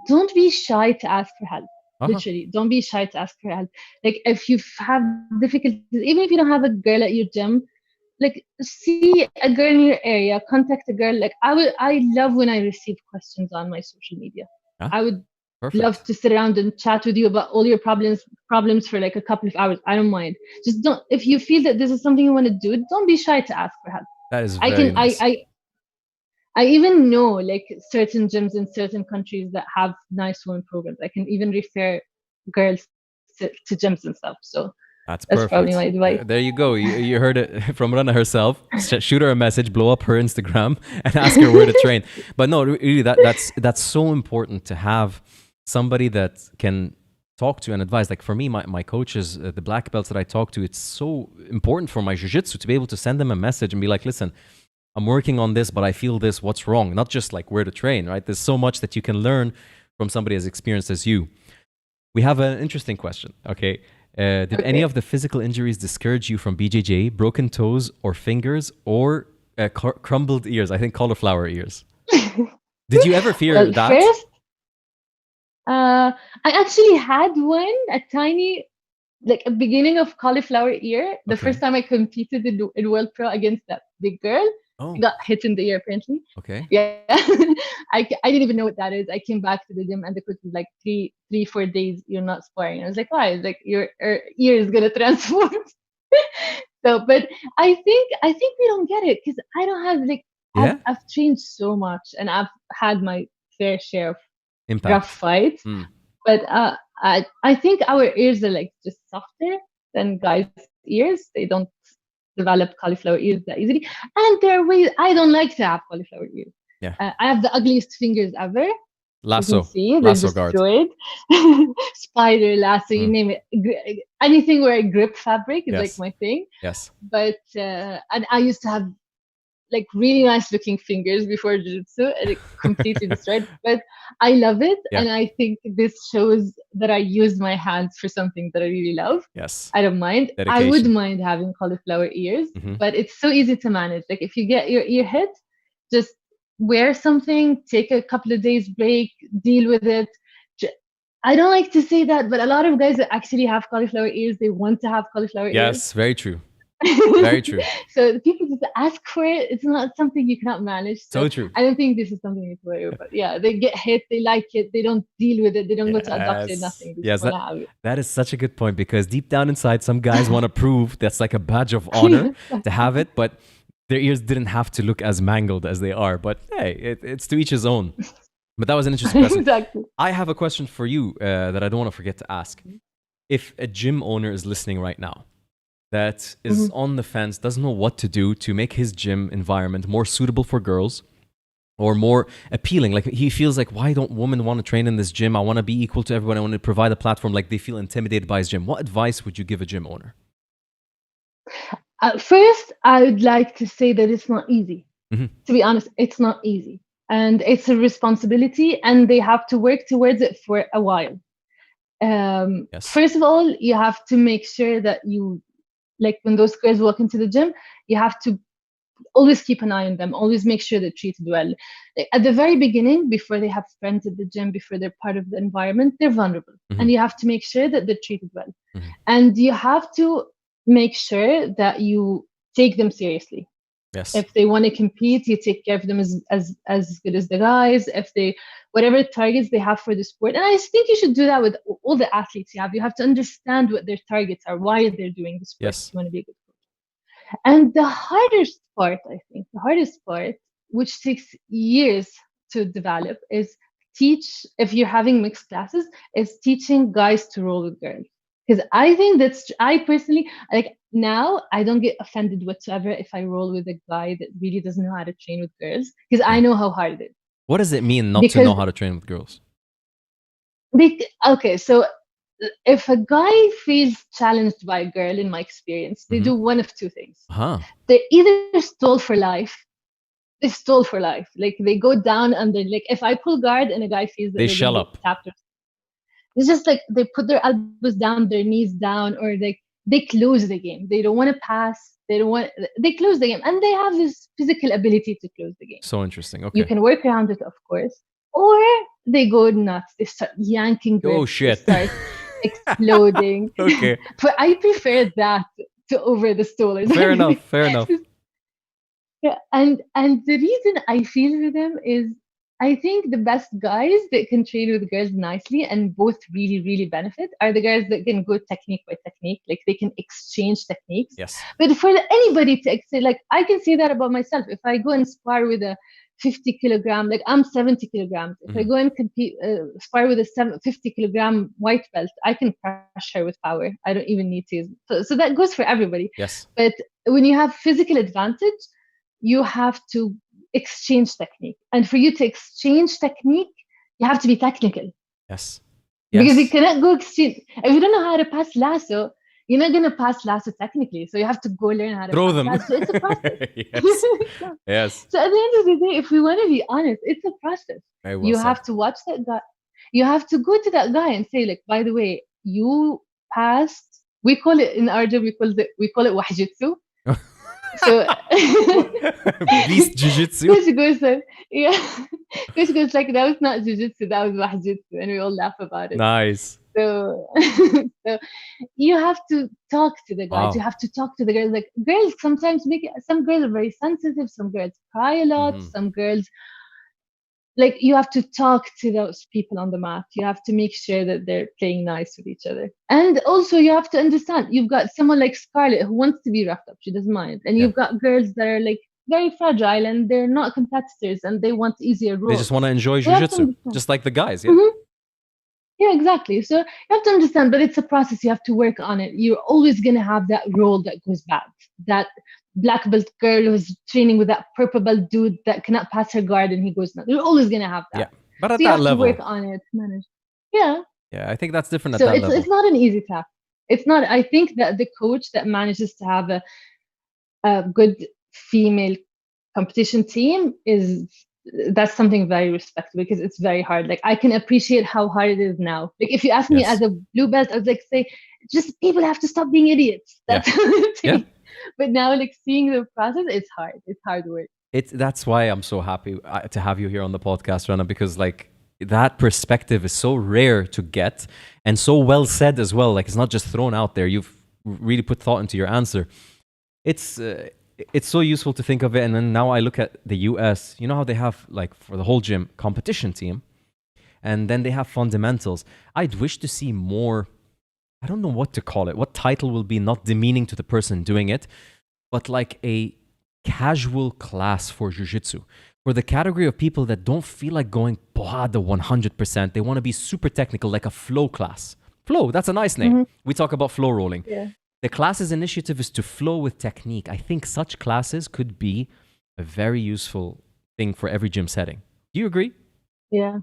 don't be shy to ask for help. Literally, don't be shy to ask for help. Like if you have difficulties, even if you don't have a girl at your gym, like see a girl in your area, contact a girl. Like I love when I receive questions on my social media. I would love to sit around and chat with you about all your problems for like a couple of hours. I don't mind. Just don't, if you feel that this is something you want to do, don't be shy to ask for help. That is very nice. I even know like certain gyms in certain countries that have nice women programs. I can even refer girls to gyms and stuff. So that's perfect. Probably my advice. There you go. You heard it from Rana herself. Shoot her a message, blow up her Instagram, and ask her where to train. But no, really, that's so important to have somebody that can talk to and advise. Like for me, my coaches, the black belts that I talk to, it's so important for my jiu-jitsu to be able to send them a message and be like, listen, I'm working on this, but I feel this, what's wrong? Not just like where to train, right? There's so much that you can learn from somebody as experienced as you. We have an interesting question, okay? Did any of the physical injuries discourage you from BJJ, broken toes or fingers, or crumbled ears? I think cauliflower ears. Did you ever fear that? First, I actually had one, a tiny, like a beginning of cauliflower ear. The first time I competed in World Pro against that big girl. I got hit in the ear apparently. Okay. Yeah. I didn't even know what that is. I came back to the gym and the coach was like 3-4 days you're not sparring. I was like, why? It's like your ear is gonna transform. So, but I think we don't get it because I don't have like I've trained so much and I've had my fair share of rough fights. But I think our ears are like just softer than guys' ears. They don't develop cauliflower ears that easily, and there are ways I don't like to have cauliflower ears. Yeah, I have the ugliest fingers ever. Lasso guard, spider lasso, you name it. Anything where I grip fabric is like my thing. Yes, but and I used to have like really nice looking fingers before jiu-jitsu and it completely destroyed, but I love it. And I think this shows that I use my hands for something that I really love. Yes, I don't mind. Dedication. I would mind having cauliflower ears, but it's so easy to manage. Like if you get your ear hit, just wear something, take a couple of days break, deal with it. I don't like to say that, but a lot of guys that actually have cauliflower ears, they want to have cauliflower ears. Yes, very true. Very true. So people just ask for it. It's not something you cannot manage. So true. I don't think this is something you can worry about. Yeah, they get hit, they like it, they don't deal with it, they don't go to a doctor, nothing. Yes, that is such a good point because deep down inside, some guys want to prove that's like a badge of honor to have it, but their ears didn't have to look as mangled as they are. But hey, it's to each his own. But that was an interesting question. Exactly. I have a question for you that I don't want to forget to ask. If a gym owner is listening right now, that is on the fence, doesn't know what to do to make his gym environment more suitable for girls or more appealing. Like he feels like, why don't women want to train in this gym? I want to be equal to everyone. I want to provide a platform. Like they feel intimidated by his gym. What advice would you give a gym owner? First, I would like to say that it's not easy. To be honest, it's not easy. And it's a responsibility and they have to work towards it for a while. Yes. First of all, you have to make sure that you, like when those girls walk into the gym, you have to always keep an eye on them, always make sure they're treated well. Like, at the very beginning, before they have friends at the gym, before they're part of the environment, they're vulnerable. And you have to make sure that they're treated well. And you have to make sure that you take them seriously. Yes. If they want to compete, you take care of them as good as the guys. If they, whatever targets they have for the sport. And I think you should do that with all the athletes you have. You have to understand what their targets are, why they're doing the sport. Yes. You want to be a good coach. And the hardest part, I think, which takes years to develop, is if you're having mixed classes, is teaching guys to roll with girls. Because I think I personally, like, now I don't get offended whatsoever if I roll with a guy that really doesn't know how to train with girls, because I know how hard it is. What does it mean not to know how to train with girls? Okay, so if a guy feels challenged by a girl, in my experience, they do one of two things. They either stall for life. They stall for life. Like, they go down under, like, if I pull guard and a guy feels that they shell up. It's just like they put their elbows down, their knees down, or they close the game. They don't want to pass. They close the game. And they have this physical ability to close the game. So interesting. Okay. You can work around it, of course. Or they go nuts. They start yanking grips. Oh, shit. They start exploding. Okay. But I prefer that to over the stallers. Fair enough. Yeah, and the reason I feel for them is, I think the best guys that can train with girls nicely and both really, really benefit are the guys that can go technique by technique. Like, they can exchange techniques. Yes. But for anybody to exchange, like, I can say that about myself. If I go and spar with a 50 kilogram, like, I'm 70 kilograms. If I go and compete, spar with a 50 kilogram white belt, I can crush her with power. I don't even need to use. So that goes for everybody. Yes. But when you have physical advantage, you have to exchange technique. And for you to exchange technique, you have to be technical. Yes. Because you cannot go exchange. If you don't know how to pass lasso, you're not going to pass lasso technically. So you have to go learn how to throw pass them. lasso. It's a process. Yes. Yes. So at the end of the day, if we want to be honest, it's a process. Very well You said. have to watch that guy. You have to go to that guy and say, like, by the way, passed. We call it in our job, we call it Jujitsu. So Beast Jujitsu. Coach goes like, Coach goes like, that was not Jujitsu, that was Wahjitsu, and we all laugh about it. Nice. So you have to talk to the guys. Wow. You have to talk to the girls. Like, girls sometimes some girls are very sensitive. Some girls cry a lot. Some girls, like, you have to talk to those people on the mat. You have to make sure that they're playing nice with each other. And also, you have to understand, you've got someone like Scarlett who wants to be roughed up. She doesn't mind. And you've got girls that are, like, very fragile and they're not competitors and they want easier roles. They just want to enjoy Jiu-Jitsu, just like the guys. Yeah. Yeah, exactly. So you have to understand, but it's a process. You have to work on it. You're always going to have that role that goes bad. That black belt girl who's training with that purple belt dude that cannot pass her guard and he goes nuts. You're always going to have that. Yeah, but at so you that have level, to work on it, manage. Yeah. Yeah, I think that's different at so that level. It's not an easy task. It's not. I think that the coach that manages to have a good female competition team that's something very respectable, because it's very hard. Like, I can appreciate how hard it is now. Like, if you ask me as a blue belt, I would like say, just people have to stop being idiots. That's the thing. But now, like, seeing the process, it's hard. It's hard work. That's why I'm so happy to have you here on the podcast, Rana, because, like, that perspective is so rare to get and so well said as well. Like, it's not just thrown out there. You've really put thought into your answer. It's so useful to think of it. And then now I look at the US, you know how they have, like, for the whole gym, competition team, and then they have fundamentals. I'd wish to see more, I don't know what to call it, what title will be not demeaning to the person doing it, but like a casual class for Jiu-Jitsu, for the category of people that don't feel like going Bohada 100%. They want to be super technical, like a flow class. Flow, that's a nice name. We talk about flow rolling. Yeah. The class's initiative is to flow with technique. I think such classes could be a very useful thing for every gym setting. Do you agree? Yeah,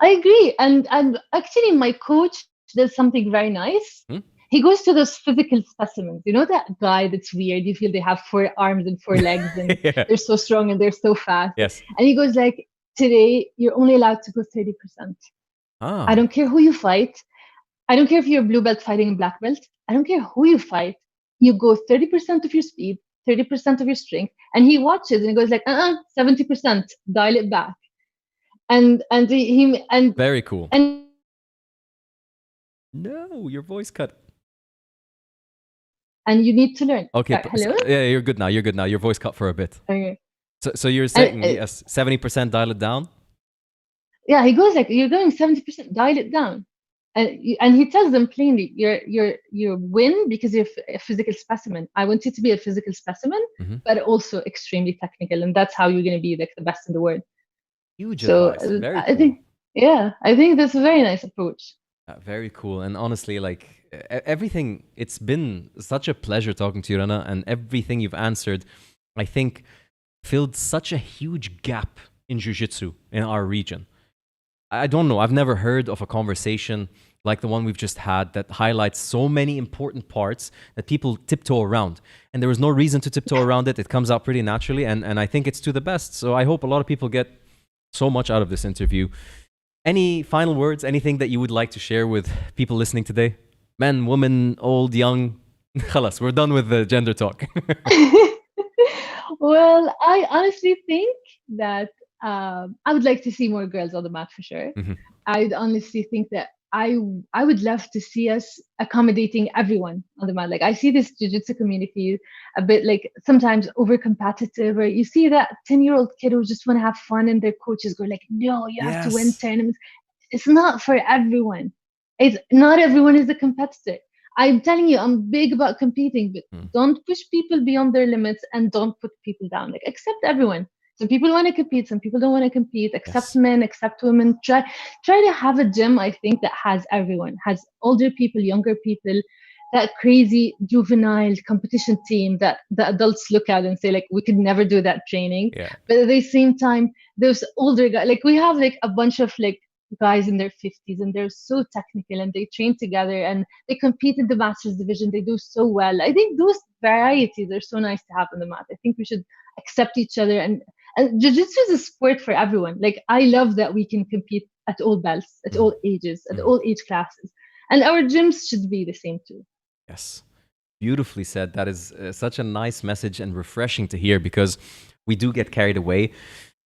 I agree. And actually, my coach does something very nice. He goes to those physical specimens. You know that guy that's weird? You feel they have 4 arms and 4 legs and they're so strong and they're so fast. Yes. And he goes like, today, you're only allowed to go 30%. I don't care who you fight. I don't care if you're a blue belt fighting a black belt. I don't care who you fight. You go 30% of your speed, 30% of your strength, and he watches and he goes like, 70%, dial it back. And he and Very cool. and No, your voice cut. and you need to learn. Okay, Hello? yeah, you're good now. You're good now. Your voice cut for a bit. Okay. So you're saying yes, 70% dial it down. Yeah, he goes like, you're going 70%, dial it down. And he tells them plainly, you win because you're a physical specimen. I want you to be a physical specimen, but also extremely technical, and that's how you're going to be like the best in the world. Huge So advice. Very I think, I think that's a very nice approach. Very cool. And honestly, like everything, it's been such a pleasure talking to you, Rana, and everything you've answered, I think, filled such a huge gap in Jiu-Jitsu in our region. I don't know. I've never heard of a conversation like the one we've just had that highlights so many important parts that people tiptoe around. And there was no reason to tiptoe around it. It comes out pretty naturally. And I think it's to the best. So I hope a lot of people get so much out of this interview. Any final words, anything that you would like to share with people listening today? Men, women, old, young. Khalas, we're done with the gender talk. Well, I honestly think that I would like to see more girls on the mat for sure. I'd honestly think that I would love to see us accommodating everyone on the mat. Like I see this jiu-jitsu community a bit like sometimes over competitive, or you see that 10-year-old kid who just want to have fun and their coaches go like, no, you have to win tournaments. It's not for everyone. It's not everyone is a competitor. I'm telling you, I'm big about competing, but don't push people beyond their limits and don't put people down. Like accept everyone. Some people want to compete, some people don't want to compete. Accept men, accept women. Try to have a gym, I think, that has everyone, has older people, younger people, that crazy juvenile competition team that the adults look at and say, like, we could never do that training. But at the same time, those older guys, like we have like a bunch of like guys in their 50s and they're so technical and they train together and they compete in the masters division. They do so well. I think those varieties are so nice to have on the mat. I think we should accept each other, and jiu-jitsu is a sport for everyone. Like I love that we can compete at all belts, at all ages, at all age classes, and our gyms should be the same too. Yes, beautifully said. That is such a nice message and refreshing to hear, because we do get carried away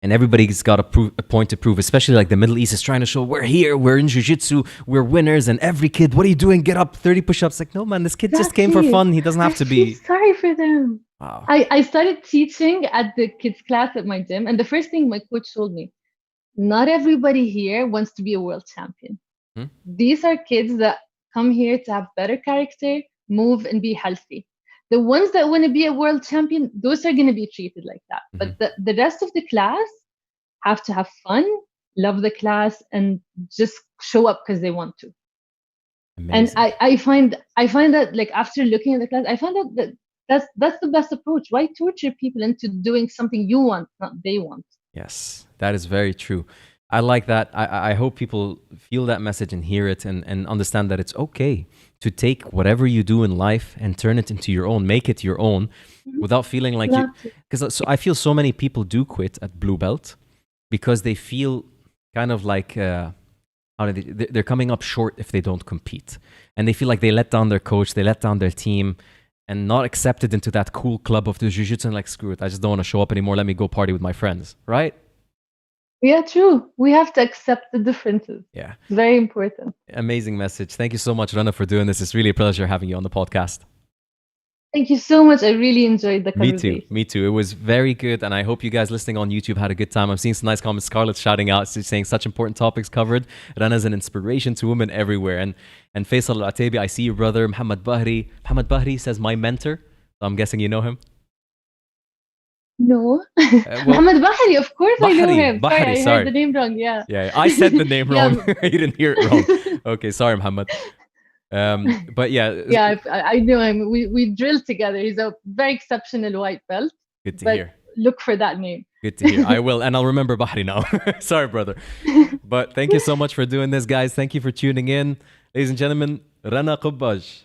and everybody's got a point to prove, especially like the Middle East is trying to show we're here, we're in jiu-jitsu, we're winners, and every kid, what are you doing? Get up, 30 push-ups. Like, no man, this kid just came for fun. He doesn't have to be. Sorry for them. Wow. I started teaching at the kids class at my gym, and the first thing my coach told me, not everybody here wants to be a world champion. These are kids that come here to have better character, move, and be healthy. The ones that want to be a world champion, those are going to be treated like that. But the rest of the class have to have fun, love the class, and just show up because they want to. Amazing. And I find that like after looking at the class, I find out that that's the best approach. Why torture people into doing something you want, not they want? Yes, that is very true. I like that. I hope people feel that message and hear it and understand that it's okay to take whatever you do in life and turn it into your own, make it your own, without feeling like you. Because I feel so many people do quit at blue belt because they feel kind of like they're coming up short if they don't compete, and they feel like they let down their coach, they let down their team, and not accepted into that cool club of the jiu-jitsu, and like, screw it, I just don't want to show up anymore. Let me go party with my friends, right? Yeah, true. We have to accept the differences. Yeah. Very important. Amazing message. Thank you so much, Rana, for doing this. It's really a pleasure having you on the podcast. Thank you so much. I really enjoyed the conversation. Me too. It was very good. And I hope you guys listening on YouTube had a good time. I'm seeing some nice comments. Scarlett's shouting out, saying such important topics covered. Rana is an inspiration to women everywhere. And Faisal Al-Atabi, I see your brother, Muhammad Bahri. Muhammad Bahri says, my mentor. So I'm guessing you know him. No. Muhammad Bahri, of course I know him. Bahri, I heard the name wrong, yeah. Yeah, I said the name wrong. You didn't hear it wrong. Okay, sorry, Muhammad. But yeah. Yeah, I know him. We drilled together. He's a very exceptional white belt. Good to hear. Look for that name. Good to hear. I will, and I'll remember Bahri now. Sorry, brother. But thank you so much for doing this, guys. Thank you for tuning in. Ladies and gentlemen, Rana Qubbaj.